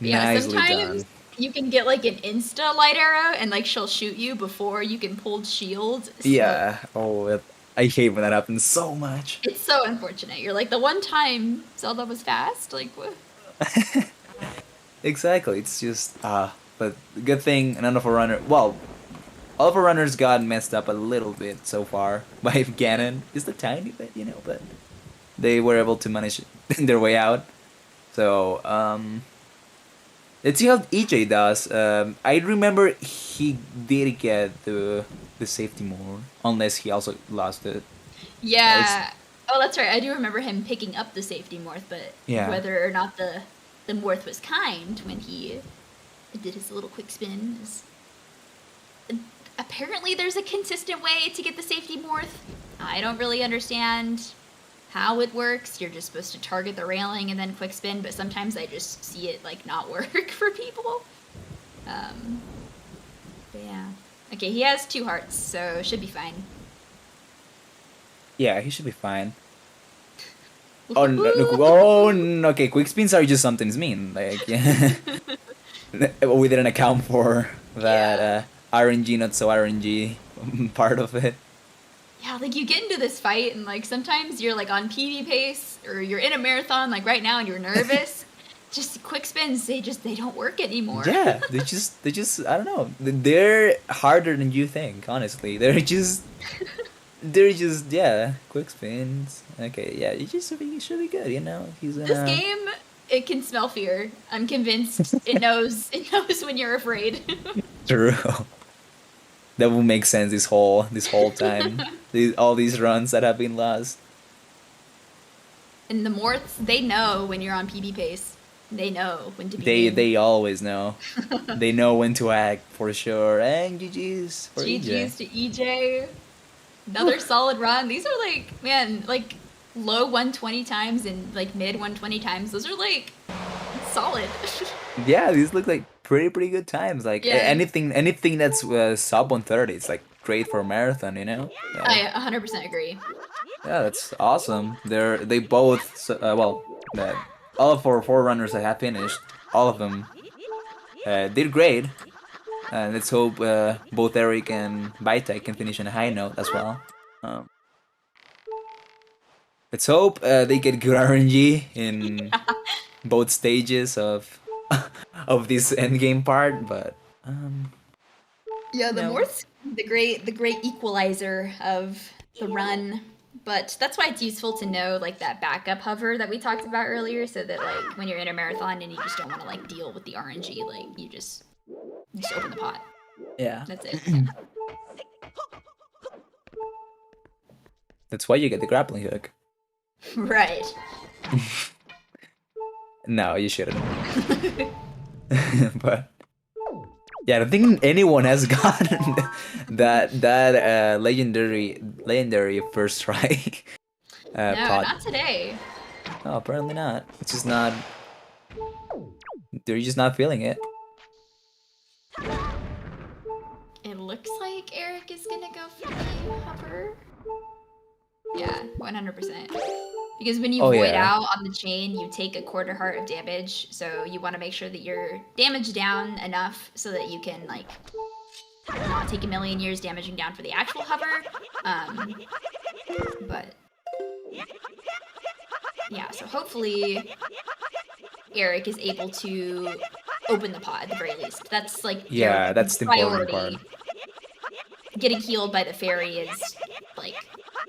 [SPEAKER 3] Yeah,
[SPEAKER 2] Nicely
[SPEAKER 3] sometimes
[SPEAKER 2] done.
[SPEAKER 3] you can get like an insta light arrow and like she'll shoot you before you can pull shield. So
[SPEAKER 2] Yeah. Oh, I hate when that happens so much.
[SPEAKER 3] it's so unfortunate. You're like the one time Zelda was fast, like what?
[SPEAKER 2] Exactly. It's just but good thing none of our runner. Well, all of our runners got messed up a little bit so far by Ganon. Just a tiny bit, you know, but they were able to manage their way out. So let's see how EJ does. I remember he did get the safety more, unless he also lost it.
[SPEAKER 3] Yeah. Oh, that's right. I do remember him picking up the safety morph, but
[SPEAKER 2] Yeah.
[SPEAKER 3] whether or not the morph was kind when he did his little quick spin is... Apparently there's a consistent way to get the safety morph. I don't really understand how it works. You're just supposed to target the railing and then quick spin, but sometimes I just see it like not work for people. But yeah. Okay, he has 2 hearts, so should be fine.
[SPEAKER 2] Yeah, he should be fine. Oh no, okay, quick spins are just something's mean. Like, yeah. We didn't account for that RNG, not so RNG part of it.
[SPEAKER 3] Yeah, like you get into this fight and like sometimes you're like on PB pace or you're in a marathon like right now and you're nervous. Just quick spins, they don't work anymore.
[SPEAKER 2] Yeah, they just I don't know. They're harder than you think, honestly. They're just yeah, quick spins. Okay, yeah, it should be good, you know. He's gonna...
[SPEAKER 3] This game, it can smell fear. I'm convinced it knows when you're afraid.
[SPEAKER 2] True. That will make sense this whole time. All these runs that have been lost.
[SPEAKER 3] And the morphs, they know when you're on PB pace. They know when to be
[SPEAKER 2] They always know. They know when to act for sure. And GG's for
[SPEAKER 3] GG's
[SPEAKER 2] EJ.
[SPEAKER 3] to EJ. Another solid run. These are like, man, like low 120 times and like mid 120 times. Those are like solid.
[SPEAKER 2] Yeah, these look like pretty good times. Like
[SPEAKER 3] Yeah.
[SPEAKER 2] anything that's sub 130, it's like great for a marathon, you know. Yeah.
[SPEAKER 3] I 100% agree.
[SPEAKER 2] Yeah, that's awesome. They both all of our 4 runners that have finished, all of them did great. And let's hope both Eric and Vitek can finish on a high note as well. Let's hope they get good RNG in both stages of this endgame part. But
[SPEAKER 3] Yeah, the
[SPEAKER 2] No.
[SPEAKER 3] morphs, the great equalizer of the run. But that's why it's useful to know like that backup hover that we talked about earlier, so that like when you're in a marathon and you just don't want to like deal with the RNG, like you just open the pot.
[SPEAKER 2] yeah,
[SPEAKER 3] That's it.
[SPEAKER 2] that's why you get the grappling hook.
[SPEAKER 3] Right.
[SPEAKER 2] No, you shouldn't. But yeah, I don't think anyone has gotten that legendary first try.
[SPEAKER 3] No,
[SPEAKER 2] pot.
[SPEAKER 3] not today.
[SPEAKER 2] No, apparently not. It's just not. They're just not feeling it.
[SPEAKER 3] It looks like Eric is gonna go for the hover. Yeah, 100%. Because when you void
[SPEAKER 2] yeah.
[SPEAKER 3] out on the chain, you take a quarter heart of damage. So you want to make sure that you're damaged down enough so that you can like not take a million years damaging down for the actual hover. But yeah, so hopefully Eric is able to open the pot at the very least. That's like
[SPEAKER 2] Yeah,
[SPEAKER 3] your
[SPEAKER 2] that's the important part.
[SPEAKER 3] Getting healed by the fairy is like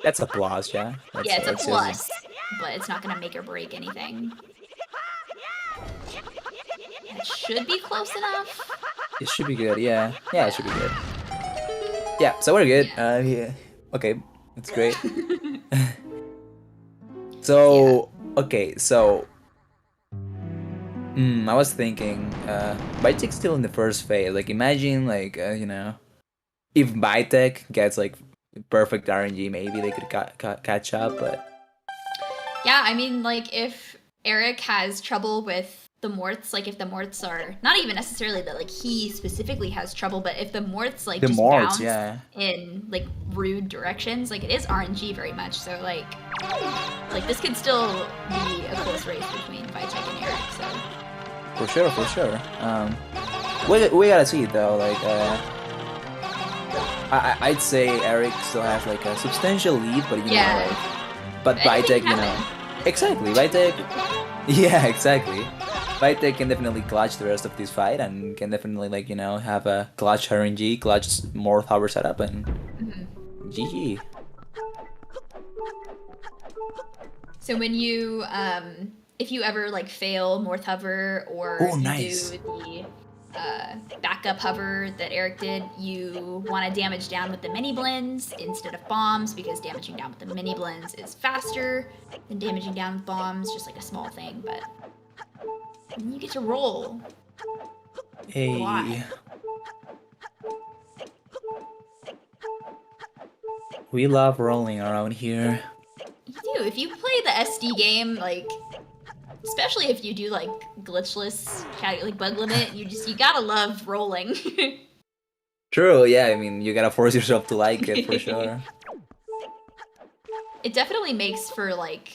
[SPEAKER 2] That's a plus, yeah.
[SPEAKER 3] yeah, it's a
[SPEAKER 2] just-
[SPEAKER 3] plus, but it's not gonna make or break anything. That should be close enough.
[SPEAKER 2] It should be good, yeah. Yeah, it should be good. Yeah, so we're good. Yeah. Okay, that's great. So, okay, so... I was thinking, Vitek's still in the first phase. Like, imagine, like, you know, if Vitek gets, like, perfect RNG, maybe they could catch up, but...
[SPEAKER 3] Yeah, I mean, like, if Eric has trouble with the Morts, like, if the Morts are... Not even necessarily that, like, he specifically has trouble, but if the Morts, like, just bounce in, like, rude directions, like, it is RNG very much, so, like, this could still be a close race between Vitek and Eric, so...
[SPEAKER 2] For sure. We gotta see it, though, like, I'd say Eric still has, like, a substantial lead, but, you know, like... But Vitek, you know... Exactly, Vitek... Yeah, exactly. Vitek can definitely clutch the rest of this fight and can definitely, like, you know, have a clutch RNG, clutch more hover setup, and GG.
[SPEAKER 3] So when you, if you ever, like, fail Morth Hover or do the backup hover that Eric did, you want to damage down with the mini blends instead of bombs, because damaging down with the mini blends is faster than damaging down with bombs, just like a small thing, but then you get to roll.
[SPEAKER 2] Hey.
[SPEAKER 3] Why?
[SPEAKER 2] We love rolling around here.
[SPEAKER 3] You do. If you play the SD game, like, especially if you do, like, glitchless, like, bug limit, you gotta love rolling.
[SPEAKER 2] True, yeah, I mean, you gotta force yourself to like it, for sure.
[SPEAKER 3] It definitely makes for, like,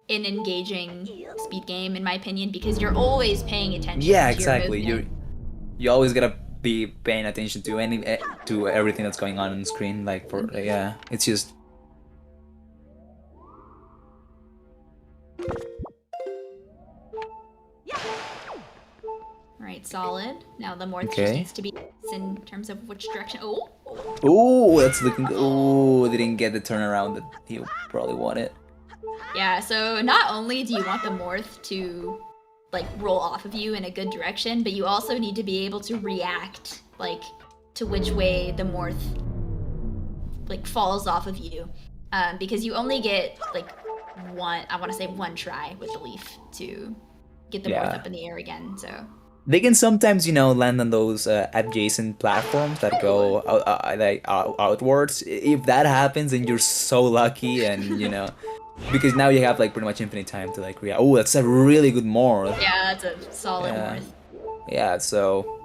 [SPEAKER 3] an engaging speed game, in my opinion, because you're always paying attention
[SPEAKER 2] Yeah,
[SPEAKER 3] to
[SPEAKER 2] exactly.
[SPEAKER 3] your movement.
[SPEAKER 2] You always gotta be paying attention to everything that's going on the screen, like, for, yeah, it's just...
[SPEAKER 3] Right, solid. Now the Morth just needs to be in terms of which direction.
[SPEAKER 2] Oh, that's looking good. Oh, didn't get the turnaround that he probably wanted.
[SPEAKER 3] Yeah, so not only do you want the Morth to, like, roll off of you in a good direction, but you also need to be able to react, like, to which way the Morth, like, falls off of you. Because you only get, like, one try with the leaf to get the Morth up in the air again, so...
[SPEAKER 2] They can sometimes, you know, land on those adjacent platforms that go outwards. If that happens, then you're so lucky, and, you know... Because now you have, like, pretty much infinite time to, like, react. Oh, that's a really good Morth.
[SPEAKER 3] Yeah, that's a solid Morth.
[SPEAKER 2] Yeah, so...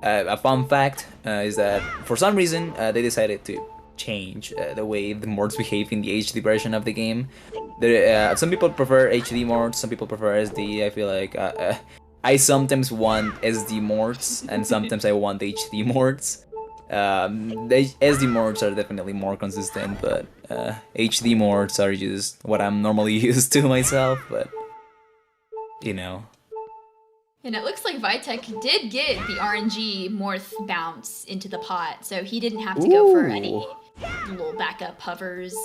[SPEAKER 2] a fun fact is that, for some reason, they decided to change the way the Morths behave in the HD version of the game. Some people prefer HD Morths, some people prefer SD. I feel like... I sometimes want SD Morths, and sometimes I want HD Morths. The SD Morths are definitely more consistent, but HD Morths are just what I'm normally used to myself, but, you know.
[SPEAKER 3] And it looks like Vitek did get the RNG Morth bounce into the pot, so he didn't have to go for any little backup hovers,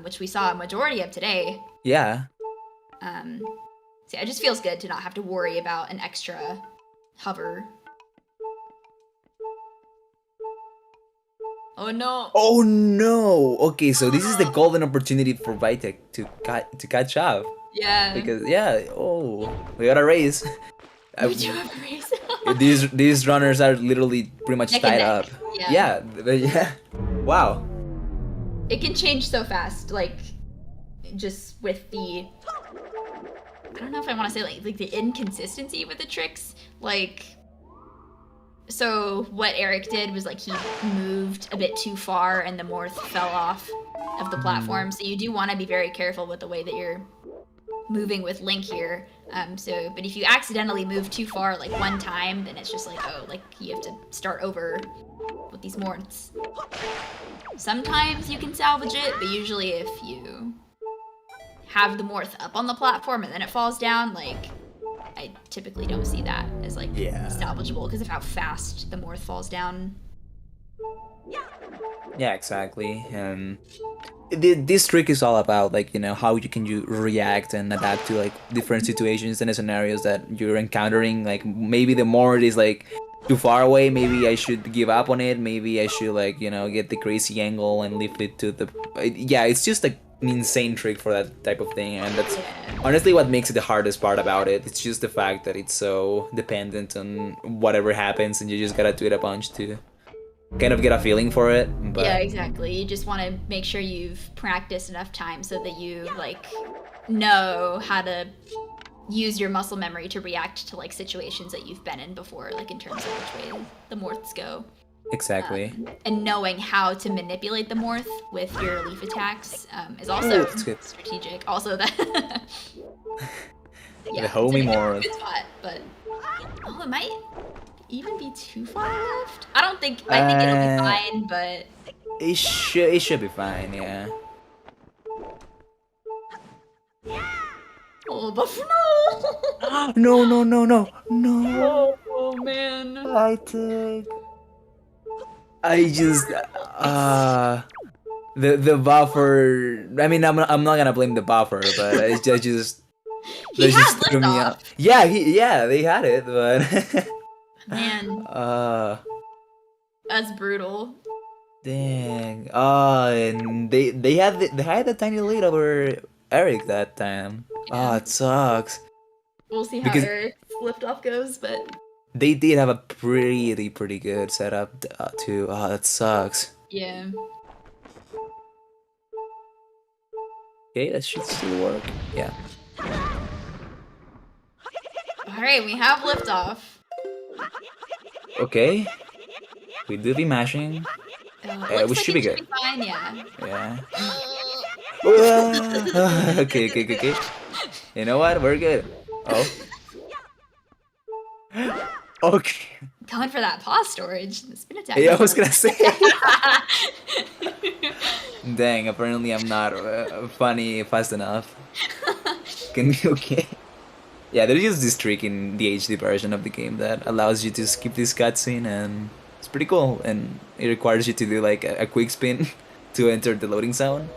[SPEAKER 3] which we saw a majority of today.
[SPEAKER 2] Yeah.
[SPEAKER 3] So it just feels good to not have to worry about an extra hover. Oh no!
[SPEAKER 2] Oh no! Okay, so this is the golden opportunity for Vitek to catch up.
[SPEAKER 3] Yeah.
[SPEAKER 2] Because we got a race.
[SPEAKER 3] We do have a race.
[SPEAKER 2] these runners are literally pretty much tied up.
[SPEAKER 3] Yeah.
[SPEAKER 2] Yeah. Wow.
[SPEAKER 3] It can change so fast, like, just with the... I don't know if I want to say, like the inconsistency with the tricks. Like, so what Eric did was, like, he moved a bit too far and the Morth fell off of the platform. So you do want to be very careful with the way that you're moving with Link here. But if you accidentally move too far, like, one time, then it's just like, oh, like, you have to start over with these Morths. Sometimes you can salvage it, but usually if you have the Morth up on the platform and then it falls down, like, I typically don't see that as like
[SPEAKER 2] Yeah.
[SPEAKER 3] salvageable because of how fast the Morph falls down.
[SPEAKER 2] Yeah, exactly. This trick is all about like how you can react and adapt to like different situations and scenarios that you're encountering. Like maybe the more it is like too far away, maybe I should give up on it. Maybe I should like get the crazy angle and lift it to the. Yeah, it's just like an insane trick for that type of thing, and that's honestly what makes it the hardest part about it. It's just the fact that it's so dependent on whatever happens, and you just gotta do it a bunch to kind of get a feeling for it. But
[SPEAKER 3] Yeah, exactly. You just want to make sure you've practiced enough time so that you like know how to use your muscle memory to react to like situations that you've been in before, like in terms of which way the morphs go.
[SPEAKER 2] exactly.
[SPEAKER 3] And knowing how to manipulate the morph with your leaf attacks is also
[SPEAKER 2] that's good.
[SPEAKER 3] strategic. Also, that
[SPEAKER 2] The homie
[SPEAKER 3] it's in a
[SPEAKER 2] morph.
[SPEAKER 3] good spot, but it might even be too far left. I think it'll be fine, but
[SPEAKER 2] It should be fine. Yeah.
[SPEAKER 3] oh, but
[SPEAKER 2] No, no, no, no, no.
[SPEAKER 3] oh man.
[SPEAKER 2] I think I just the buffer. I mean, I'm not gonna blame the buffer, but it just
[SPEAKER 3] He
[SPEAKER 2] that
[SPEAKER 3] had
[SPEAKER 2] just threw me
[SPEAKER 3] liftoff.
[SPEAKER 2] off. Yeah, they had it, but
[SPEAKER 3] Man, that's brutal.
[SPEAKER 2] dang. And they had a tiny lead over Eric that time.
[SPEAKER 3] Yeah.
[SPEAKER 2] It sucks.
[SPEAKER 3] We'll see how
[SPEAKER 2] Because-
[SPEAKER 3] Eric's liftoff goes, but
[SPEAKER 2] They did have a pretty good setup too. That sucks.
[SPEAKER 3] yeah.
[SPEAKER 2] Okay, that should still work. Yeah.
[SPEAKER 3] All right, we have liftoff.
[SPEAKER 2] Okay. We do the mashing.
[SPEAKER 3] Looks
[SPEAKER 2] we
[SPEAKER 3] like
[SPEAKER 2] should be
[SPEAKER 3] it
[SPEAKER 2] good.
[SPEAKER 3] should be fine, yeah.
[SPEAKER 2] Yeah. Okay. You know what? We're good. Oh. Okay.
[SPEAKER 3] Going for that paw storage. The spin attack.
[SPEAKER 2] Yeah, I was gonna say. Dang. Apparently, I'm not funny fast enough. Can be okay. Yeah, there is this trick in the HD version of the game that allows you to skip this cutscene, and it's pretty cool. And it requires you to do like a quick spin to enter the loading zone.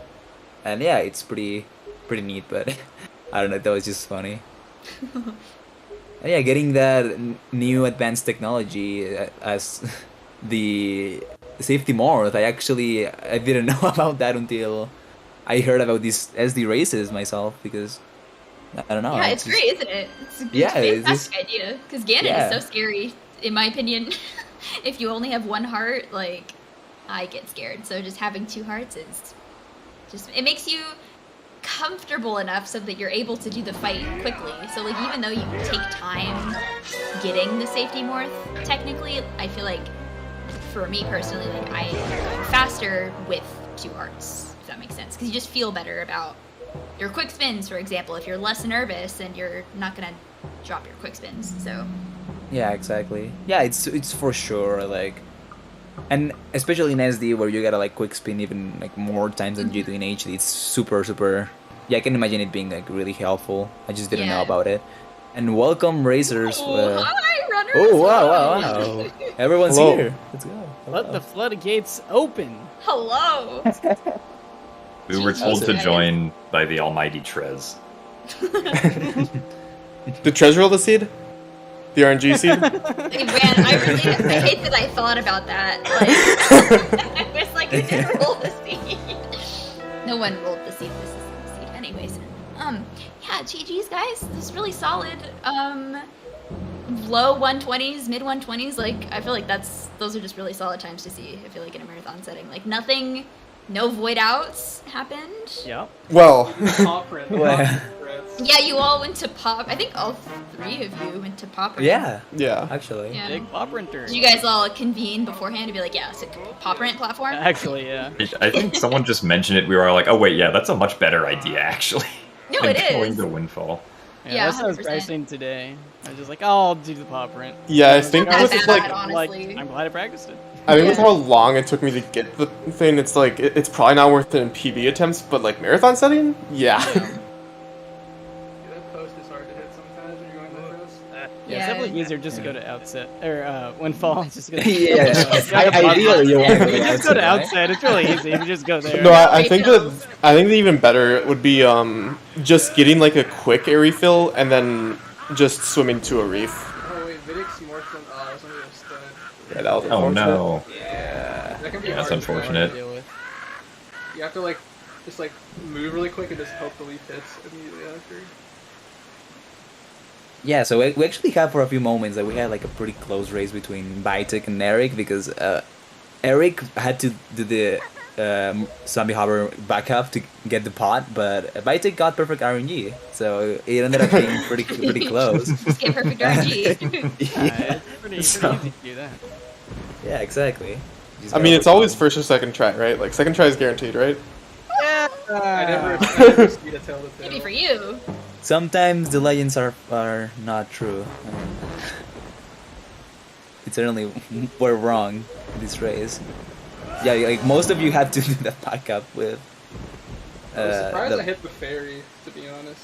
[SPEAKER 2] And yeah, it's pretty neat. But I don't know, that was just funny. And yeah, getting that new advanced technology as the safety morph. I didn't know about that until I heard about these SD races myself, because I don't know.
[SPEAKER 3] Yeah, it's great, isn't it? It's a
[SPEAKER 2] Yeah, it's
[SPEAKER 3] fantastic idea. Because Ganon
[SPEAKER 2] yeah.
[SPEAKER 3] is so scary, in my opinion. If you only have one heart, like, I get scared. So just having two hearts is just, it makes you comfortable enough so that you're able to do the fight quickly. So like, even though you take time getting the safety morph, technically, I feel like, for me personally, like, I am going faster with two hearts, if that makes sense. Because you just feel better about your quick spins, for example, if you're less nervous and you're not gonna drop your quick spins. So
[SPEAKER 2] Yeah, exactly. Yeah, it's for sure like, and especially in SD where you gotta like quick spin even like more times than you do in HD. It's super. Yeah, I can imagine it being like really helpful. I just didn't know
[SPEAKER 3] Yeah.
[SPEAKER 2] about it. And welcome, racers.
[SPEAKER 3] oh, hi, runners!
[SPEAKER 2] Oh wow! Everyone's
[SPEAKER 5] Hello.
[SPEAKER 2] here. Let's go.
[SPEAKER 5] Let the floodgates open.
[SPEAKER 3] Hello.
[SPEAKER 6] We were
[SPEAKER 3] GG,
[SPEAKER 6] told to
[SPEAKER 3] guys.
[SPEAKER 6] join by the almighty Trez.
[SPEAKER 5] The treasure of the seed? The RNG seed?
[SPEAKER 3] Hey, man, I hate that I thought about that. Like, I was like, you didn't roll the seed. No one rolled the seed. This is the seed. Anyways, yeah, GG's guys. This is really solid. Low 120s, mid 120s. Like, I feel like those are just really solid times to see. I feel like in a marathon setting, like nothing, no void outs happened.
[SPEAKER 5] Yep. Well,
[SPEAKER 3] Yeah, you all went to pop. I think all three of you went to pop. Run.
[SPEAKER 2] Yeah,
[SPEAKER 5] yeah.
[SPEAKER 2] actually.
[SPEAKER 3] Yeah.
[SPEAKER 5] Big pop renter.
[SPEAKER 3] Did you guys all convene beforehand to be like, yeah, it's a pop rent platform?
[SPEAKER 5] Actually, yeah.
[SPEAKER 6] I think someone just mentioned it. We were all like, oh wait, yeah, that's a much better idea actually.
[SPEAKER 3] No,
[SPEAKER 6] than
[SPEAKER 3] it
[SPEAKER 6] going
[SPEAKER 3] is.
[SPEAKER 6] to Windfall.
[SPEAKER 3] Yeah,
[SPEAKER 5] that's what I was
[SPEAKER 3] 100%.
[SPEAKER 5] practicing today. I was just like, oh, I'll do the pop rent. Yeah, I
[SPEAKER 3] It's
[SPEAKER 5] think
[SPEAKER 3] not that
[SPEAKER 5] with
[SPEAKER 3] bad,
[SPEAKER 5] like,
[SPEAKER 3] honestly.
[SPEAKER 5] I'm glad I practiced it. I think with
[SPEAKER 3] Yeah.
[SPEAKER 5] how long it took me to get the thing, it's like it's probably not worth it in PB attempts, but like marathon setting, yeah.
[SPEAKER 7] That post is hard to hit sometimes when you're going that fast. Yeah, it's definitely easier just to go to outset or windfall. Just go.
[SPEAKER 2] Yeah, ideally you want to go to
[SPEAKER 7] Just go to
[SPEAKER 2] outside, right?
[SPEAKER 7] outside. It's really easy. You just go there.
[SPEAKER 5] No, I think the even better would be just getting like a quick air refill and then just swimming to a reef.
[SPEAKER 8] Oh wait, Vidic's more from somebody else stud.
[SPEAKER 5] Yeah, that was
[SPEAKER 6] Oh
[SPEAKER 5] unfortunate.
[SPEAKER 6] no.
[SPEAKER 8] Yeah. That can be
[SPEAKER 6] That's
[SPEAKER 8] hard
[SPEAKER 6] unfortunate.
[SPEAKER 8] to deal with. You have to like just like move really quick and just hope the leaf hits immediately after.
[SPEAKER 2] Yeah, so we actually had for a few moments that we had like a pretty close race between Vitek and Eric because Eric had to do the zombie hover backup to get the pot, but Vitek got perfect RNG, so it ended up being pretty close.
[SPEAKER 3] Just get perfect RNG.
[SPEAKER 7] It's pretty easy to do that.
[SPEAKER 2] Yeah, exactly.
[SPEAKER 5] I mean, it's always first or second try, right? Like second try is guaranteed, right?
[SPEAKER 8] I never see the tail to tail.
[SPEAKER 3] Maybe for you.
[SPEAKER 2] Sometimes the legends are not true. It's certainly we're wrong in this race. Yeah, like most of you had to do the backup with.
[SPEAKER 8] I was surprised I hit the fairy, to be honest.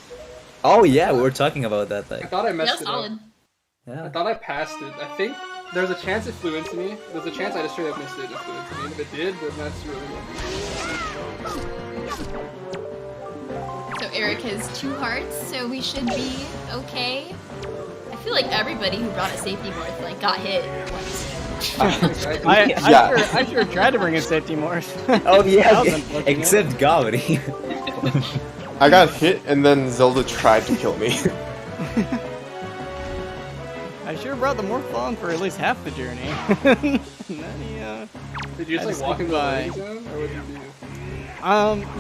[SPEAKER 2] Oh yeah, we were talking about that.
[SPEAKER 8] I
[SPEAKER 2] Like,
[SPEAKER 8] thought I messed
[SPEAKER 3] Yeah,
[SPEAKER 8] it
[SPEAKER 3] solid.
[SPEAKER 8] up. I
[SPEAKER 2] yeah.
[SPEAKER 8] thought I passed it. I think there's a chance it flew into me. There's a chance I just straight up missed it and it flew into me. And if it did, then that's really lucky.
[SPEAKER 3] So Eric has 2 hearts, so we should be okay. I feel like everybody who brought a safety morph like got hit once.
[SPEAKER 7] I sure tried to bring in safety morphs.
[SPEAKER 2] Oh yeah,
[SPEAKER 7] That was unfortunate.
[SPEAKER 2] except Gavri.
[SPEAKER 5] I got hit and then Zelda tried to kill me.
[SPEAKER 7] I sure brought the morph along for at least half the journey. And then he,
[SPEAKER 8] Did you just like walk into the landing zone? Or what did you do?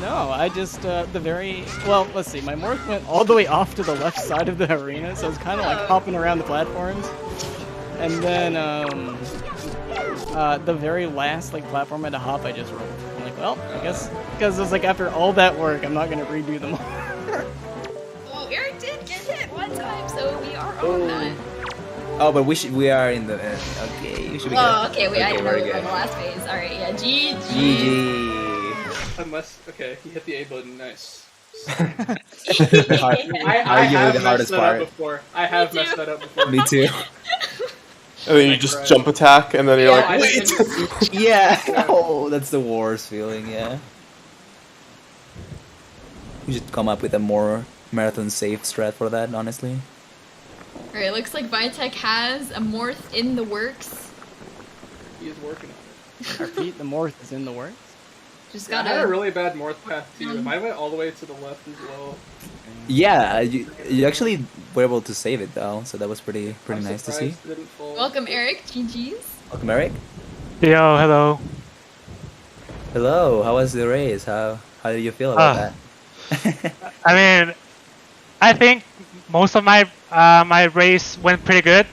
[SPEAKER 7] No, I just, well, let's see, my morph went all the way off to the left side of the arena, so it's kind of like hopping around the platforms. And then, the very last, like, platform I had to hop, I just rolled. I'm like, well, I guess, because it's like, after all that work, I'm not gonna redo them all.
[SPEAKER 3] Oh, Eric did get hit one time, so we are on that.
[SPEAKER 2] Oh, but we are in the okay. You should be
[SPEAKER 3] Oh,
[SPEAKER 2] good.
[SPEAKER 3] okay, wait, I didn't know
[SPEAKER 2] very
[SPEAKER 3] we were on
[SPEAKER 2] good.
[SPEAKER 3] the last phase. Alright, yeah, GG.
[SPEAKER 2] GG.
[SPEAKER 8] Unless, okay, he hit the A button, nice.
[SPEAKER 2] The hard-
[SPEAKER 8] I
[SPEAKER 2] arguably
[SPEAKER 8] have
[SPEAKER 2] the
[SPEAKER 8] messed
[SPEAKER 2] hardest
[SPEAKER 8] that
[SPEAKER 2] part.
[SPEAKER 8] up before. I have messed that up before.
[SPEAKER 2] Me too.
[SPEAKER 5] And then you just jump attack and then you're
[SPEAKER 3] Yeah,
[SPEAKER 5] like,
[SPEAKER 8] I
[SPEAKER 5] wait!
[SPEAKER 8] didn't-
[SPEAKER 2] Yeah. Oh, that's the worst feeling. Yeah. You should come up with a more marathon safe strat for that. Honestly.
[SPEAKER 3] Alright, looks like Vitek has a morph in the works.
[SPEAKER 8] He is working on it.
[SPEAKER 7] Repeat, the morph is in the works.
[SPEAKER 3] Just
[SPEAKER 8] Yeah, I
[SPEAKER 3] gotta.
[SPEAKER 8] had a really bad morph path too. If I went all the way to the left as well.
[SPEAKER 2] Yeah, you actually were able to save it though, so that was pretty
[SPEAKER 8] I'm
[SPEAKER 2] nice to see.
[SPEAKER 8] surprised it didn't fall.
[SPEAKER 3] Welcome, Eric. GG's.
[SPEAKER 2] Welcome, Eric.
[SPEAKER 9] Yo, hello.
[SPEAKER 2] Hello. How was the race? How did you feel about that?
[SPEAKER 9] I mean, I think most of my my race went pretty good.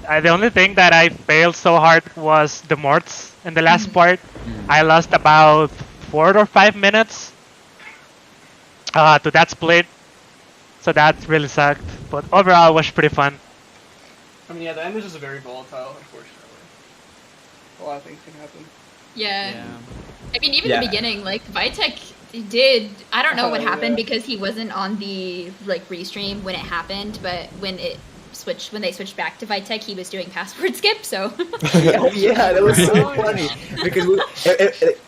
[SPEAKER 9] The only thing that I failed so hard was the morts in the last part. I lost about 4 or 5 minutes to that split, so that really sucked. But overall, it was pretty fun.
[SPEAKER 8] I mean, yeah, the end is just very volatile, unfortunately. A lot of things can happen.
[SPEAKER 3] Yeah. I mean, even
[SPEAKER 2] Yeah.
[SPEAKER 3] the beginning, like, Vitek did. I don't know what
[SPEAKER 8] Oh,
[SPEAKER 3] happened
[SPEAKER 8] yeah.
[SPEAKER 3] because he wasn't on the, like, restream when it happened, but when they switched back to Vitek, he was doing password skip, so.
[SPEAKER 2] Oh yeah, that was so funny because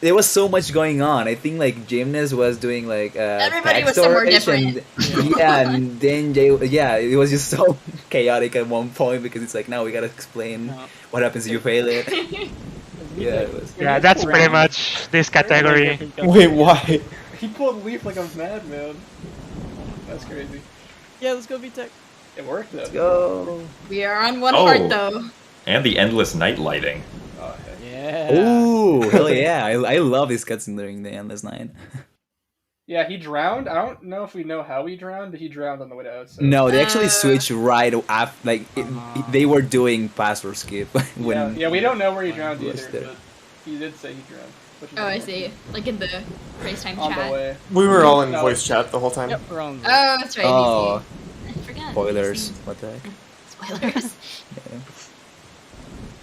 [SPEAKER 2] there was so much going on. I think like Gymnast was doing like
[SPEAKER 3] Everybody was
[SPEAKER 2] text
[SPEAKER 3] somewhere
[SPEAKER 2] storage
[SPEAKER 3] different.
[SPEAKER 2] yeah, and then it was just so chaotic at one point because it's like now we gotta explain what happens if you fail it. Yeah, it was.
[SPEAKER 9] Yeah, that's pretty much this category.
[SPEAKER 5] Wait, why?
[SPEAKER 8] He pulled Leaf like a madman. That's crazy.
[SPEAKER 7] Yeah, let's go VTech.
[SPEAKER 8] It worked though.
[SPEAKER 2] Let's go.
[SPEAKER 3] We are on one
[SPEAKER 6] Oh.
[SPEAKER 3] heart, though.
[SPEAKER 6] And the endless night lighting.
[SPEAKER 8] Oh, heck.
[SPEAKER 7] Yeah.
[SPEAKER 2] Ooh, hell yeah! I love these cutscenes during the endless night.
[SPEAKER 8] Yeah, he drowned. I don't know if we know how he drowned, but he drowned on the way to outside.
[SPEAKER 2] No, they actually switched right after. Like they were doing password skip when.
[SPEAKER 8] Yeah, we don't know where he drowned
[SPEAKER 2] was
[SPEAKER 8] either,
[SPEAKER 2] there.
[SPEAKER 8] but he did say he drowned. which is
[SPEAKER 3] Oh, I see. Like in the FaceTime
[SPEAKER 8] on
[SPEAKER 3] chat.
[SPEAKER 8] the way.
[SPEAKER 5] We were all in
[SPEAKER 8] No.
[SPEAKER 5] voice chat the whole time.
[SPEAKER 7] Yep, we're on.
[SPEAKER 3] Oh, that's right.
[SPEAKER 2] Oh,
[SPEAKER 3] I forgot.
[SPEAKER 2] spoilers! What the heck?
[SPEAKER 3] Spoilers.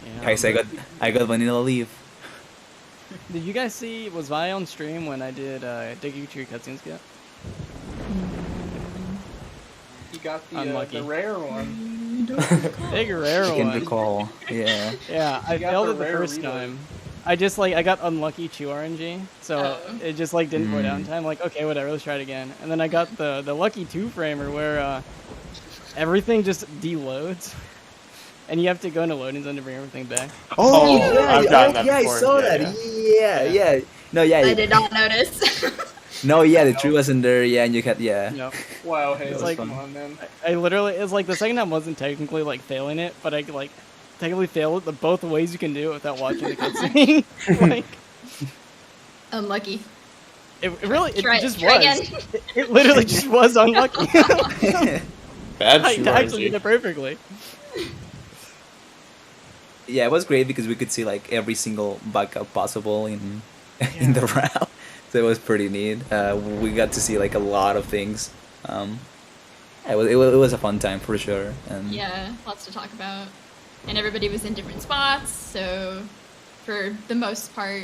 [SPEAKER 7] Yeah,
[SPEAKER 2] Guys, I got vanilla leaf.
[SPEAKER 7] Did you guys see? Was Vi on stream when I did Diggy cutscenes yet?
[SPEAKER 8] He got
[SPEAKER 7] Unlucky.
[SPEAKER 8] the rare one.
[SPEAKER 7] Big rare
[SPEAKER 2] I can
[SPEAKER 7] one.
[SPEAKER 2] recall. Yeah.
[SPEAKER 7] Yeah, I
[SPEAKER 8] got
[SPEAKER 7] failed
[SPEAKER 8] the
[SPEAKER 7] it the
[SPEAKER 8] rare
[SPEAKER 7] first
[SPEAKER 8] reload.
[SPEAKER 7] time. I just I got unlucky 2 RNG, so it just didn't go down time. Like, okay, whatever, let's try it again. And then I got the lucky 2-framer where everything just deloads, and you have to go into loading zone to bring everything back.
[SPEAKER 5] Oh, I've gotten that
[SPEAKER 2] yeah,
[SPEAKER 5] before.
[SPEAKER 2] I saw
[SPEAKER 5] Yeah,
[SPEAKER 2] that.
[SPEAKER 5] yeah.
[SPEAKER 2] Yeah. No, yeah.
[SPEAKER 3] I did not notice.
[SPEAKER 2] No, yeah, the tree wasn't there. Yeah, and you had
[SPEAKER 7] No,
[SPEAKER 8] Wow, hey,
[SPEAKER 7] It's
[SPEAKER 8] like,
[SPEAKER 7] like-
[SPEAKER 8] come on, man.
[SPEAKER 7] I literally, it's like the second time wasn't technically failing it, but I technically failed it the both ways you can do it without watching the cutscene.
[SPEAKER 3] Unlucky.
[SPEAKER 7] It really, it
[SPEAKER 3] Try
[SPEAKER 7] just
[SPEAKER 3] try
[SPEAKER 7] was.
[SPEAKER 3] again.
[SPEAKER 7] It literally just was unlucky.
[SPEAKER 5] Bad
[SPEAKER 7] I
[SPEAKER 5] shoe
[SPEAKER 7] actually did
[SPEAKER 5] RNG.
[SPEAKER 7] it perfectly.
[SPEAKER 2] Yeah, it was great because we could see every single backup possible in the route, so it was pretty neat. We got to see a lot of things. It was a fun time for sure. And
[SPEAKER 3] Yeah, lots to talk about. And everybody was in different spots, so for the most part,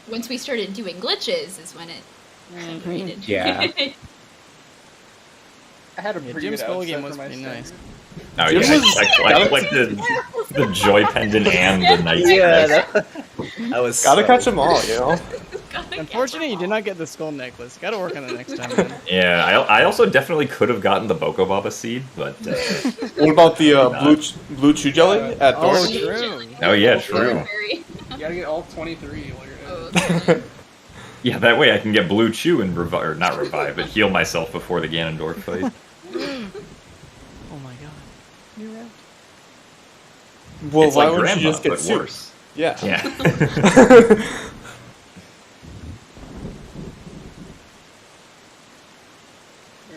[SPEAKER 3] once we started doing glitches is when it separated.
[SPEAKER 2] Yeah.
[SPEAKER 8] I had a
[SPEAKER 7] Yeah,
[SPEAKER 8] pretty
[SPEAKER 7] Jim's
[SPEAKER 8] good
[SPEAKER 7] whole
[SPEAKER 8] outset
[SPEAKER 7] game
[SPEAKER 8] for
[SPEAKER 7] was
[SPEAKER 8] my
[SPEAKER 7] pretty
[SPEAKER 8] standard.
[SPEAKER 7] nice.
[SPEAKER 6] Oh
[SPEAKER 5] Jim
[SPEAKER 6] yeah,
[SPEAKER 5] was-
[SPEAKER 6] I like the joy pendant and the knight.
[SPEAKER 2] I was.
[SPEAKER 5] Gotta
[SPEAKER 2] so-
[SPEAKER 5] catch them all, you know?
[SPEAKER 7] Unfortunately, you did not get the skull necklace. Gotta work on the next time. Then.
[SPEAKER 6] Yeah, I also definitely could have gotten the Boko Baba seed, but
[SPEAKER 5] What about the blue chew jelly at
[SPEAKER 7] Oh,
[SPEAKER 5] Dork?
[SPEAKER 7] true.
[SPEAKER 6] oh yeah, true.
[SPEAKER 8] You gotta get all 23 while you're
[SPEAKER 3] Oh,
[SPEAKER 8] at it.
[SPEAKER 3] okay.
[SPEAKER 6] Yeah, that way I can get blue chew and not revive, but heal myself before the Ganondorf fight.
[SPEAKER 7] Oh my god. You're right.
[SPEAKER 5] Well,
[SPEAKER 6] It's
[SPEAKER 5] why
[SPEAKER 6] like
[SPEAKER 5] wouldn't you
[SPEAKER 6] grandma,
[SPEAKER 5] just get
[SPEAKER 6] but
[SPEAKER 5] soup?
[SPEAKER 6] worse.
[SPEAKER 5] Yeah.
[SPEAKER 6] Yeah.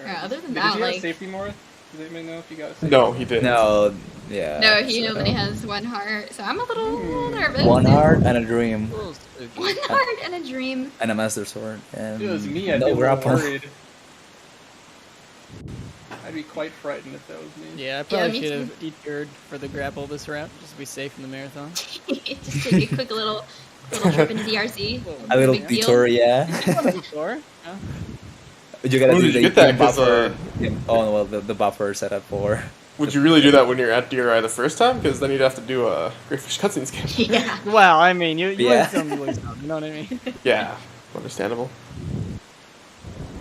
[SPEAKER 3] Other than
[SPEAKER 8] Did
[SPEAKER 3] that,
[SPEAKER 8] you have
[SPEAKER 3] like,
[SPEAKER 8] safety more? Does anybody know if you got a safety?
[SPEAKER 5] No, he didn't.
[SPEAKER 2] No. Yeah.
[SPEAKER 3] no, he
[SPEAKER 2] so-
[SPEAKER 3] only has 1 heart, so I'm a little nervous.
[SPEAKER 2] One heart and a dream
[SPEAKER 3] 1 heart and a dream.
[SPEAKER 2] and a master sword. And
[SPEAKER 8] If it was me, I'd
[SPEAKER 2] no
[SPEAKER 8] be a little
[SPEAKER 2] grapple.
[SPEAKER 8] worried. I'd be quite frightened if that was me.
[SPEAKER 7] Yeah, I probably
[SPEAKER 3] me
[SPEAKER 7] should have detoured for the grapple this route, just to be safe in the marathon.
[SPEAKER 3] Just take a quick little trip into DRC.
[SPEAKER 2] A little
[SPEAKER 3] Big deal.
[SPEAKER 2] detour, yeah.
[SPEAKER 7] Before? Huh?
[SPEAKER 2] You gotta
[SPEAKER 5] When
[SPEAKER 2] do
[SPEAKER 5] did you
[SPEAKER 2] the
[SPEAKER 5] get that? 'Cause,
[SPEAKER 2] buffer. Oh well, the buffer setup for.
[SPEAKER 5] Would you really do that when you're at DRI the first time? Because then you'd have to do a Greyfish cutscene skip.
[SPEAKER 3] Yeah.
[SPEAKER 7] Well, I mean, you
[SPEAKER 2] Yeah.
[SPEAKER 7] win some, you lose some, you know what I mean?
[SPEAKER 5] Yeah, understandable.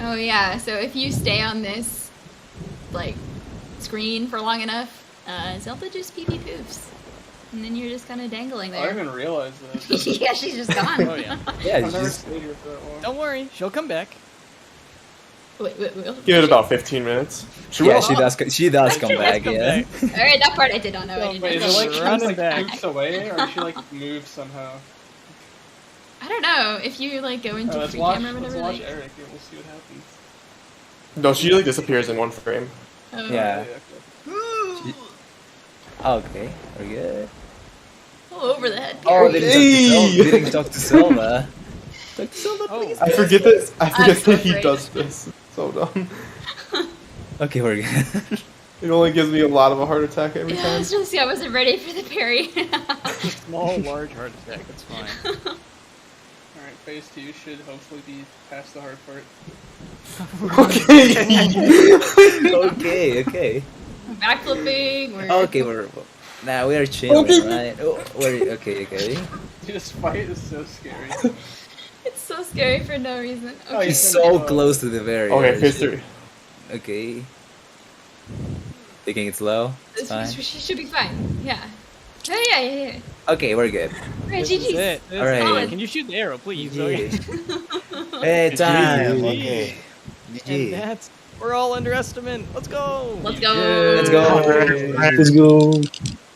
[SPEAKER 3] Oh yeah. So if you stay on this, screen for long enough, Zelda just pee poofs, and then you're just kind of dangling
[SPEAKER 8] I didn't
[SPEAKER 3] there.
[SPEAKER 8] even realize that.
[SPEAKER 3] Yeah, she's just gone.
[SPEAKER 7] Oh yeah.
[SPEAKER 2] Yeah,
[SPEAKER 8] I've
[SPEAKER 2] it's
[SPEAKER 8] never
[SPEAKER 2] just
[SPEAKER 8] stayed here for that long.
[SPEAKER 7] Don't worry, she'll come back.
[SPEAKER 3] Wait.
[SPEAKER 5] Give it about 15 minutes. She
[SPEAKER 2] yeah,
[SPEAKER 5] will.
[SPEAKER 2] she does. She does come back.
[SPEAKER 7] come
[SPEAKER 2] Yeah.
[SPEAKER 7] back.
[SPEAKER 3] All right, that part I did not know. I
[SPEAKER 7] Well,
[SPEAKER 3] didn't
[SPEAKER 8] Wait, is
[SPEAKER 3] know
[SPEAKER 8] it
[SPEAKER 3] that.
[SPEAKER 8] like she
[SPEAKER 7] Running
[SPEAKER 8] just,
[SPEAKER 7] back.
[SPEAKER 8] poops away, or does she moves somehow?
[SPEAKER 3] I don't know if you go into
[SPEAKER 8] Let's
[SPEAKER 3] free
[SPEAKER 8] watch,
[SPEAKER 3] camera or
[SPEAKER 8] let's
[SPEAKER 3] whatever.
[SPEAKER 8] watch Eric and we'll see what happens.
[SPEAKER 5] No, she disappears in one frame.
[SPEAKER 3] Oh,
[SPEAKER 2] Yeah.
[SPEAKER 8] Okay.
[SPEAKER 2] Okay, we're good.
[SPEAKER 3] all over the head.
[SPEAKER 2] Oh,
[SPEAKER 3] Period.
[SPEAKER 2] they didn't talk to Zelda. Talk to Zelda,
[SPEAKER 7] Oh.
[SPEAKER 2] please.
[SPEAKER 5] I forget this. I forget
[SPEAKER 3] so
[SPEAKER 5] that he
[SPEAKER 3] afraid.
[SPEAKER 5] does this. So dumb.
[SPEAKER 2] Okay, we're good.
[SPEAKER 5] It only gives me a lot of a heart attack every
[SPEAKER 3] Yeah,
[SPEAKER 5] time.
[SPEAKER 3] it's just I wasn't ready for the parry.
[SPEAKER 7] Small, large heart attack, it's fine.
[SPEAKER 8] Alright, phase 2 should hopefully be past the hard part.
[SPEAKER 2] Okay.
[SPEAKER 3] Backflipping.
[SPEAKER 2] Okay, we are chilling, right? Oh, okay.
[SPEAKER 8] Dude, this fight is so scary.
[SPEAKER 3] It's so scary for no reason.
[SPEAKER 8] Oh,
[SPEAKER 3] Okay.
[SPEAKER 2] She's so close to the barrier.
[SPEAKER 5] Okay, phase 3.
[SPEAKER 2] Okay. Taking it slow. It's fine.
[SPEAKER 3] She should be fine. Yeah. Oh, yeah.
[SPEAKER 2] Okay, we're good.
[SPEAKER 3] Alright,
[SPEAKER 7] This is
[SPEAKER 3] GG's.
[SPEAKER 7] it. This
[SPEAKER 2] Alright.
[SPEAKER 7] is it. Can you shoot the arrow, please?
[SPEAKER 2] Yeah.
[SPEAKER 7] Okay.
[SPEAKER 2] Hey, time.
[SPEAKER 7] GG.
[SPEAKER 2] Okay.
[SPEAKER 7] And
[SPEAKER 2] GG.
[SPEAKER 7] that's we're all underestimate. Let's go.
[SPEAKER 3] Let's go.
[SPEAKER 2] Let's go.
[SPEAKER 6] Let's go.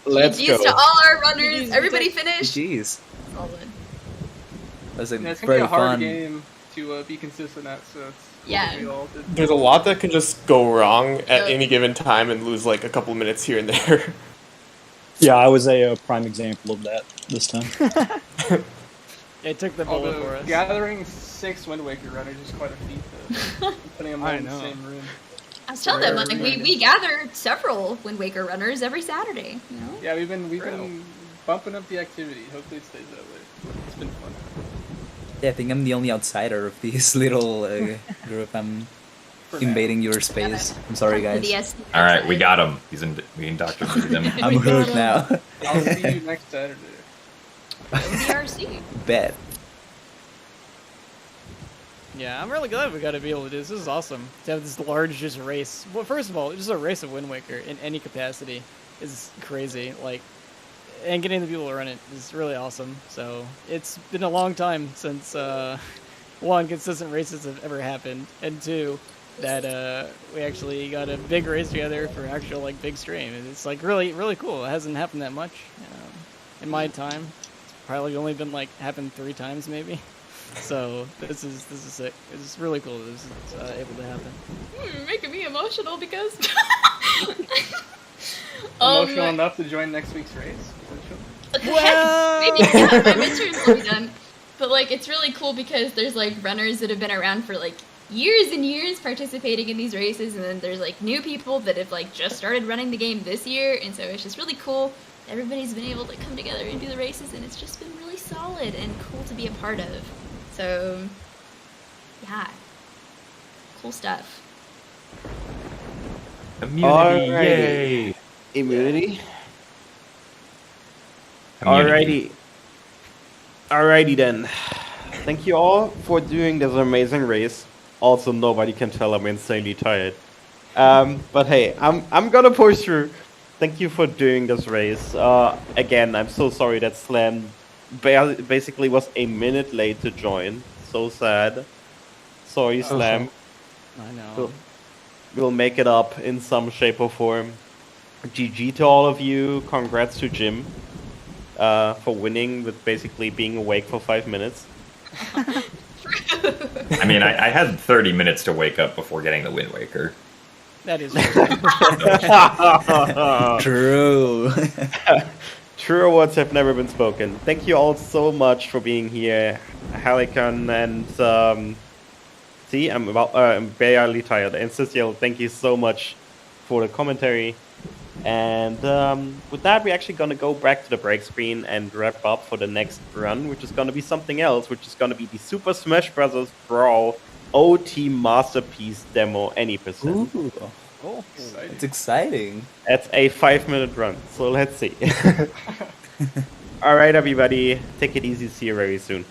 [SPEAKER 5] Let's
[SPEAKER 3] GG's
[SPEAKER 5] go.
[SPEAKER 3] to all our runners. Everybody finished.
[SPEAKER 2] Jeez.
[SPEAKER 3] Solid.
[SPEAKER 2] That's
[SPEAKER 8] Yeah, it's gonna be
[SPEAKER 2] very
[SPEAKER 8] a hard
[SPEAKER 2] fun.
[SPEAKER 8] game to be consistent at, so it's
[SPEAKER 3] Yeah.
[SPEAKER 8] we all did.
[SPEAKER 5] There's a lot that can just go wrong at
[SPEAKER 3] Yeah.
[SPEAKER 5] any given time and lose like a couple minutes here and there.
[SPEAKER 10] Yeah, I was a prime example of that this time.
[SPEAKER 7] It took the bullet for
[SPEAKER 8] Although
[SPEAKER 7] us.
[SPEAKER 8] gathering 6 Wind Waker runners is quite a feat, though. Putting them all
[SPEAKER 7] I
[SPEAKER 8] in the
[SPEAKER 7] know.
[SPEAKER 8] same room.
[SPEAKER 3] I was telling them,
[SPEAKER 8] Rare
[SPEAKER 3] we
[SPEAKER 8] reunion.
[SPEAKER 3] gather several Wind Waker runners every Saturday. You know?
[SPEAKER 8] Yeah, we've been bumping up the activity. Hopefully it stays that way. It's been fun.
[SPEAKER 2] Yeah, I think I'm the only outsider of this little group. invading your space. I'm sorry, guys.
[SPEAKER 6] All right, we got him. We indoctrinated him.
[SPEAKER 2] I'm hooked now.
[SPEAKER 8] I'll see you next Saturday.
[SPEAKER 3] DRC.
[SPEAKER 2] Bet.
[SPEAKER 7] Yeah, I'm really glad we got to be able to do this. This is awesome to have this large just race. Well, first of all, just a race of Wind Waker in any capacity is crazy. Like, and getting the people to run it is really awesome. So it's been a long time since one, consistent races have ever happened, and two, that we actually got a big race together for actual like big stream. It's like really cool. It hasn't happened that much in my time. It's probably only been like happened 3 times maybe. So this is sick. It's really cool that this is able to happen.
[SPEAKER 3] You're making me emotional because
[SPEAKER 8] Emotional enough to join next week's race.
[SPEAKER 3] Well, maybe my midterms will be done. But like, it's really cool because there's like runners that have been around for like years and years participating in these races, and then there's like new people that have like just started running the game this year, and so it's just really cool. Everybody's been able to come together and do the races, and it's just been really solid and cool to be a part of. So, yeah, cool stuff.
[SPEAKER 6] Immunity, yay!
[SPEAKER 4] Immunity.
[SPEAKER 6] Immunity.
[SPEAKER 4] Alrighty then. Thank you all for doing this amazing race. Also, nobody can tell I'm insanely tired. But hey, I'm gonna push through. Thank you for doing this race. Again, I'm so sorry that Slam basically was a minute late to join. So sad. Sorry, Slam.
[SPEAKER 7] I know.
[SPEAKER 4] We'll make it up in some shape or form. GG to all of you. Congrats to Jim for winning with basically being awake for 5 minutes.
[SPEAKER 6] I mean, I had 30 minutes to wake up before getting the Wind Waker.
[SPEAKER 7] That is
[SPEAKER 2] True.
[SPEAKER 4] True words have never been spoken. Thank you all so much for being here, Halicon and see, I'm barely tired. And Cecile, thank you so much for the commentary. And with that, we're actually gonna go back to the break screen and wrap up for the next run, which is gonna be something else, which is gonna be the Super Smash Bros. Brawl OT Masterpiece demo any percent.
[SPEAKER 2] Ooh. Oh, it's exciting.
[SPEAKER 4] That's a 5-minute run, so let's see. All right, everybody, take it easy. See you very soon.